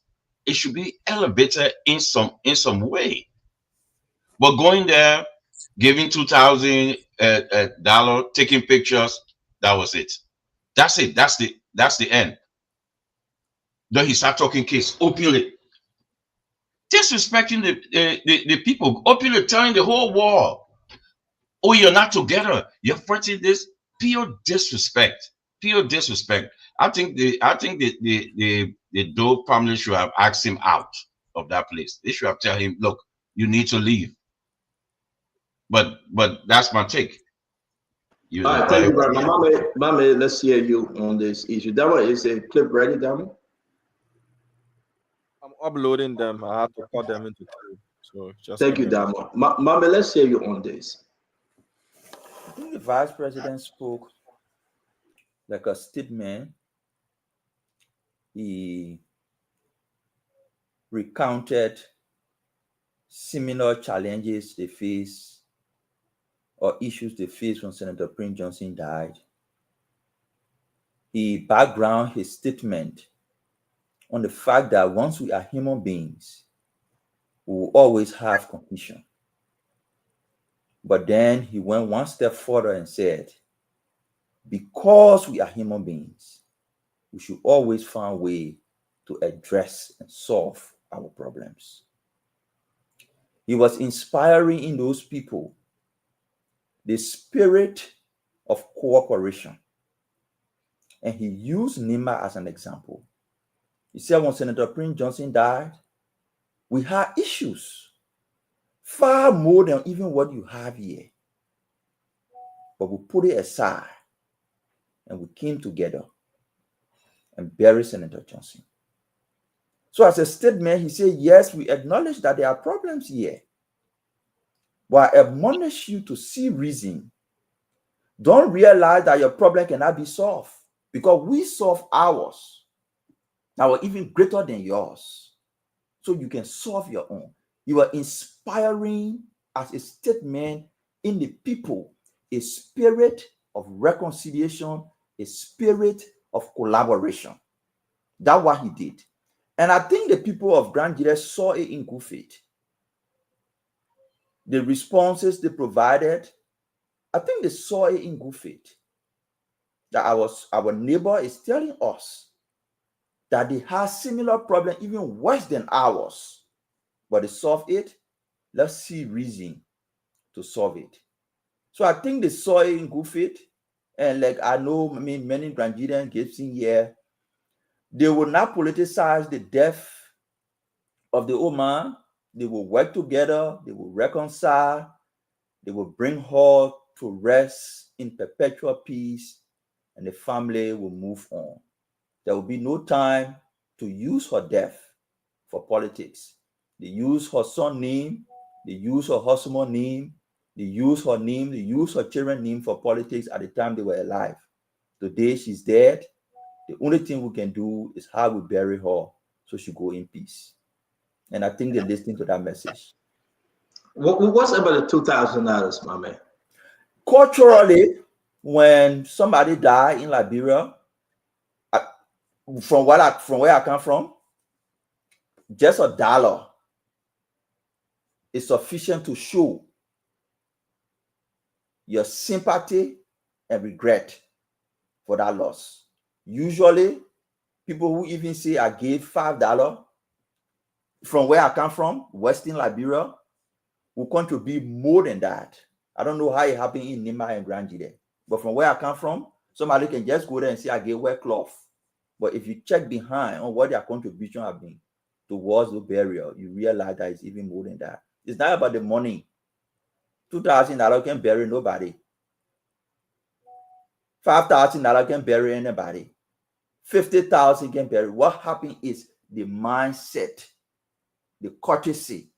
It should be elevated in some way. But going there, giving $2,000 taking pictures, that was it. That's it. That's the end. Then he started talking case openly, disrespecting the people, openly telling the whole world, "Oh, you're not together. You're fighting this." Pure disrespect. Pure disrespect. I think the Doe family should have asked him out of that place. They should have told him, "Look, you need to leave." But that's my take. All right, thank you, brother. Mame, let's hear you on this issue. Dama, is a clip ready, Dama? I'm uploading them. I have to cut them into two. So just thank you, Dama. Mame, let's hear you on this. I think the vice president spoke like a statesman. He recounted similar challenges they face or issues they faced when Senator Prince Johnson died. He backgrounded his statement on the fact that once we are human beings, we will always have confusion. But then he went one step further and said, because we are human beings, we should always find a way to address and solve our problems. He was inspiring in those people the spirit of cooperation. And he used Nimba as an example. He said when Senator Prince Johnson died, we had issues far more than even what you have here. But we put it aside and we came together and buried Senator Johnson. So as a statement, he said, yes, we acknowledge that there are problems here. But I admonish you to see reason. Don't realize that your problem cannot be solved because we solve ours that were even greater than yours. So you can solve your own. You are inspiring as a statement in the people a spirit of reconciliation, a spirit of collaboration. That's what he did. And I think the people of Grand Judah saw it in good faith. The responses they provided, I think they saw it in good faith. That our neighbor is telling us that they have similar problem, even worse than ours, but they solve it. Let's see reason to solve it. So I think they saw it in good faith. And like I know, many Nigerians get in here, they will not politicize the death of the old man. They will work together, they will reconcile, they will bring her to rest in perpetual peace, and the family will move on. There will be no time to use her death for politics. They use her son's name, they use her husband's name, they use her name, they use her children's name for politics at the time they were alive. Today she's dead. The only thing we can do is how we bury her so she go in peace. And I think they're listening to that message. What's about the $2,000, my man? Culturally, when somebody died in Liberia, from where I come from, just $1 is sufficient to show your sympathy and regret for that loss. Usually, people who even say I gave $5 from where I come from, Western Liberia, will contribute more than that. I don't know how it happened in Nima and Granji there, but from where I come from, somebody can just go there and say I gave wet cloth. But if you check behind on what their contribution have been towards the burial, you realize that it's even more than that. It's not about the money. $2,000 can bury nobody. $5,000 can bury anybody. $50,000 can bury. What happened is the mindset, the courtesy,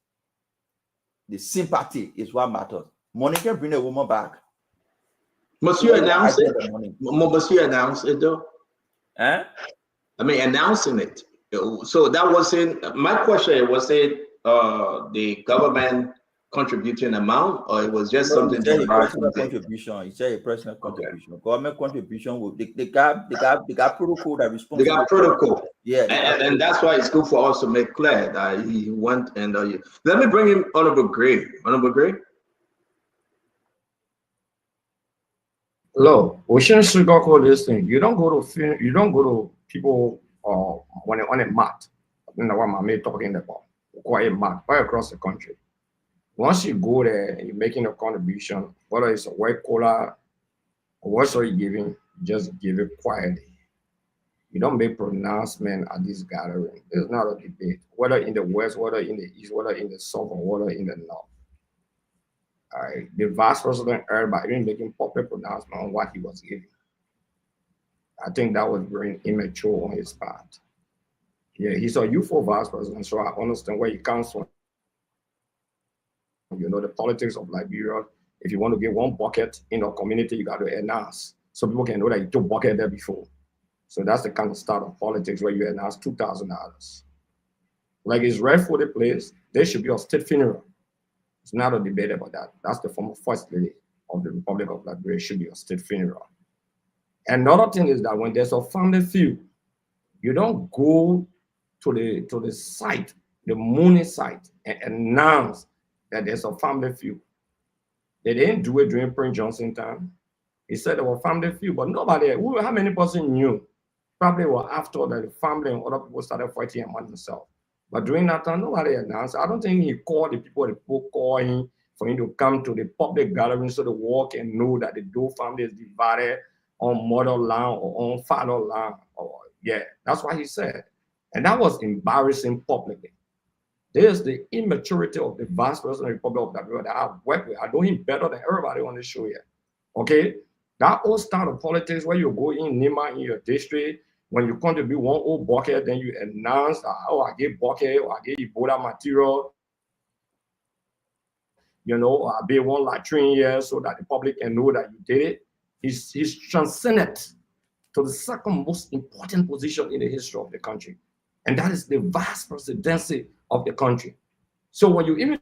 the sympathy is what matters. Money can bring a woman back. Must you announce it? Must you announce it though? I mean, announcing it. So that wasn't my question. Was it the government contributing amount, or it was just something? It's a personal contribution. It's a personal contribution. Government contribution. They got protocol that responds. They got protocol. Yeah, and that's why it's good for us to make clear that he went and let me bring in Honorable Gray. Honorable Gray. Look, we shouldn't sugarcoat this thing. You don't go to people when they're on a mat. I think that's what my mate talking about. Quite a mat right across the country. Once you go there and you're making a contribution, whether it's a white collar or what are you giving, just give it quietly. You don't make pronouncement at this gathering. It's not a debate, whether in the West, whether in the East, whether in the South, or whether in the North. All right, the Vice President everybody didn't making public pronouncement on what he was giving. I think that was very immature on his part. Yeah, he's a youthful Vice President, so I understand where he comes from. You know, the politics of Liberia, if you want to get one bucket in a community, you got to announce so people can know that you took bucket there before. So that's the kind of start of politics where you announce $2,000. Like it's right for the place, there should be a state funeral. It's not a debate about that. That's the former First Lady of the Republic of Liberia, should be a state funeral. Another thing is that when there's a family feud, you don't go to the site, the mourning site, and announce that there's a family feud. They didn't do it during Prince Johnson time. He said there was family feud, but nobody, how many person knew? Probably were after that the family and other people started fighting among themselves. But during that time, nobody announced. I don't think he called the people called him for him to come to the public gathering so the world can know that the Doe family is divided on motherland or on fatherland. Yeah, that's what he said. And that was embarrassing publicly. There's the immaturity of the Vice President of the Republic of Liberia that I've worked with. I know him better than everybody on the show here. Okay? That old style of politics where you go in Nima in your district, when you contribute one old bucket, then you announce, oh, I gave bucket, or I gave Ebola material, you know, I be one latrine here so that the public can know that you did it. He's transcended to the second most important position in the history of the country. And that is the Vice Presidency of the country. So when you even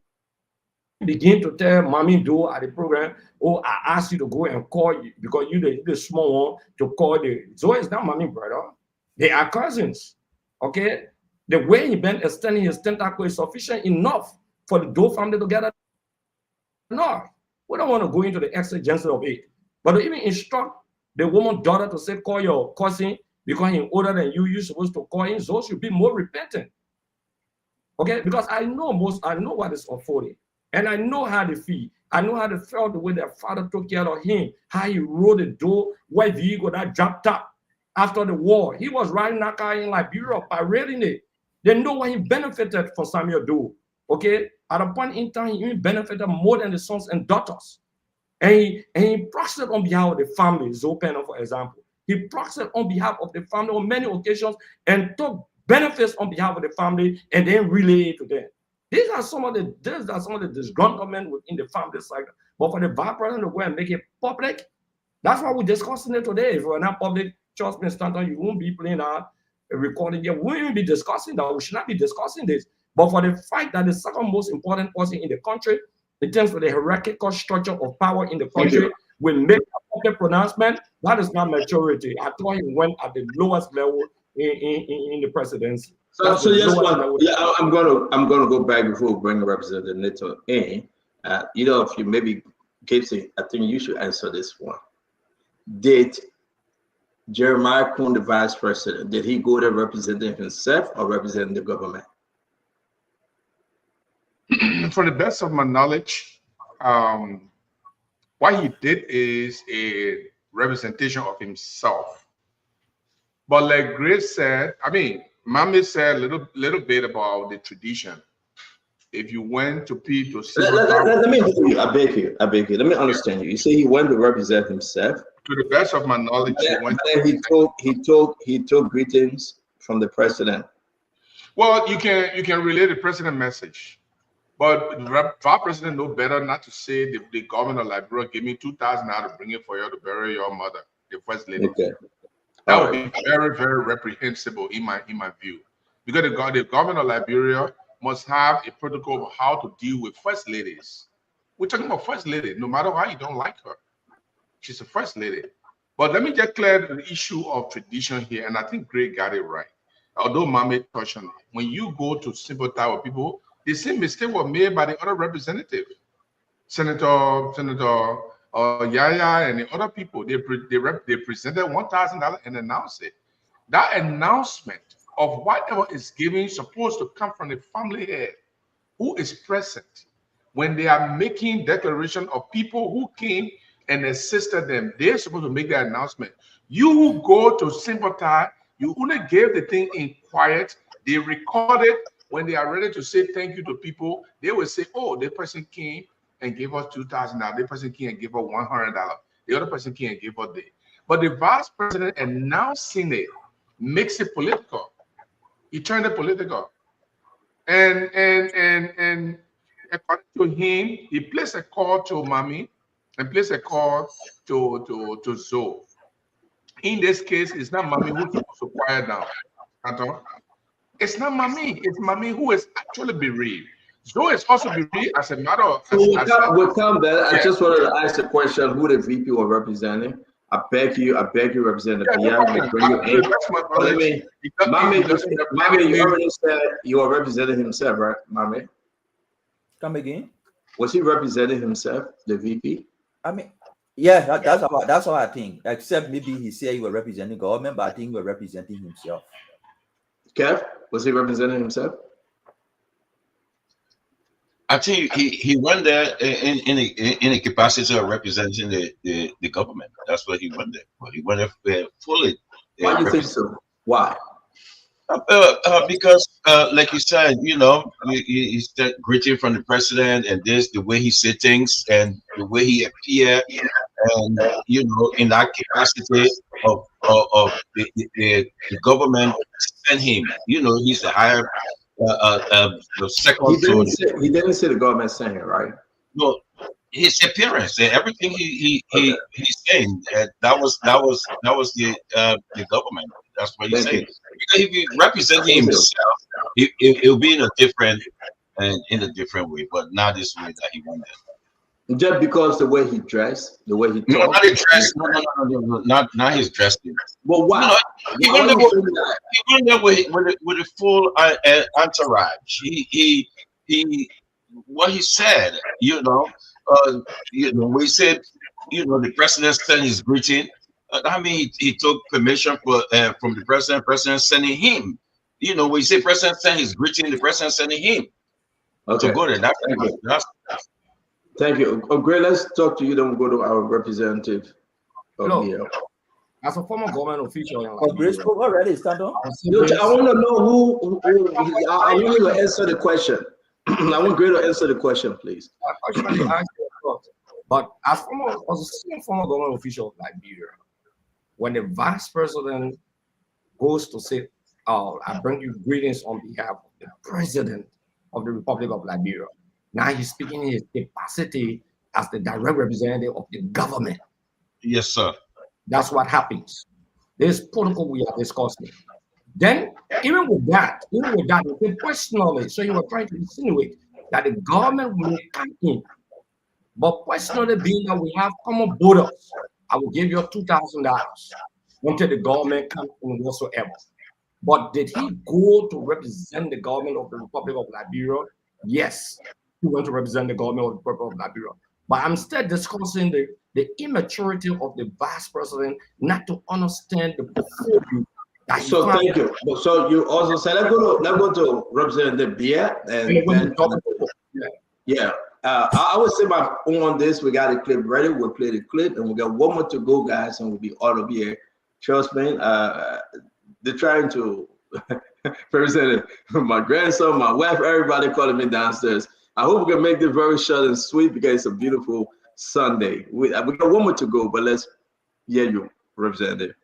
begin to tell Mommy Doe at the program, oh, I asked you to go and call you because you're the small one to call the Zoe is not Mommy brother. They are cousins. Okay? The way he been extending his tentacle is sufficient enough for the Doe family to gather. No, we don't want to go into the exigency of it. But to even instruct the woman's daughter to say, call your cousin because he's older than you, you're supposed to call him, so should be more repentant. Okay, because I know what is unfolding, and I know how they feel. I know how they felt the way their father took care of him, how he rode the door, where vehicle that dropped up after the war. He was riding that car in Liberia, parading it. They know what he benefited from Samuel Doe. Okay, at a point in time, he even benefited more than the sons and daughters. And he proxied on behalf of the family, Zopena, for example. He proxied on behalf of the family on many occasions and took benefits on behalf of the family and then relay it to them. These are some of the disgruntlement within the family cycle. But for the vice president to go and make it public, that's why we're discussing it today. If we're not public, trust me, Stanton, you won't be playing out a recording here. We won't even be discussing that. We should not be discussing this. But for the fact that the second most important person in the country, in terms of the hierarchical structure of power in the country, will make a public pronouncement, that is not maturity. I thought he went at the lowest level in the presidency. So just one, yeah, I'm gonna go back before we bring Representative Neto in. If you maybe Gibson, I think you should answer this one. Did Jeremiah Kuhn, the vice president, did he go there representing himself or representing the government? For the best of my knowledge, what he did is a representation of himself. But like Grace said, Mami said a little bit about the tradition. If you went to see, let me help you. I beg you. Let me understand you. You say he went to represent himself. To the best of my knowledge, he took greetings from the president. Well, you can relay the president message, but the vice president know better not to say the governor of Liberia give me $2,000 to bring it for you to bury your mother, the first lady. Okay. That would be very, very reprehensible in my view, because the government of Liberia must have a protocol of how to deal with first ladies. We're talking about first lady, no matter how you don't like her, she's a first lady. But let me just clear the issue of tradition here, and I think Greg got it right. Although Mame touched on it, when you go to sympathize with people, the same mistake was made by the other representative, Senator Yaya and the other people. They presented $1,000 and announced it. That announcement of whatever is given supposed to come from the family head who is present when they are making declaration of people who came and assisted them. They're supposed to make that announcement. You go to sympathize, you only gave the thing in quiet. They record it. When they are ready to say thank you to people, they will say, oh, the person came and gave us $2,000. The person came and gave us $100. The other person came and gave us this. But the vice president announcing it makes it political. He turned it political. And according to him, he placed a call to Mami and placed a call to Zoe. In this case, it's not Mami who's supposed to quiet down. It's not Mami. It's Mami who is actually bereaved. Zoe is also bereaved as a matter of. We'll come there. I just wanted to ask the question: who the VP was representing? I beg you, Representative Pierre, to bring you in. Mami, you already said you are representing himself, right, Mami? Come again? Was he representing himself, the VP? Yeah, that's how I think. Except maybe he said he was representing government, but I think he was representing himself. Kev, was he representing himself? I think he went there in a capacity of representing the government. That's what he went there. But he went there fully. Why do you think so? Why? Because, like you said, he said greeting from the president, and the way he said things, and the way he appeared, and in that capacity of the government sent him. He's the higher. The second. He didn't say the government saying it, right? No, his appearance and everything he's saying that was the government. That's what he's saying. Because if he representing himself, it'll be in a different way, but not this way that he went there. Just because the way he dressed, the way he talked. No, not his dress. No, not his dressing. Well, why? He went there with a full entourage. He what he said. We said, the president sent his greeting. I mean, he took permission from the president. President sending him. You know, when you say president send his greeting, the president sending him to go there. Thank you. Great. Let's talk to you. Then we'll go to our representative. As a former government official, already stand on. I want to know who I want you to answer the question. I want Great to answer the question, please. But as a former government official of Liberia, when the vice president goes to say, "Oh, I bring you greetings on behalf of the president of the Republic of Liberia," now he's speaking in his capacity as the direct representative of the government. Yes, sir. That's what happens. This protocol we are discussing. Then, even with that, personally, so you were trying to insinuate that the government will come in. But personally, being that we have common borders, I will give you $2,000 until the government comes in whatsoever. But did he go to represent the government of the Republic of Liberia? Yes, he went to represent the government of the Republic of Liberia. But I'm still discussing the immaturity of the vice president not to understand the portfolio. So thank you. So you also said let's go to Representative Bia I would say my own on this. We got a clip ready. We'll play the clip, and we got one more to go, guys, and we'll be out of here. Trust me. They're trying to represent my grandson, my wife, everybody calling me downstairs. I hope we can make this very short and sweet because it's a beautiful Sunday. We got one more to go, but let's hear you, Representative.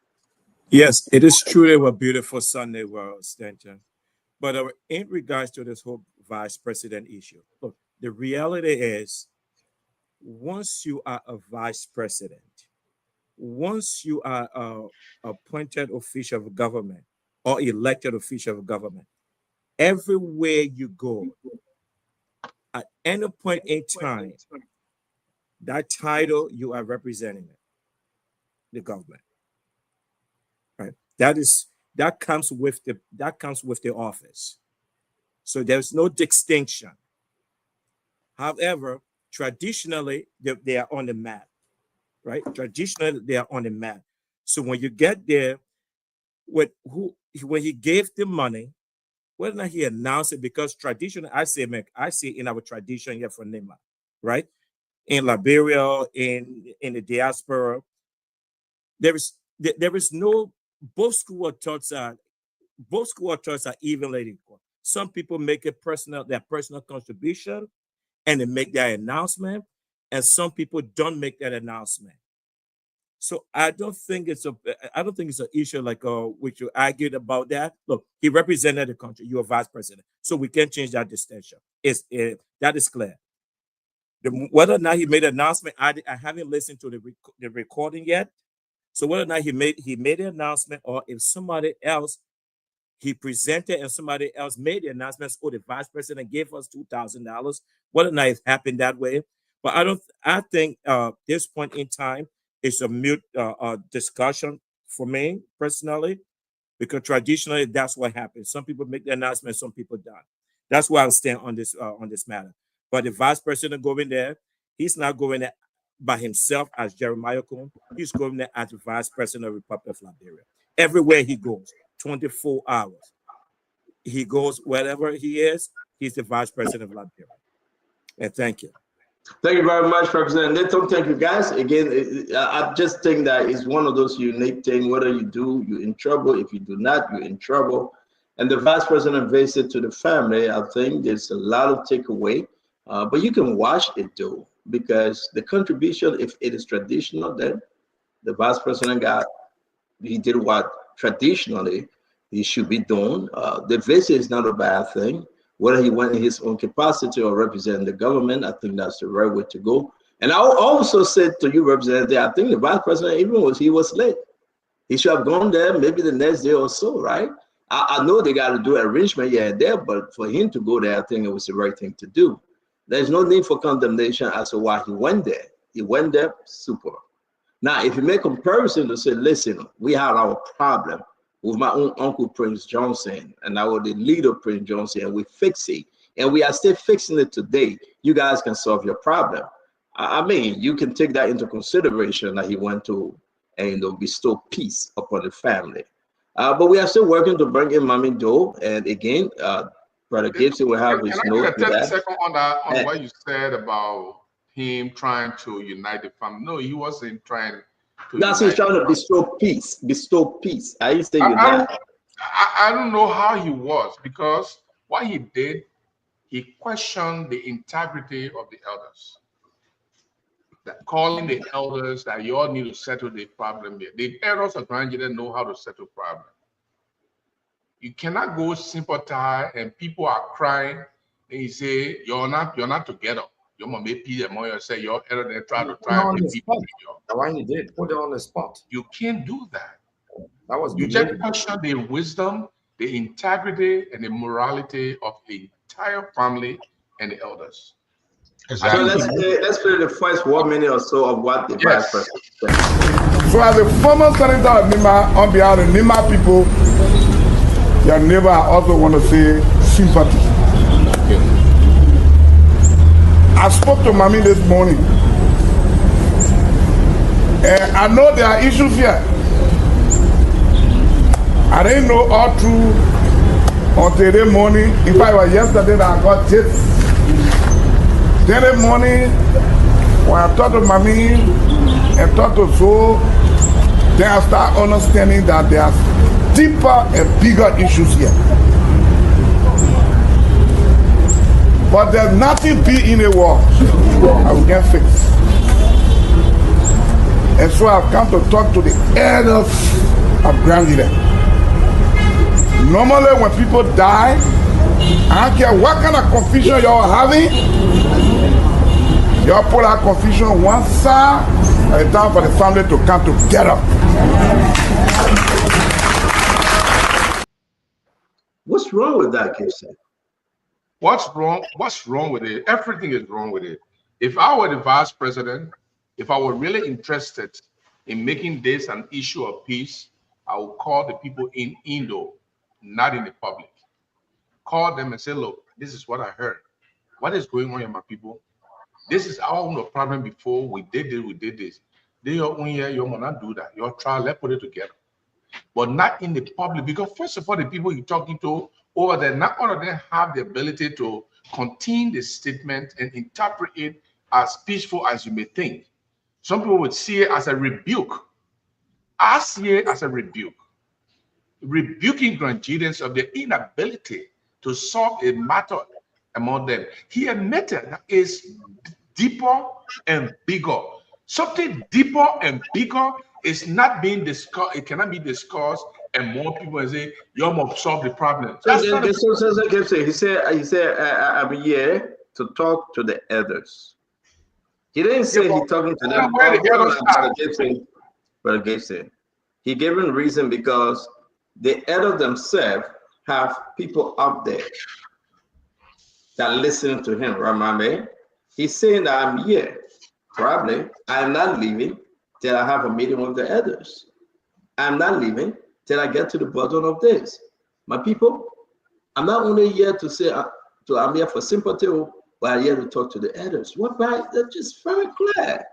Yes, it is truly a beautiful Sunday, World Stanton. But in regards to this whole vice president issue, look, the reality is, once you are a vice president, once you are an appointed official of government or elected official of government, everywhere you go, at any point in time, that title you are representing the government. Right. That comes with the office. So there's no distinction. However, traditionally they are on the map, right? Traditionally they are on the map. So when you get there, when he gave the money, whether or not he announced it, because traditionally I say in our tradition here from NEMA, right? In Liberia, in the diaspora, there is no. Both school of thoughts are evenly equal. Some people make their personal contribution and they make their announcement, and some people don't make that announcement. So I don't think it's an issue like which you argued about that. Look, he represented the country. You're a vice president, so we can't change that distinction. That is clear. Whether or not he made an announcement, I haven't listened to the recording yet. So whether or not he made an announcement, or if somebody else he presented and somebody else made the announcements, or the vice president gave us $2,000, whether or not it happened that way. But I think this point in time it's a mute discussion for me personally, because traditionally that's what happens. Some people make the announcement, some people don't. That's why I stand on this matter. But the vice president going there, he's not going there by himself as Jeremiah Cohn. He's going there as the vice president of the Republic of Liberia. Everywhere he goes, 24 hours. He goes wherever he is, he's the vice president of Liberia. And thank you. Thank you very much, Representative Litton. Thank you, guys. Again, I just think that it's one of those unique things. Whether you do, you're in trouble. If you do not, you're in trouble. And the vice president visit to the family, I think there's a lot of takeaway. But you can watch it though, because the contribution, if it is traditional, then the vice president he did what traditionally he should be doing. The visit is not a bad thing. Whether he went in his own capacity or representing the government, I think that's the right way to go. And I also said to you, Representative, I think the vice president, he was late. He should have gone there maybe the next day or so, right? I know they got to do arrangement here and there, but for him to go there, I think it was the right thing to do. There's no need for condemnation as to why he went there. He went there, super. Now, if you make a comparison to say, listen, we have our problem with my own uncle, Prince Johnson, and I was the leader of Prince Johnson, and we fix it. And we are still fixing it today. You guys can solve your problem. I mean, you can take that into consideration that he went to and bestow peace upon the family. But we are still working to bring in Mommy Doe, and again, Brother Gibson will have his note. Can I get a 30 second on what you said about him trying to unite the family? No, he wasn't trying to. That's he's trying to bestow peace. Bestow peace. I used to unite. I don't know how he was, because what he did, he questioned the integrity of the elders. That calling the elders that you all need to settle the problem here. The elders of Nigeria know how to settle problems. You cannot go sympathize and people are crying and you say you're not together. Your mom may pee and more say your elder they try to people. The one he did, put it on the spot. You can't do that. That was you just question the wisdom, the integrity, and the morality of the entire family and the elders. Exactly. So let's play the first 1 minute or so of what the vice president said. So as a former senator of Nima, on behalf of the Nima people, your neighbor, I also want to say sympathy. I spoke to Mommy this morning, and I know there are issues here. I didn't know all through until the morning. In fact, it was yesterday that I got tips. Then the morning, when I talked to Mommy and talked to Zoe, then I start understanding that there are deeper and bigger issues here. But there's nothing big in the world that we can fix. And so I've come to talk to the elders of Grand Leader. Normally when people die, I don't care what kind of confusion you're having, you put that confusion one side, and it's time for the family to come together. What's wrong with that, Gibson? What's wrong? What's wrong with it? Everything is wrong with it. If I were the vice president, if I were really interested in making this an issue of peace, I would call the people in Indo, not in the public. Call them and say, look, this is what I heard. What is going on here, my people? This is our own problem before we did this. They your own here, you will not do that. Your trial, let's put it together. But not in the public, because first of all, the people you're talking to over there, not all of them have the ability to contain the statement and interpret it as peaceful as you may think. Some people would see it as a rebuke. I see it as a rebuke. Rebuking Nigerians of their inability to solve a matter among them. He admitted that it's deeper and bigger. Something deeper and bigger is not being discussed. It cannot be discussed, and more people say, "You must solve the problem." He said, "I'm here to talk to the elders." He didn't say he's talking to them. Brother Gibson, he gave him reason because the elders themselves have people out there that listen to him. Remember, he's saying that I'm here. Probably, I'm not leaving till I have a meeting with the elders. I'm not leaving till I get to the bottom of this. My people, I'm not only here to say I'm here for sympathy, but I'm here to talk to the elders. What by that's just very clear.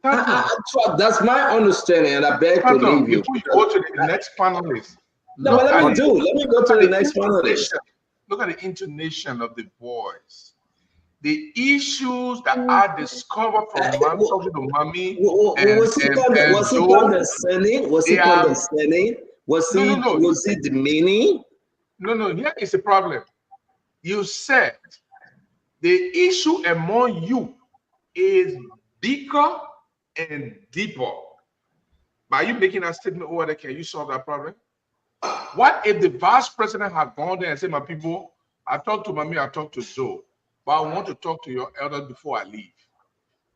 That's my understanding, and I beg to leave you. Before you go to the next panelist. No, but let me go to the next panelist. Look at the intonation of the voice. The issues that I discovered from talking to Mommy was he condescending? Was he condescending? Was he demeaning? No, here is the problem. You said the issue among you is bigger and deeper. By you making that statement over there, can you solve that problem? What if the vice president had gone there and said, my people, I talked to Mommy, I talked to Zoe, but I want to talk to your elders before I leave.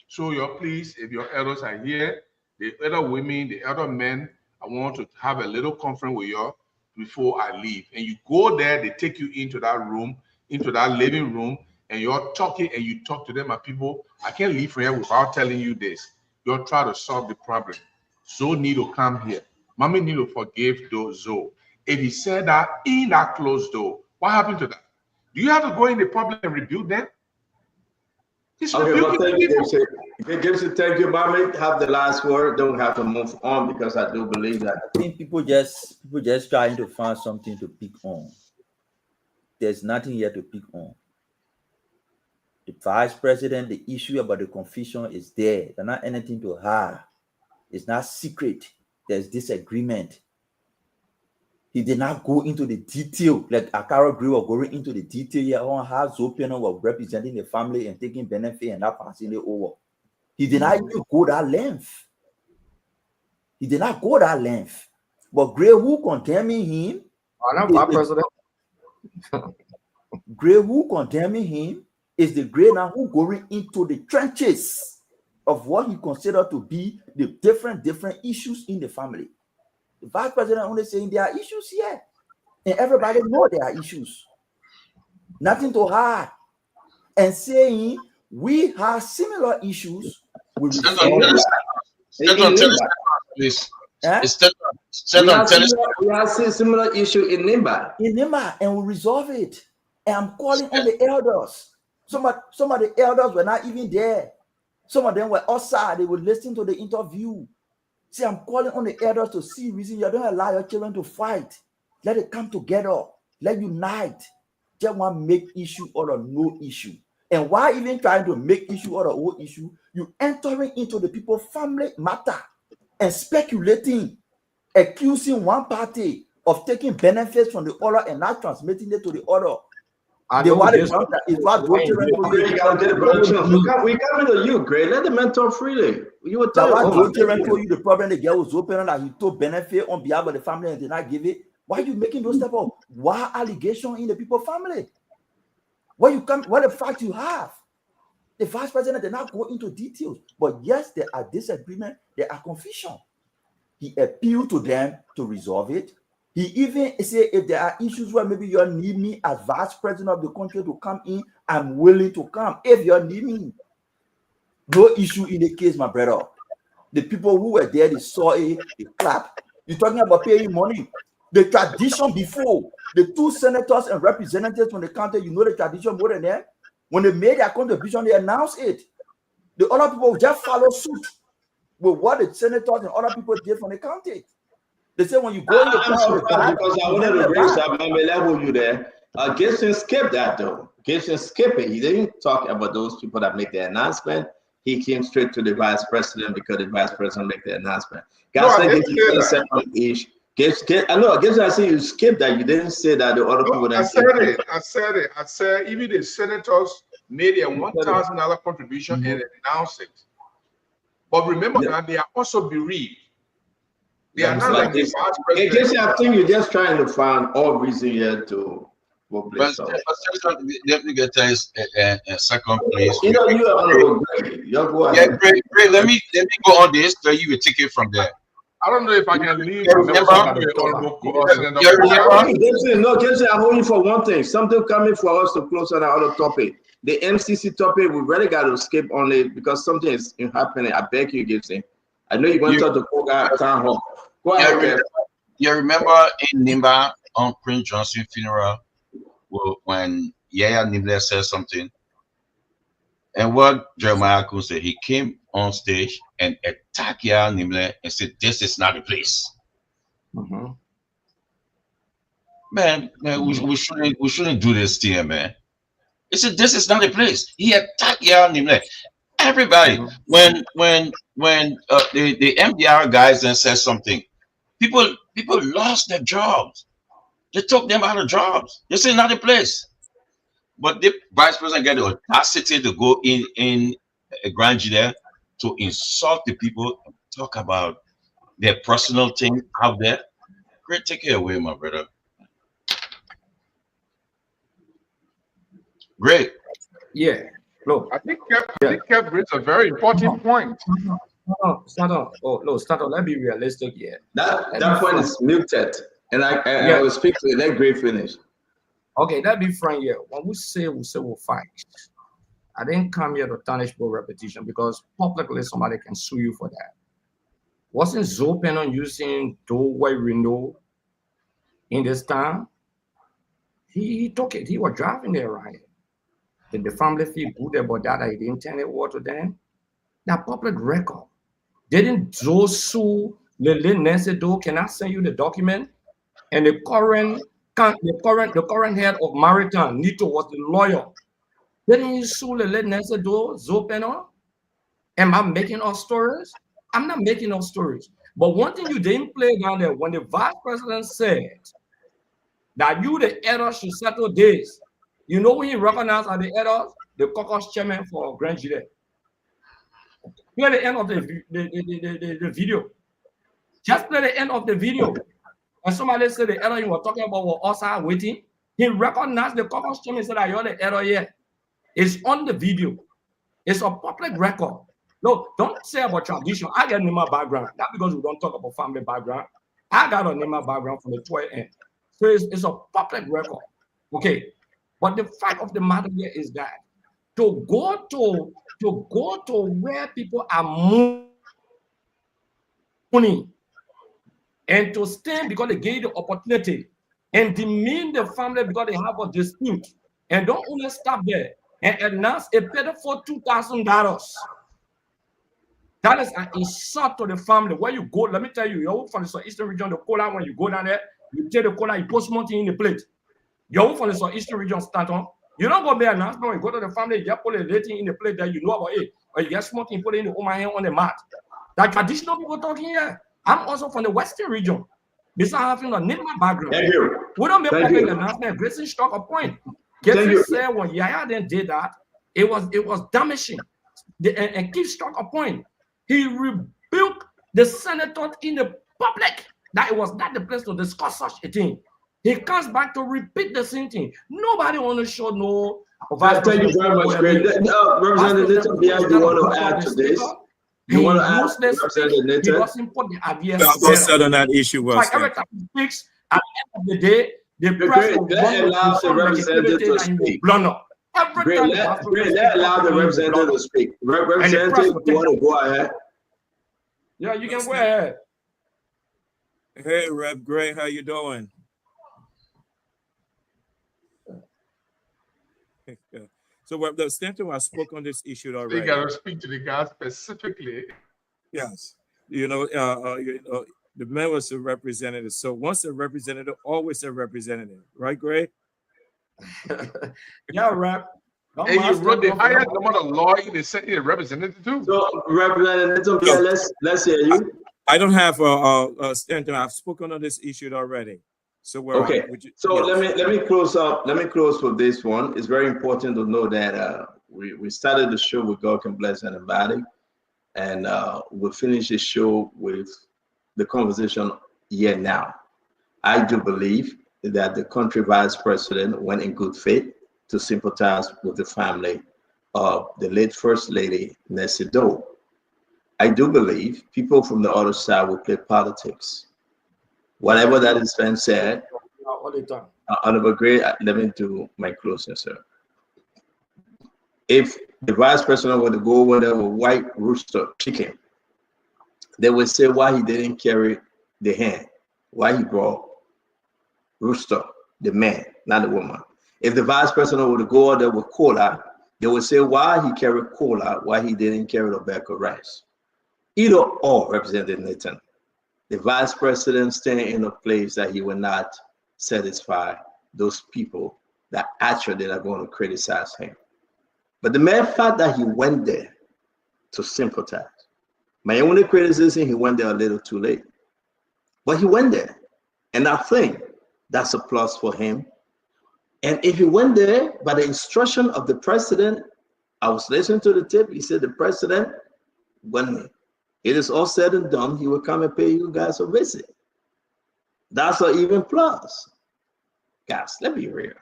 So please, if your elders are here, the elder women, the elder men, I want to have a little conference with you before I leave. And you go there, they take you into that room, into that living room, and you're talking and you talk to them. My people, I can't leave from here without telling you this. You're trying to solve the problem. Zoe need to come here. Mommy need to forgive Zoe. If he said that in that closed door, what happened to that? Do you have to go in the public and rebuke them? Okay, well, thank you, Gibson. Gibson, thank you, Mommy. Have the last word. Don't have to move on because I do believe that. I think people just trying to find something to pick on. There's nothing here to pick on. The vice president, the issue about the confusion is there. There's not anything to hide. It's not secret. There's disagreement. He did not go into the detail like Akara Gray was going into the detail here on how Zopiano was representing the family and taking benefit and not passing it over. He did not even go that length. He did not go that length. But Gray, who condemning him? Gray, who condemning him is the Gray now who going into the trenches of what he considered to be the different issues in the family. The vice president only saying there are issues here, and everybody know there are issues. Nothing to hide, and saying we have similar issues. We have similar issue in Nimba. And we resolve it. And I'm calling on the elders. Some of the elders were not even there. Some of them were outside. They would listen to the interview. See, I'm calling on the elders to see reason you don't allow your children to fight. Let it come together. Let unite. Just want to make issue out of no issue. And why even trying to make issue out of no issue? You entering into the people family matter and speculating, accusing one party of taking benefits from the other and not transmitting it to the other. We coming to you, Gray. Let the man talk freely. You were telling you the problem the girl was open that he took benefit on behalf of the family and did not give it. Why are you making those type of wild allegations in the people family? What the fact you have? The vice president did not go into details, but yes, there are disagreement, there are confusion. He appealed to them to resolve it. He even said, if there are issues where maybe you need me as vice president of the country to come in, I'm willing to come. If you need me, no issue in the case, my brother. The people who were there, they saw it, they clapped. You're talking about paying money. The tradition before, the two senators and representatives from the county, you know the tradition more than them. When they made their contribution, they announced it. The other people just follow suit with what the senators and other people did from the county. They say when you go in the crowd, because I wanted to raise up my level you there. Gibson skipped that though. Gibson skipped it. He didn't talk about those people that make the announcement. He came straight to the vice president because the vice president made the announcement. Guys, I know, Gibson, I see you skipped that. You didn't say that the other people that I said even the senators made a $1,000 contribution and announced it. But remember that they are also bereaved. They are not like the vice president. I think you're just trying to find all reason here to let me get to a second place. You know, you are honorable. Great. Let me go on this so you will take it from there. I don't know if I can leave. No, Gibson, I'm holding for one thing. Something coming for us to close on our other topic. The MCC topic, we really got to skip on it because something is happening. I beg you, Gibson. I know you're going to talk to Koga Town Hall. Go ahead. You remember in Nimba on Prince Johnson funeral when Yaya Nimble said something? And what Jeremiah Kun said, he came on stage and attacked Yaya Nimble and said, "This is not the place." Man, we shouldn't do this to him, man. He said, "This is not the place." He attacked Yaya Nimble. Everybody, when the MDR guys then said something, people lost their jobs. They took them out of jobs. This is not the place. But the vice president got the audacity to go in a grand jury to insult the people and talk about their personal thing out there. Great, take it away, my brother. Great. Yeah. Look, I think Kev brings a very important point. Start on. Let me be realistic here. That point is muted. And I will speak to let Gray finish. Okay, that be frank here. When we say we'll fight, I didn't come here to tarnish both repetition because publicly somebody can sue you for that. Wasn't Zopiano using doorway window in this town? He took it. He was driving there right here. Did the family feel good about that he didn't turn it over to them? That public record. Didn't Joe sue Lily Nancy Doe? Can I send you the document? And the current head of Maritime, Nito, was the lawyer. Didn't he sue Lily Nancy Doe, Zopeno? Am I making up stories? I'm not making up stories. But one thing you didn't play down there, when the vice president said that you, the editor, should settle this, you know when he recognized as the editor, the caucus chairman for Grand Jury. Play the end of the video. Just play the end of the video. And somebody said the editor you were talking about was also waiting. He recognized the caucus chairman and said that you're the editor here. It's on the video. It's a public record. No, don't say about tradition. I got Nima background. Not because we don't talk about family background. I got a Nima background from the 12 end. So it's a public record. Okay. But the fact of the matter here is that to go to where people are moving and to stand because they gave the opportunity and demean the family because they have a dispute and don't only stop there and announce a pitiful $2,000. That is an insult to the family. Where you go, let me tell you, you're from the Eastern region, the cola, when you go down there, you take the cola, you put something in the plate. You're from the Eastern region, Stanton. You don't go there announcement when you go to the family, you put a rating in the plate that you know about it. Or you get smoking, put it in the Oma hand on the mat. That traditional people talking here. I'm also from the Western region. This is having a name my background. Thank you. We don't make public announcement. Grayson struck a point. Jeffrey said when Yaya then did that, it was damaging. And Keith struck a point. He rebuked the senator in the public that it was not the place to discuss such a thing. He comes back to repeat the same thing. Nobody want to show no. Thank you very much, Greg. Representative Netta, you want to add to this? You want to add, Representative Netta? He doesn't put the ideas together. On that issue was like every time he speaks, at the end of the day, the press will allow the representative to speak. Let allow the representative to speak. Representative, you want to go ahead? Yeah, you can go ahead. Hey, Rep. Gray, how you doing? So, well, the Stanton has spoken on this issue already. You got to speak to the guy specifically. Yes, the man was a representative. So once a representative, always a representative, right, Gray? Yeah, Rep. And you wrote the highest number of lawyer, they sent you a representative too. So, Representative, let's hear you. I don't have Stanton. I've spoken on this issue already. So okay. So let me close up. Let me close with this one. It's very important to know that we started the show with God Can Bless Anybody, and we'll finish the show with the conversation here now. I do believe that the country vice president went in good faith to sympathize with the family of the late First Lady Nancy Doe. I do believe people from the other side will play politics. Whatever that is been said, Honorable Gray, let me do my closing, sir. If the vice president were to go over there with White Rooster chicken, they would say why he didn't carry the hen, why he brought Rooster, the man, not the woman. If the vice president were to go over there with cola, they would say why he carried cola, why he didn't carry tobacco rice. Either or, Representative Nathan. The vice president staying in a place that he will not satisfy those people that actually are going to criticize him. But the mere fact that he went there to sympathize, my only criticism, he went there a little too late. But he went there. And I think that's a plus for him. And if he went there by the instruction of the president, I was listening to the tip, he said the president, when it is all said and done, he will come and pay you guys a visit. That's an even plus. Guys, let me be real.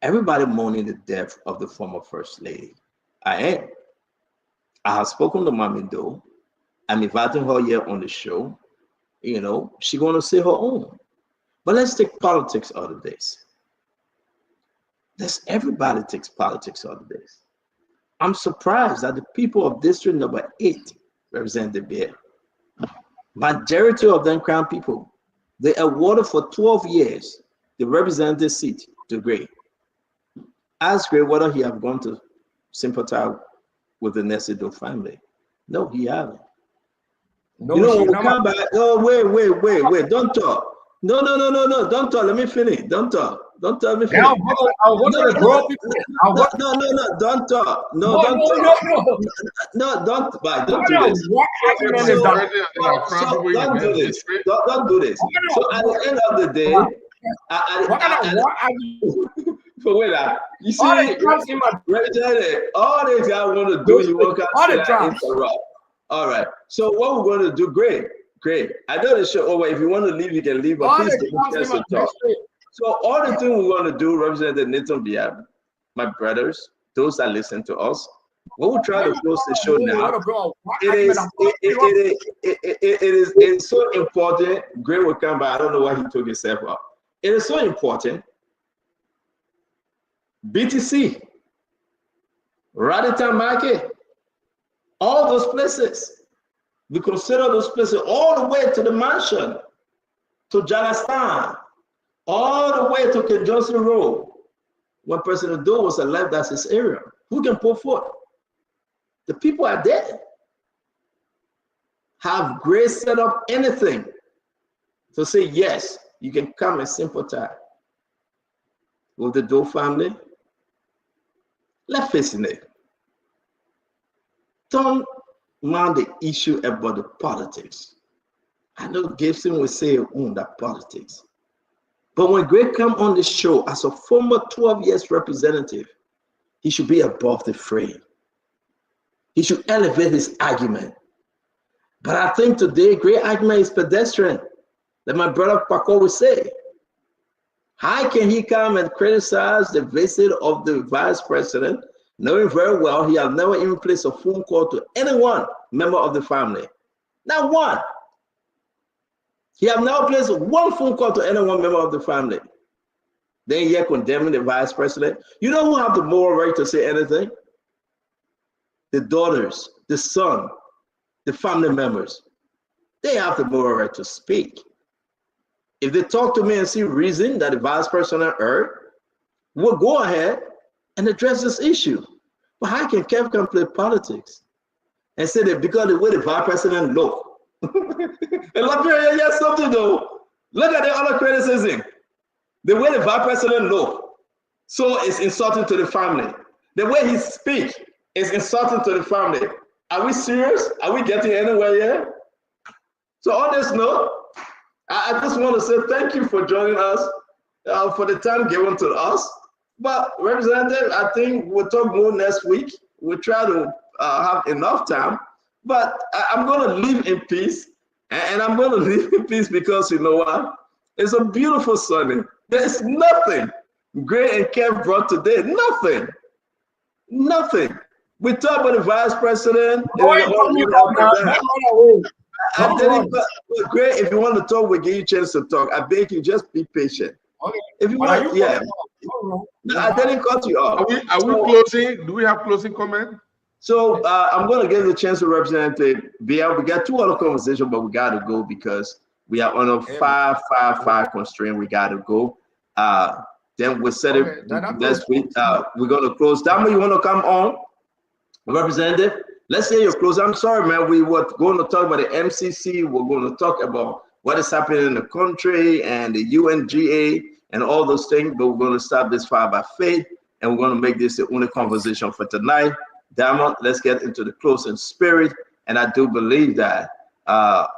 Everybody mourning the death of the former First Lady. I am. I have spoken to Mommy Doe. I'm inviting her here on the show. You know, she's going to say her own. But let's take politics out of this. Everybody takes politics out of this. I'm surprised that the people of District Number 8, Representative Bear, majority of them Crown people, they awarded for 12 years the representative seat to Gray. Ask Gray whether he have gone to sympathize with the Nesido family. No, he haven't. No, You know, she when we not come back, oh, wait, don't talk. No, don't talk. Let me finish. Don't talk. Don't tell me finish. Now, I'll go to the grow people. No, don't talk. No, No, don't no, talk. no, no. No, don't, bye. Don't Brother, do this. what argument is that? So don't do this. Don't do this. So at the end of the day, for wait, you see, Representative, all this guy want to do, you want to interrupt. All right. So what we're going to do, great. I know the show over. If you want to leave, you can leave. But please don't talk. So all the thing we want to do, Representative Nathan Biab, my brothers, those that listen to us, we will try to close the show now. It is so important. Great will come back. I don't know why he took himself up. It is so important. BTC, Raditan Market, all those places. We consider those places all the way to the mansion, to Jalastan, all the way to Ken Johnson Road. When President Doe was alive, that's his area. Who can pull forth? The people are there. Have Gray set up anything to say, yes, you can come and sympathize with the Doe family? Let's face it. Don't mind the issue about the politics. I know Gibson will say, that politics. But when Greg come on the show as a former 12 years representative, he should be above the fray. He should elevate his argument. But I think today, great argument is pedestrian, that my brother Paco would say. How can he come and criticize the visit of the vice president, knowing very well he has never even placed a phone call to anyone member of the family? Not one. He has never placed one phone call to anyone member of the family. Then you're condemning the vice president. You know who have the moral right to say anything? The daughters, the son, the family members. They have the moral right to speak. If they talk to me and see reason that the vice president heard, we'll go ahead and address this issue. But how can Kev play politics and say that because the way the vice president look? And Liberia, yes, something though. Look at the other criticism. The way the vice president look, so it's insulting to the family. The way he speak is insulting to the family. Are we serious? Are we getting anywhere here? So on this note, I just want to say thank you for joining us, for the time given to us. But Representative, I think we'll talk more next week. We'll try to have enough time. But I'm going to live in peace. And I'm going to live in peace because you know what? It's a beautiful Sunday. There's nothing Gray and Kev brought today. Nothing. We talked about the vice president. Gray, if you want to talk, we'll give you a chance to talk. I beg you, just be patient. Okay. If you want, yeah. No, I didn't cut you off. Are we closing? Do we have closing comment? So I'm going to give the chance to Representative Biel. We got two other conversations, but we got to go because we are on a 5-5-5 constraint. We got to go. Then we'll set it next week. We're going to close. Damo, you want to come on? Representative, let's hear your close. I'm sorry, man. We were going to talk about the MCC. We're going to talk about what is happening in the country and the UNGA and all those things, but we're going to stop this fire by faith, and we're going to make this the only conversation for tonight. Diamond, let's get into the closing spirit, and I do believe that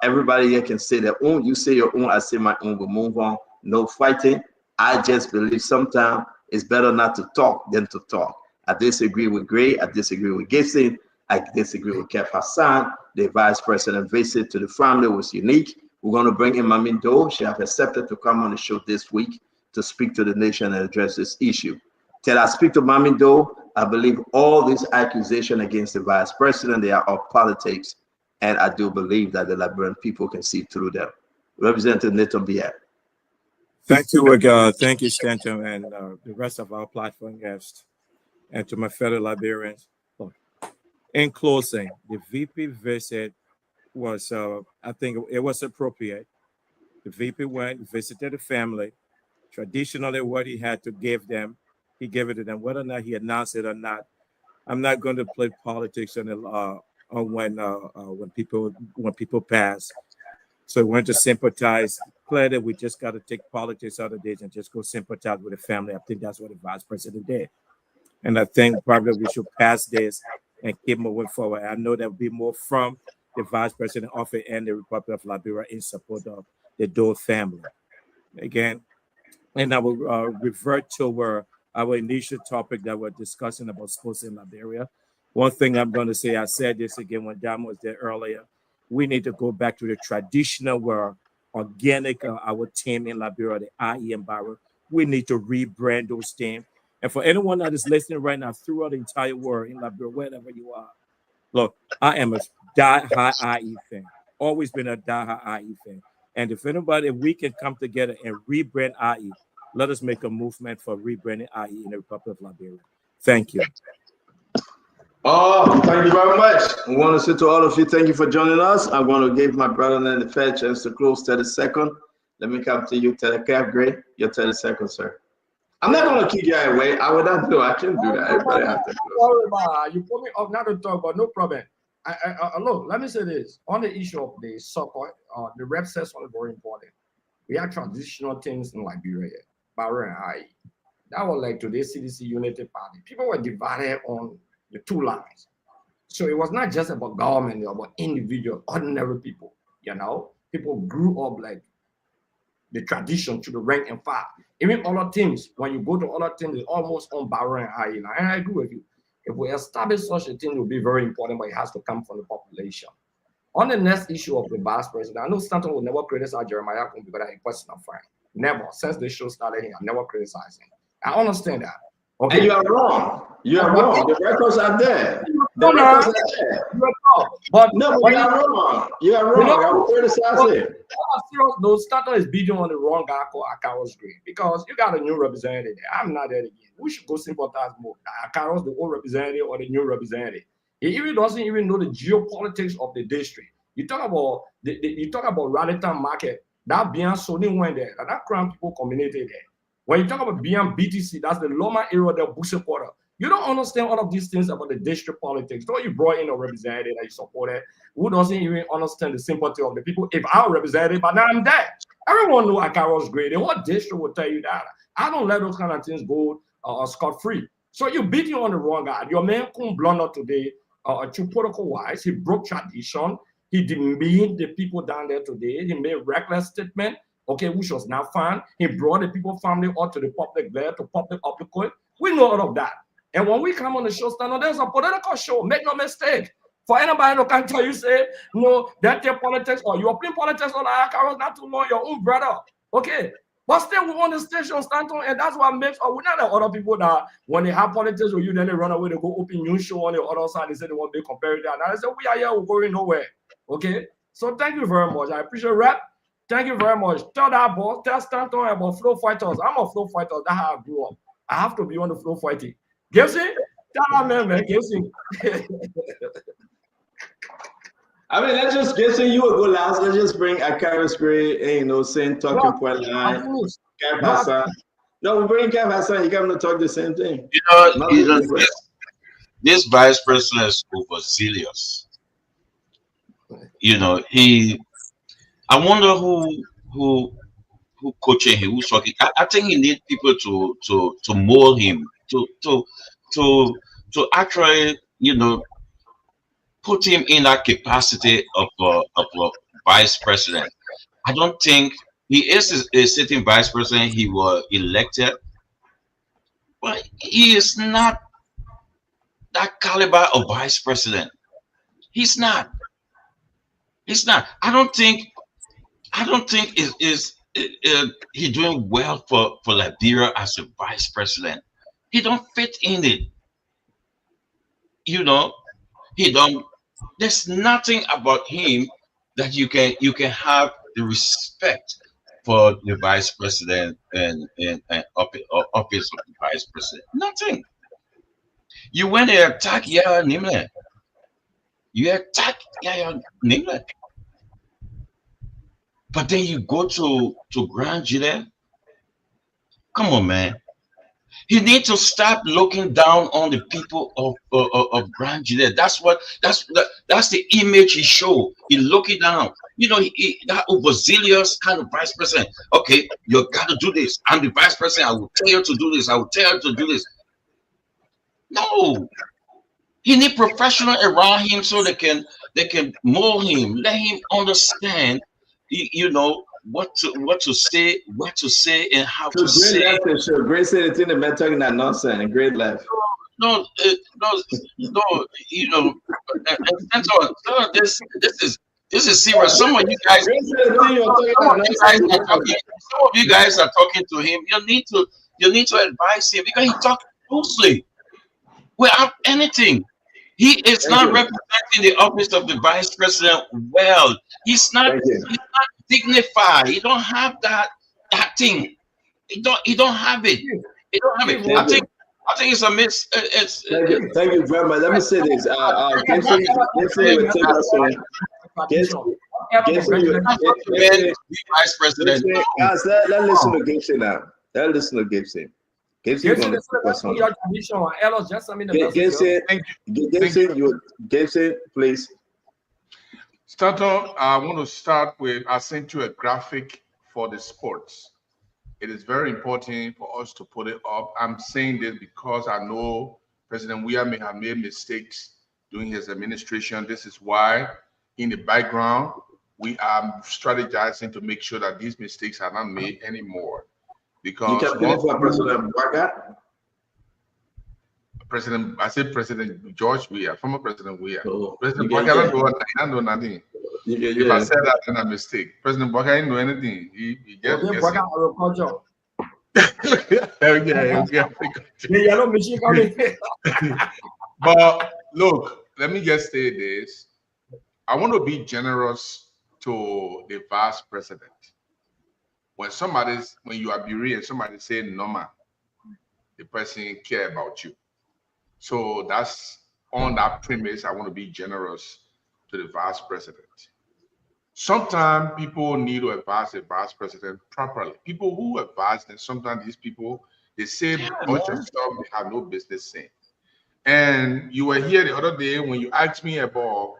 everybody here can say their own. You say your own, I say my own. We'll move on. No fighting. I just believe sometimes it's better not to talk than to talk. I disagree with Gray. I disagree with Gibson. I disagree with Kev Hassan. The vice president visit to the family was unique. We're going to bring in Mami Doe. She has accepted to come on the show this week to speak to the nation and address this issue. Till I speak to Mami Doe, I believe all these accusations against the vice president, they are of politics. And I do believe that the Liberian people can see through them. Representative Nathan Biab. Thank you, thank you, Stanton, and the rest of our platform guests, and to my fellow Liberians. In closing, the VP visit was, I think it was appropriate. The VP went, visited the family. Traditionally, what he had to give them he gave it to them. Whether or not he announced it or not, I'm not going to play politics on when people pass. So we want to sympathize. Clearly, we just got to take politics out of this and just go sympathize with the family. I think that's what the vice president did. And I think probably we should pass this and keep moving forward. I know there will be more from the vice president office and the Republic of Liberia in support of the Dole family. Again, and I will revert to our initial topic that we're discussing about sports in Liberia. One thing I'm going to say, I said this again when Dam was there earlier, we need to go back to the traditional organic, our team in Liberia, the IE and Barrow. We need to rebrand those teams. And for anyone that is listening right now throughout the entire world, in Liberia, wherever you are, look, I am a die-hard IE fan. Always been a die-hard IE fan. And if we can come together and rebrand IE, let us make a movement for rebranding IE in the Republic of Liberia. Thank you. Oh, thank you very much. I want to say to all of you, thank you for joining us. I'm going to give my brother and the fair chance to close 30 seconds. Let me come to you, Telegraph Gray. Your 30 seconds, sir. I'm not going to keep you away. I would not do. I can't do that. Everybody has to close. You put me off not to talk, but no problem. Look, let me say this. On the issue of the soccer, the rep says something very important. We have traditional things in Liberia, Barrow and IE. That was like today's CDC United Party. People were divided on the two lines. So it was not just about government, it was about individual, ordinary people, you know? People grew up like the tradition to the rank and file. Even other teams, when you go to other teams, it's almost on Barrow and IE. And I agree with you. If we establish such a thing, it will be very important, but it has to come from the population. On the next issue of the vice president, I know Stanton will never criticize Jeremiah Kumbi, but that's a personal friend. Never. Since the show started here, I never criticized him. I understand that. Okay. And you are wrong. You are wrong. The records are there. But you are wrong. You are wrong. I will criticize him. No, Stanton is beating on the wrong guy called Akaros Green because you got a new representative there. I'm not there again. We should go sympathize more. Akaros, the old representative or the new representative. He even doesn't even know the geopolitics of the district. You talk about Raritan Market. That Bian Sony went there. That Crown people community there. When you talk about Bian BTC, that's the Loma area, the Busse Quarter. You don't understand all of these things about the district politics. So you brought in a representative that you supported who doesn't even understand the sympathy of the people. If I'm a representative, but now I'm there. Everyone knew Akaros great. The whole district will tell you that. I don't let those kind of things go scot-free. So you beat you on the wrong guy. Your man couldn't blunder today. To protocol-wise, he broke tradition. He demeaned the people down there today. He made reckless statement, okay, which was not fine. He brought the people family out to the public there, to public uppercut. We know all of that. And when we come on the show, stand there's a political show. Make no mistake. For anybody who can tell you, say, no, that's your politics, or you're playing politics on the not too long, your own brother. Okay. But still, we on the station, Stanton, and that's what makes we're not like other people that when they have politics with you, then they run away, they go open new show on the other side, they say they want to compare it. And I said, we are here, we're going nowhere. Okay. So thank you very much. I appreciate rap. Thank you very much. Tell that boss, tell Stanton about flow fighters. I'm a flow fighter. That's how I grew up. I have to be on the flow fighting. Gibson, tell that man, Gibson. I mean, let's just get to you will go last. Let's just bring Akaros Gray, same talking point line. Kev Hassan. No, we bring Kev Hassan. You come to talk the same thing. This vice president is overzealous. I wonder who coaching him, who's talking. I think he needs people to mold him, to actually, put him in that capacity of a vice president. I don't think he is a sitting vice president. He was elected, but he is not that caliber of vice president. He's not. He's not. I don't think he's doing well for Liberia as a vice president. He don't fit in it. He don't. There's nothing about him that you can have the respect for the vice president and office of the vice president. Nothing. You went and attack Yahya Nimle. You attack Yahya Nimle. But then you go to Grand Gile. Come on, man. He needs to stop looking down on the people of Grand Juliet. That's the image he showed. He looking down. You know, that overzealous kind of vice president. Okay, you got to do this. I'm the vice president. I will tell you to do this. I will tell you to do this. No, he need professional around him so they can mold him, let him understand. You know what to say, and how to say. Great said it's in the man talking that nonsense and great left. No, you know, and so this is serious. Some of you guys are talking to him. You need to advise him because he talks loosely without anything. He is not representing the office of the vice president well. He's not dignified. He don't have that thing. He don't have it. He don't have it. I think it's a miss. Thank you very much. Let me say this. Gibson will take us on. Gibson, vice president. Guys, let's listen to Gibson now. Let's listen to Gibson. Gibson, please. Starter, I want to start with, I sent you a graphic for the sports. It is very important for us to put it up. I'm saying this because I know President Weah may have made mistakes during his administration. This is why in the background, we are strategizing to make sure that these mistakes are not made anymore. Because President Bwaga? I said President George Weah, former President Weah. President Bwaga don't know nothing. If I said that, then a mistake. President Bwaga didn't know anything. He just But look, let me just say this. I want to be generous to the vice president. When you are bereaved and somebody say normal, the person care about you. So that's on that premise. I want to be generous to the vice president. Sometimes people need to advise the vice president properly. People who advise them, sometimes these people, they say a bunch of stuff they have no business saying. And you were here the other day when you asked me about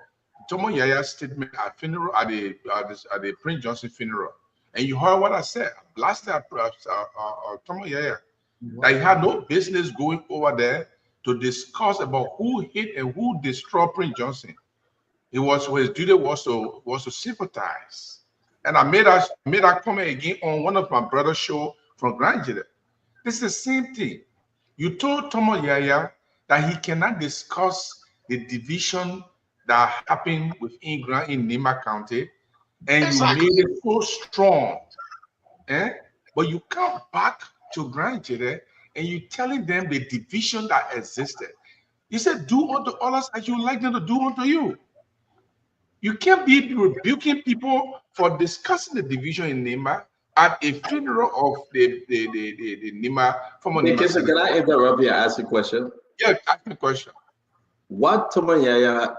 Tomo Yaya's statement at funeral, at the Prince Johnson funeral. And you heard what I said. Last time, Tomo Yaya, that he had no business going over there to discuss about who hit and who destroyed Prince Johnson. His duty was to sympathize. And I made that comment again on one of my brother's show from Grand Juliet. This is the same thing. You told Tomo Yaya that he cannot discuss the division that happened within in Nima County, and you made it so strong. But you come back to Grand Juliet and you telling them the division that existed. You said, do unto others as you like them to do unto you. You can't be rebuking people for discussing the division in Nima at a funeral of the Nima former Nima. Can I interrupt you and ask a question? Yeah, ask me a question. What Tomo Yaya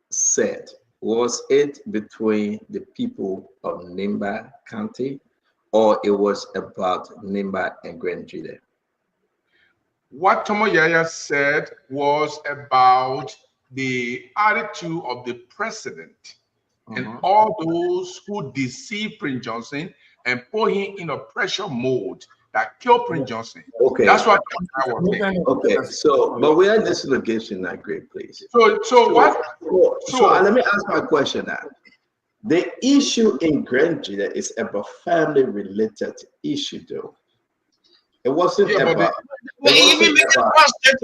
said, was it between the people of Nimba County, or it was about Nimba and Grand Juliet? What Tomo Yaya said was about the attitude of the president and all those who deceived Prince Johnson and put him in a pressure mode that killed Prince Johnson. Okay, that's what I was saying. Okay, so but we are this litigation not great, please. So let me ask my question now. The issue in Grand Juliet is about family related issue, though. It wasn't about. Let me ask my question.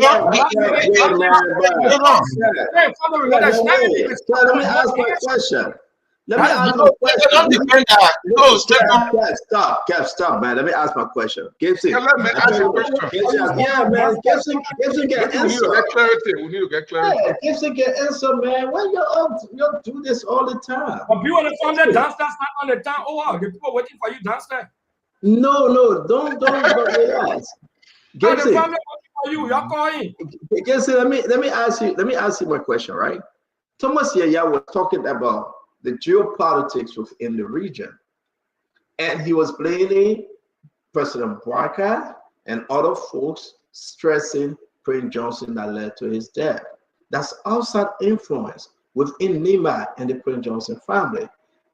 Let me ask my question. Stop, man. Let me ask my question. Gibson. Let me ask you a question. Yeah, man. Gibson can answer. We need to get clarity. Yeah, Gibson can answer, man. Why you do this all the time? But people on the phone there downstairs, not on the town. Oh wow, the people waiting for you downstairs. No, don't relax. Gibson, the family waiting for you. You're calling. Gibson, let me ask you my question, right? Thomas Yaya was talking about the geopolitics within the region. And he was blaming President Bwaga and other folks stressing Prince Johnson that led to his death. That's outside influence within Nehemiah and the Prince Johnson family.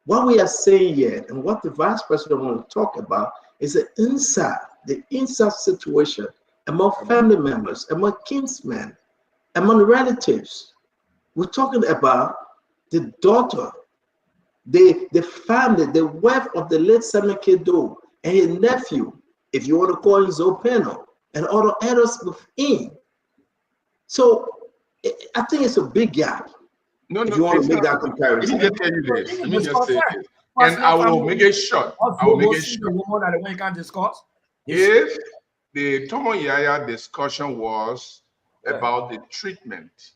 What we are saying here and what the vice president wants to talk about is the inside situation among family members, among kinsmen, among relatives. We're talking about the daughter, the family, the wife of the late Samuel Kedo and his nephew, if you want to call him Zopeno, and other others within. So I think it's a big gap. If you want to make that comparison. Let me just tell you this. Let me just say this. And I will make it short. I will make it short. If the Tomo Yaya discussion was about the treatment,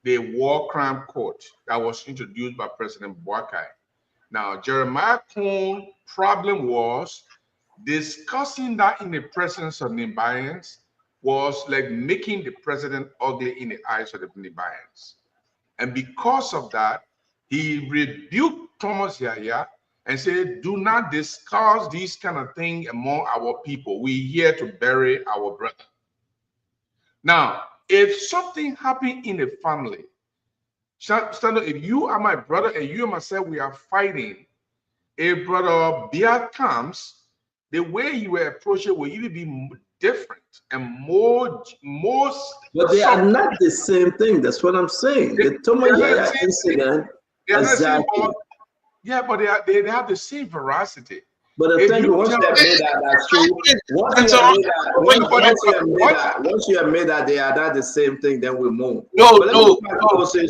the war crime court that was introduced by President Boakai. Now, Jeremiah Kuhn's problem was discussing that in the presence of Nibayans was like making the president ugly in the eyes of the Nibayans. And because of that, he rebuked Thomas Yaya and said, do not discuss these kind of things among our people. We're here to bury our brother. Now, if something happened in a family, if you are my brother and you and myself, we are fighting, if brother Bia comes, the way you will approach it will even be different and more. But they are not the same thing. That's what I'm saying. The Tomo Yaya incident, exactly. Yeah, but they have the same veracity. But the thing, once you have made that, that's true. Once you have made that, they are not the same thing. Then we move. No. Want to say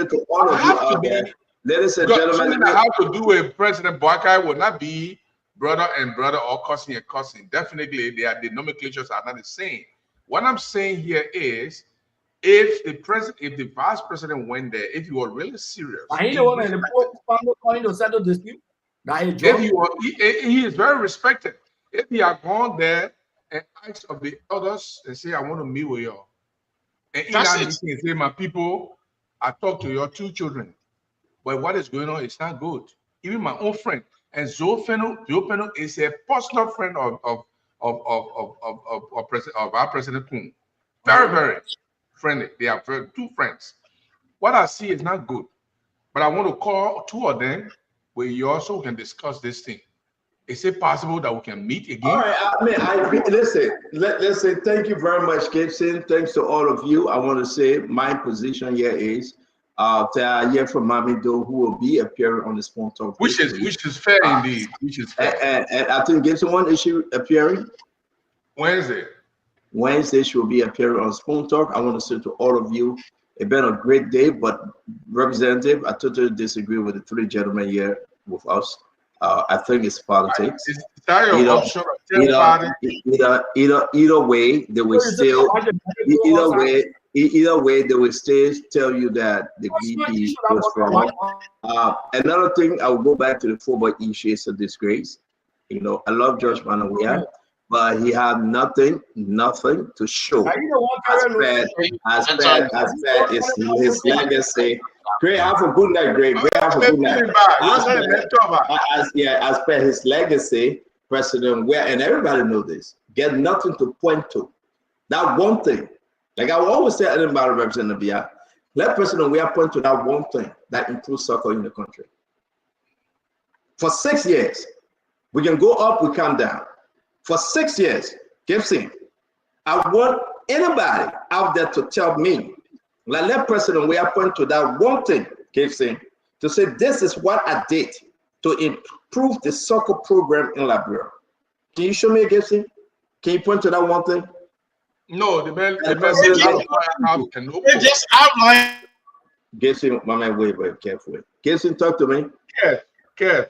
to all of you out there, ladies and gentlemen, that have to do with President Boakai will not be brother and brother or cousin and cousin. Definitely, the nomenclatures are not the same. What I'm saying here is, if the vice president went there, if you were really serious, he is very respected. If he had gone there and asked of the others and say, I want to meet with you, and say, my people, I talked to your 2 children, but what is going on is not good. Even my own friend, and Zopeno is a personal friend of our President Kuhn. Very, very friendly. They are 2 friends. What I see is not good, but I want to call 2 of them where you also can discuss this thing. Is it possible that we can meet again? All right, let's say thank you very much, Gibson. Thanks to all of you. I want to say my position here is to hear from Mamido, who will be appearing on the Spoon Talk. Which is fair indeed. Which is fair. And I think Gibson, when is she appearing? Wednesday she will be appearing on Spoon Talk. I want to say to all of you, it's been a great day, but Representative, I totally disagree with the 3 gentlemen here with us. I think it's politics. Either way, they will still. Either way, they will still tell you that the VP was wrong. Another thing, I will go back to the football issue. It's a disgrace. You know, I love George Manawia, but he had nothing to show. As bad as his legacy. Great, have a good night, Great. Have a good night. As per his legacy, President Weah, and everybody know this, get nothing to point to. That one thing, like I will always say, anybody Representative Bia, let President Weah point to that one thing that improves soccer in the country. For 6 years, we can go up, we come down. For 6 years, Gibson, I want anybody out there to tell me, let President Weah point to that one thing, Gibson, to say this is what I did to improve the soccer program in Liberia. Can you show me, Gibson? Can you point to that one thing? No, the message just outline. Gibson, my man, wait, carefully. Gibson, talk to me. Kev,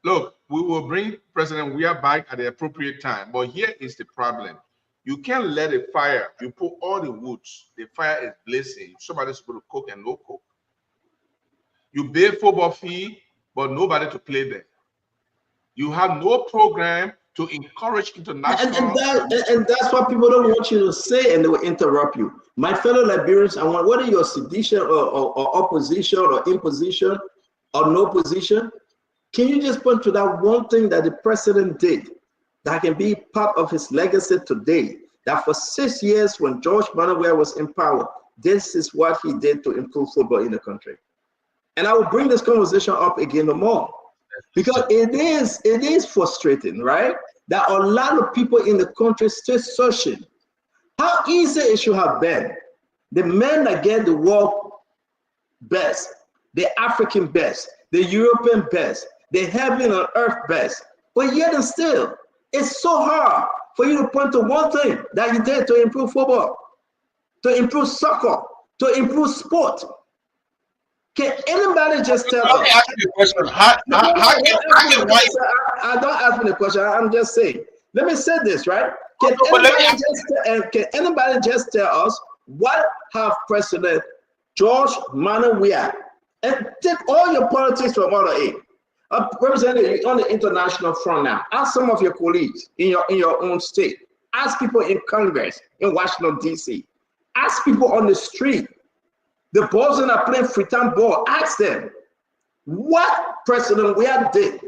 look, we will bring President Weah back at the appropriate time, but here is the problem. You can't let a fire, you put all the woods, the fire is blazing. Somebody's supposed to cook and no cook. You pay football fee, but nobody to play there. You have no program to encourage international. And that's what people don't want you to say, and they will interrupt you. My fellow Liberians, I want, whether you're sedition or opposition or imposition or no position, can you just point to that one thing that the president did that can be part of his legacy today. That for 6 years when George Manneh Weah was in power, this is what he did to improve football in the country. And I will bring this conversation up again no more, because it is frustrating, right? That a lot of people in the country still searching how easy it should have been. The men that get the world best, the African best, the European best, the heaven and earth best, but yet and still, it's so hard for you to point to one thing that you did to improve football, to improve soccer, to improve sport. Can anybody just tell us? Let me ask you a question. I don't ask me the question. I'm just saying. Let me say this, right? Can anybody just tell us what have President George Manneh Weah, and take all your politics from other aid, represented on the international front now. Ask some of your colleagues in your own state. Ask people in Congress in Washington D.C. Ask people on the street. The boys that are playing free-time ball. Ask them what President Weah did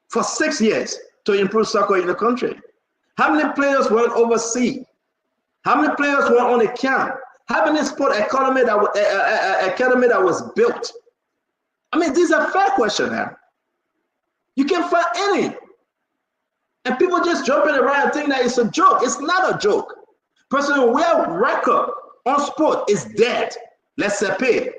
for 6 years to improve soccer in the country. How many players went overseas? How many players were on the camp? How many sport academy that was built? I mean, these are fair questions now. You can find any. And people just jumping around and think that it's a joke. It's not a joke. President Weah's record on sport is dead. Let's Sepe.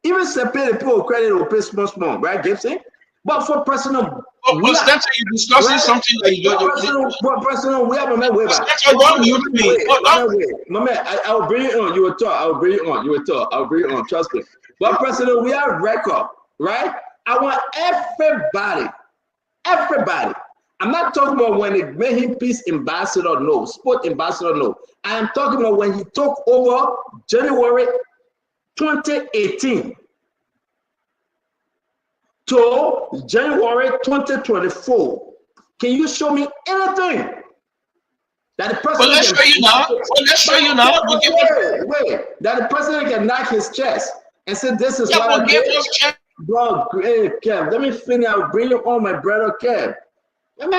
Even Sepe, the people credit will pay small, right, Gibson? But for President you're discussing something that you don't know. President Weah, I will bring it on. You will talk. I will bring it on. You will talk. I will bring it on. Trust me. But President Weah record, right? I want everybody. I'm not talking about when they made him peace ambassador, no, sport ambassador, no. I am talking about when he took over January 2018 to January 2024. Can you show me anything that the president? Well, let's show you now. Wait. That the president can knock his chest and say, "This is what I did." Bro, hey, Kev, let me finish. I'll bring you on, my brother, Kev. Stand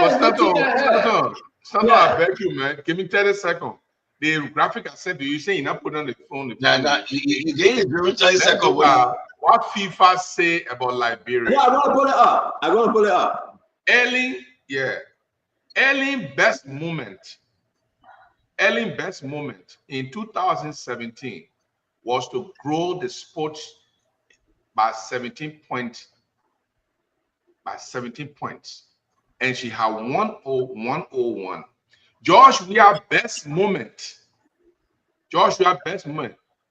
I beg you, man. Give me 30 seconds. The graphic I sent to you, say you're not putting on the phone. You gave it 30 seconds. What FIFA say about Liberia? Yeah, I'm gonna pull it up. Erling's best moment in 2017 was to grow the sports by 17 points. And she had 101. George Weah's best moment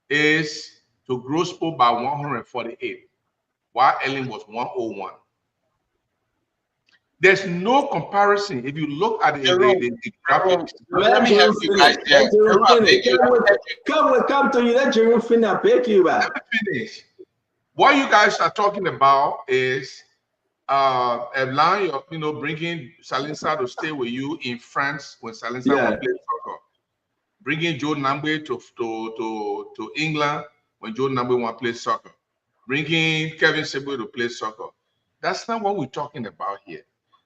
is to grow sport by 148, while Erling was 101. There's no comparison if you look at the graphics. Let me help you guys there. Come to you. Let Jerome finish. Beg you back. Let me finish. What you guys are talking about is bringing Salinsa to stay with you in France when Salinsa was playing soccer. Bringing Joe Nambwe to England when Joe Nambwe want to play soccer. Bringing Kevin Sebo to play soccer. That's not what we're talking about here.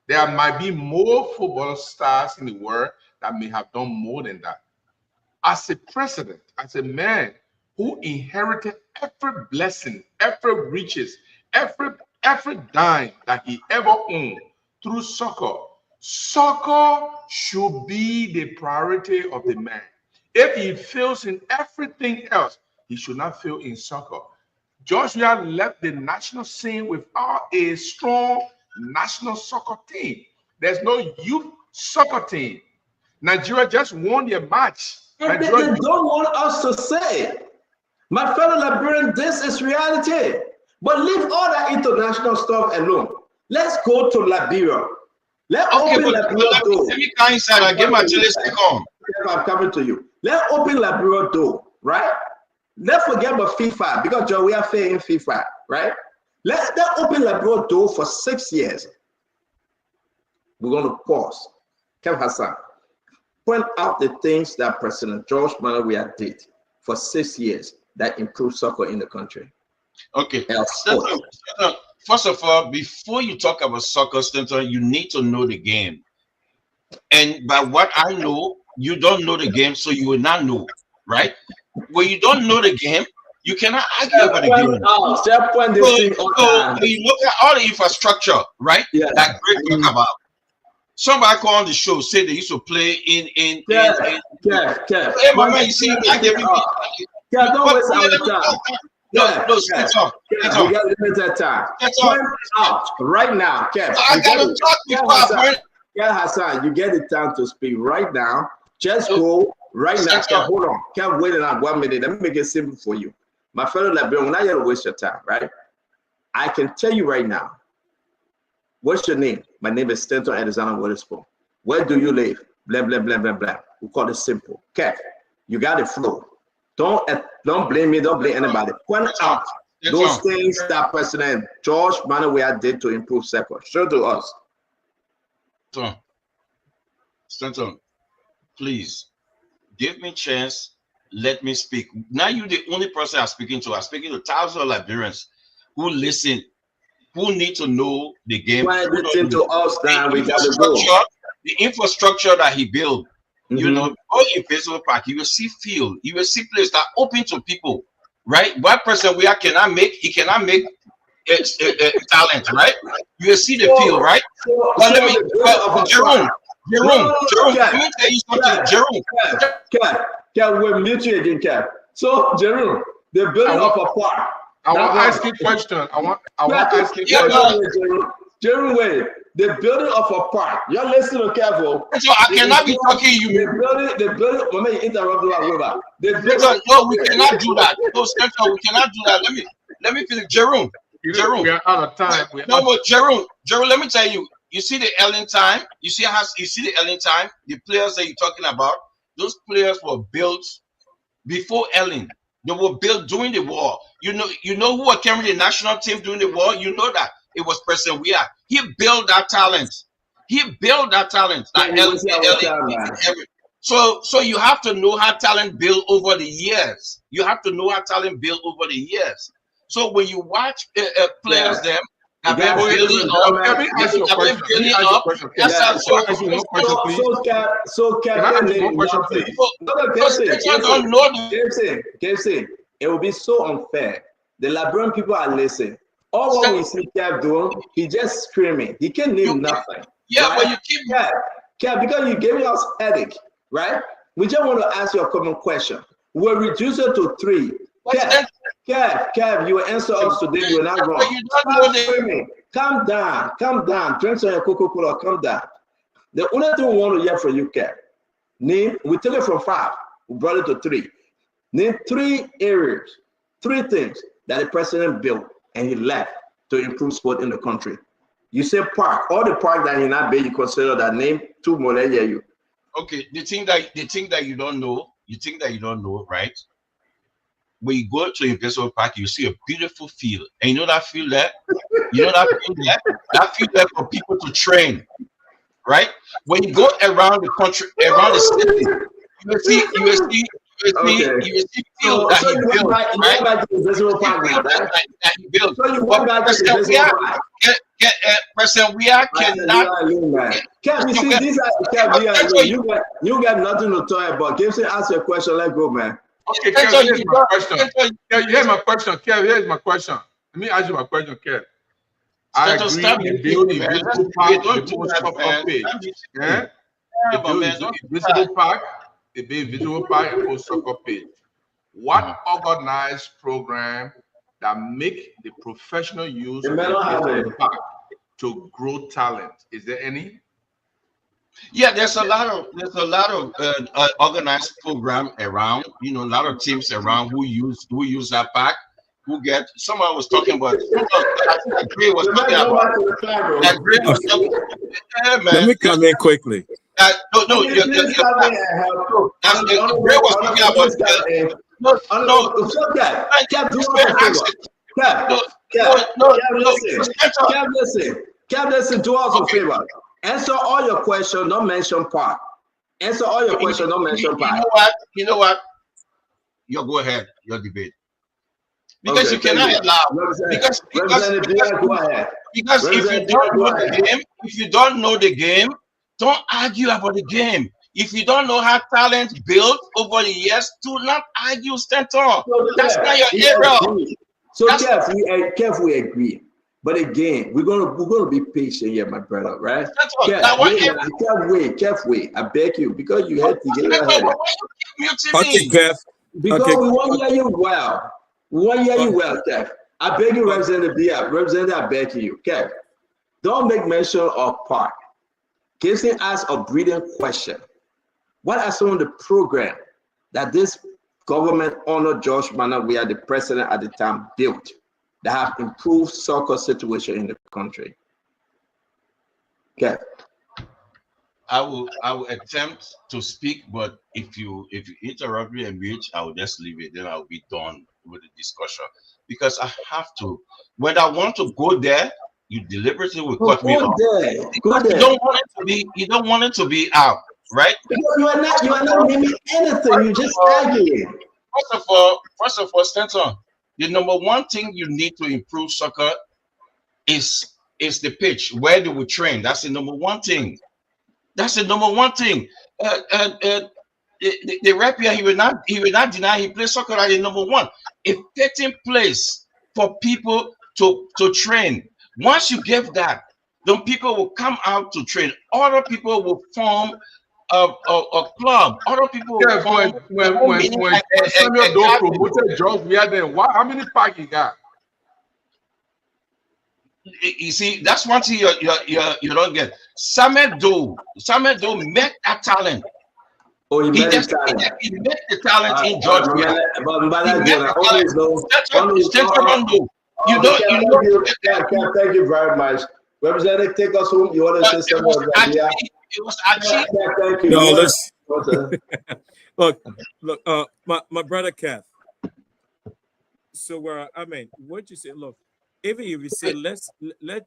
There might be more football stars in the world that may have done more than that. As a president, as a man who inherited every blessing, every riches, every dime that he ever owned through soccer. Soccer should be the priority of the man. If he fails in everything else, he should not fail in soccer. George Weah left the national scene without a strong national soccer team. There's no youth soccer team. Nigeria just won their match. They don't want us to say, my fellow Liberian, this is reality. But leave all that international stuff alone. Let's go to Liberia. Let's open Liberia door. Let me come inside. I get my telescope on. I'm coming to you. Let's open Liberia door, right? Let's forget about FIFA because we are fair in FIFA, right? Let's open Liberia door for 6 years. We're going to pause. Kev Hassan, point out the things that President George Manneh Weah did for 6 years that improved soccer in the country. Okay. First of all, before you talk about soccer, Stanton, you need to know the game. And by what I know, you don't know the game, so you will not know, right? When you don't know the game, you cannot argue about the game. So when you look at all the infrastructure, right? Yeah. That Greg talk about. Somebody called on the show said they used to play in Hey, mama, you see, like they don't waste our time. No, stay on. We got limited time. Point out right now, Kev. I gotta talk before Hassan, you get the time to speak right now. Just go right now. Kev, hold on. Kev, wait on 1 minute. Let me make it simple for you. My fellow Liberian, we're not here to waste your time, right? I can tell you right now. What's your name? My name is Stanton Alexander Witherspoon. Where do you live? Blah, blah, blah, blah, blah. We call it simple. Kev, you got the flow. Don't blame me. Don't blame anybody. Point out those things that President George Manuel did to improve SECO. Show to us. Stanton, please give me a chance. Let me speak. Now you're the only person I'm speaking to. I'm speaking to thousands of Liberians who listen, who need to know the game. Why listen to us now? We got to go. The infrastructure that he built, you know, all in Baseball Park, you will see field, you will see place that open to people, right? One person we cannot make talent, right? You will see the field, right? But let me, Jerome, let me tell you something, Jerome. Kev, we'll meet you again, Kev. So, Jerome, the building of a park. I want to ask you a question. I want to ask you a question. Jerome, wait. The building of a park. You're listening to Kev. So I cannot be talking you. The building. Let me interrupt you. No, we cannot do that. No, Spencer, we cannot do that. Let me finish. Jerome. We are out of time. Jerome, let me tell you. You see the Ellen time. You see the Ellen time. The players that you're talking about. Those players were built before Ellen. They were built during the war. You know who were carrying the national team during the war? You know that. It was President Weah. He built that talent. So you have to know how talent built over the years. So when you watch players, them have been building up. Let me ask you a question. It will be so unfair. The Liberian people are listening. All what we see Kev doing, he just screaming. He can't name nothing. Yeah, right? But you keep Kev, because you gave us headache, right? We just want to ask you a common question. We'll reduce it to 3. Kev, you will answer us today. You're not wrong. Stop screaming. Calm down. Drink some Coca-Cola. Calm down. The only thing we want to hear from you, Kev. Name. We took it from 5. We brought it to 3. Name 3 areas, 3 things that the president built and he left to improve sport in the country. You say park, all the park that he not built, you consider that. Name 2 more. Let you. Okay, the thing that you don't know, right? When you go to a baseball park, you see a beautiful field, and you know that field there. That field there for people to train, right? When you go around the country, around the city, you will see field that he built, right? That he built. President Weah cannot. You see, these are you got nothing to talk about. Give me ask your question. Let's go, man. Okay, Kev, here's my question. Here's my question, Kev. Here's my question. Let me ask you my question, Kev. I agree you build a visible park, they build visible park and post soccer page. What organized program that make the professional use of the park to grow talent? Is there any? Yeah, there's a lot of organized program around. You know, a lot of teams around who use that park. Who get? Someone was talking about. Gray was talking about. Let me come in quickly. No. Gray was talking about. Listen. Do us a favor. Answer all your questions, don't mention park. Answer all your questions, don't mention park. You know what? You go ahead, your debate. Because you cannot allow. Because if you don't know the game, Don't argue about the game. If you don't know how talent built over the years, do not argue, stand tall. That's not your area. So Kev, we agree. But again, we're gonna be patient here, my brother, right? Kev, wait. I beg you, because you had to get ahead. Okay, Kev. Because Okay. we want to hear you well. We want to hear you well, Kev. I beg you, Representative Bia. Representative, I beg you, Kev. Don't make mention of park. Gibson asked a brilliant question. What are some of the programs that this government under George Manneh, we are the president at the time, built that have improved soccer situation in the country? Okay. I will attempt to speak, but if you interrupt me and reach, I will just leave it. Then I'll be done with the discussion, because I have to. When I want to go there, you deliberately will cut me off. Go there. You don't want it to be. You don't want it to be out, right? Because you are not naming anything. You just arguing. First of all, Stanton, the number one thing you need to improve soccer is the pitch. Where do we train? That's the number one thing. That's the number one thing. The rep here, he will not deny he plays soccer at the number one. A fitting place for people to train. Once you give that, then people will come out to train. Other people will form a club. Other people will form. When Samuel Doe promoted George Weah, then how many parks he got? You see, that's one thing you don't get. Samuel Doe met that talent. Oh, he met the talent in George Weah. Thank you very much. Representative, take us home. You want to say something about that? It was actually. Thank you. No, look, my brother Kev. So I mean, what you say? Look, even if you say let's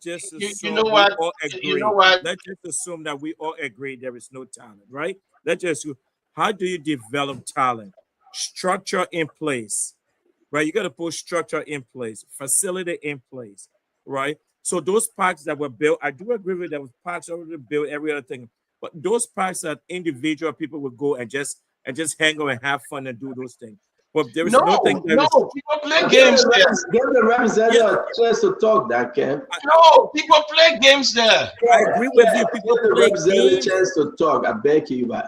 just assume you know what? we all agree. You know what? Let's just assume that we all agree there is no talent, right? Let's just how do you develop talent? Structure in place, right? You got to put structure in place, facility in place, right? So those parks that were built, I do agree with that. With parks already built, every other thing, but those parks that individual people would go and just hang out and have fun and do those things. But there is nothing. People play games there. Give the representative a chance to talk, that Kev. No, people play games there. I agree with you. People Give the play representative a games. chance to talk. I beg you, man.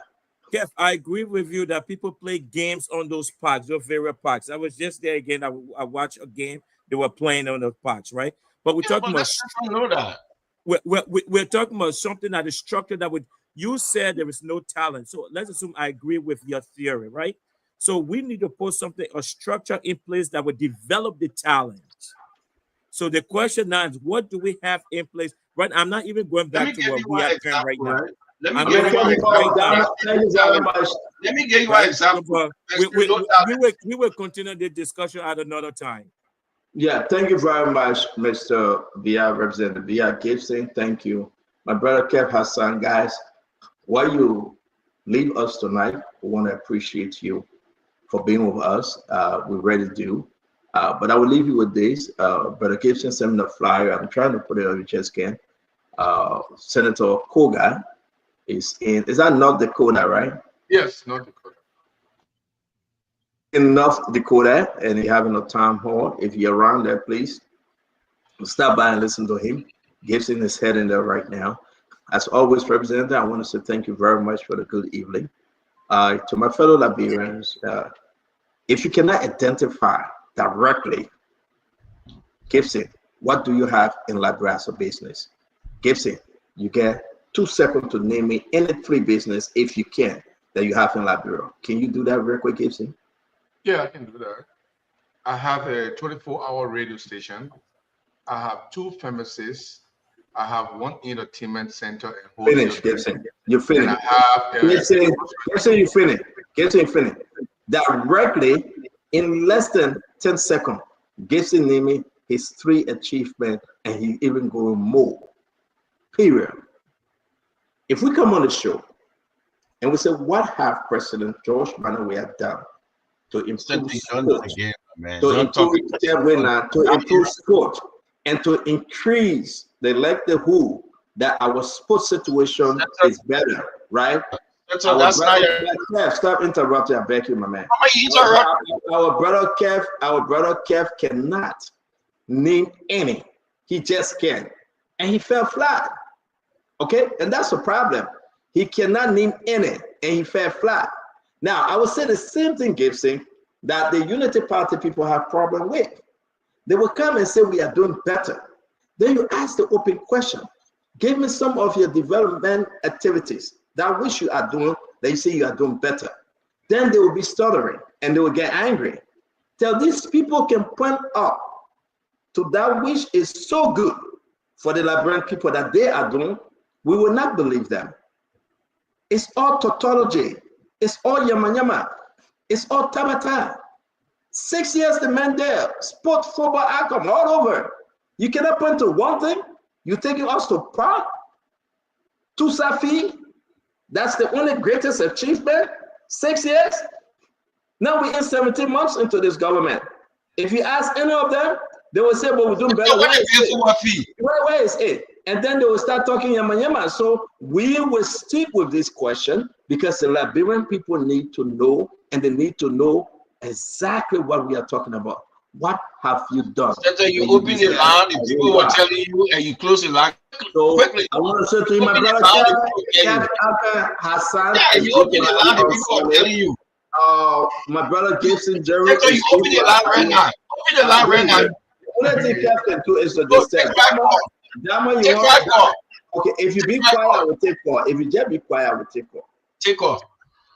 Kev, I agree with you that people play games on those parks, those various parks. I was just there again. I watched a game they were playing on the parks, right? But we're talking about. I know that. We're talking about something that is structured that would. You said there is no talent, so let's assume I agree with your theory, right? So we need to put a structure in place that would develop the talent. So the question now is, what do we have in place? Right, I'm not even going back to what we have done right now. Let me give you an example. We will continue the discussion at another time. Yeah, thank you very much, Mr. Bia, Representative Bia Gibson. Thank you. My brother Kev Hassan, guys, while you leave us tonight, we want to appreciate you for being with us. We really do. But I will leave you with this. Brother Gibson sent me the flyer. I'm trying to put it on the chest can. Senator Koga is in. Is that North Dakota, right? Yes, North Dakota. In North Dakota, and he having a town hall. If you're around there, please stop by and listen to him. Gibson is heading there right now. As always, Representative, I want to say thank you very much for the good evening. To my fellow Liberians, if you cannot identify directly, Gibson, what do you have in Liberia as a business? Gibson, you get 2 seconds to name me any 3 business, if you can, that you have in Liberia. Can you do that real quick, Gibson? Yeah, I can do that. I have a 24-hour radio station. I have 2 pharmacies. I have 1 entertainment center. And finish, Gibson. You finish. I have Gibson, you finish. Gibson, you finish. Directly, in less than 10 seconds, Gibson named me his 3 achievements, and he even going more. Period. If we come on the show and we say, what have President George Manneh done to improve sport, to improve sport, and to increase the likelihood that our sports situation is better, right? So that's not your... Kev, stop interrupting. I beg you, my man. How you interrupt? Our brother Kev cannot name any. He just can't. And he fell flat. Okay? And that's a problem. He cannot name any, and he fell flat. Now, I would say the same thing, Gibson, that the Unity Party people have problem with. They will come and say, we are doing better. Then you ask the open question. Give me some of your development activities that which you are doing, that you say you are doing better. Then they will be stuttering and they will get angry. Till these people can point up to that which is so good for the Liberian people that they are doing, we will not believe them. It's all tautology. It's all yama. It's all tabata. 6 years the man there, sport, football, outcome, all over. You cannot point to one thing. You taking us to Park, to Safi. That's the only greatest achievement. 6 years. Now we're in 17 months into this government. If you ask any of them, they will say, well, we're doing better. Where is it? And then they will start talking yama. So we will stick with this question because the Liberian people need to know, and they need to know exactly what we are talking about. What have you done? So you open the line, the people were telling you, and you close the line quickly. I want to say to you, my brother, Hassan. Yeah, you open the line, the people are telling you. My brother Gibson, Jerry. So you open the line right now. Open the line right now. The only thing Captain do is to disturb. Dama, you want? Okay, if you be quiet, I will take call. If you just be quiet, I will take call. Take call.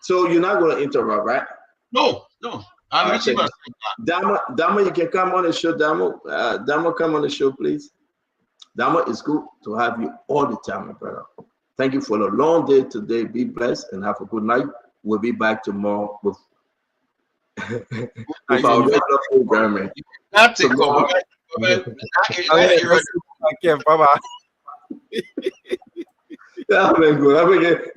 So you're not going to interrupt, right? No. I'm reaching my... Dama, you can come on the show. Dama, come on the show, please. Dama, it's good to have you all the time, my brother. Thank you for the long day today. Be blessed and have a good night. We'll be back tomorrow with our regular programming. Not take call. Bye-bye. Yeah, I'm good.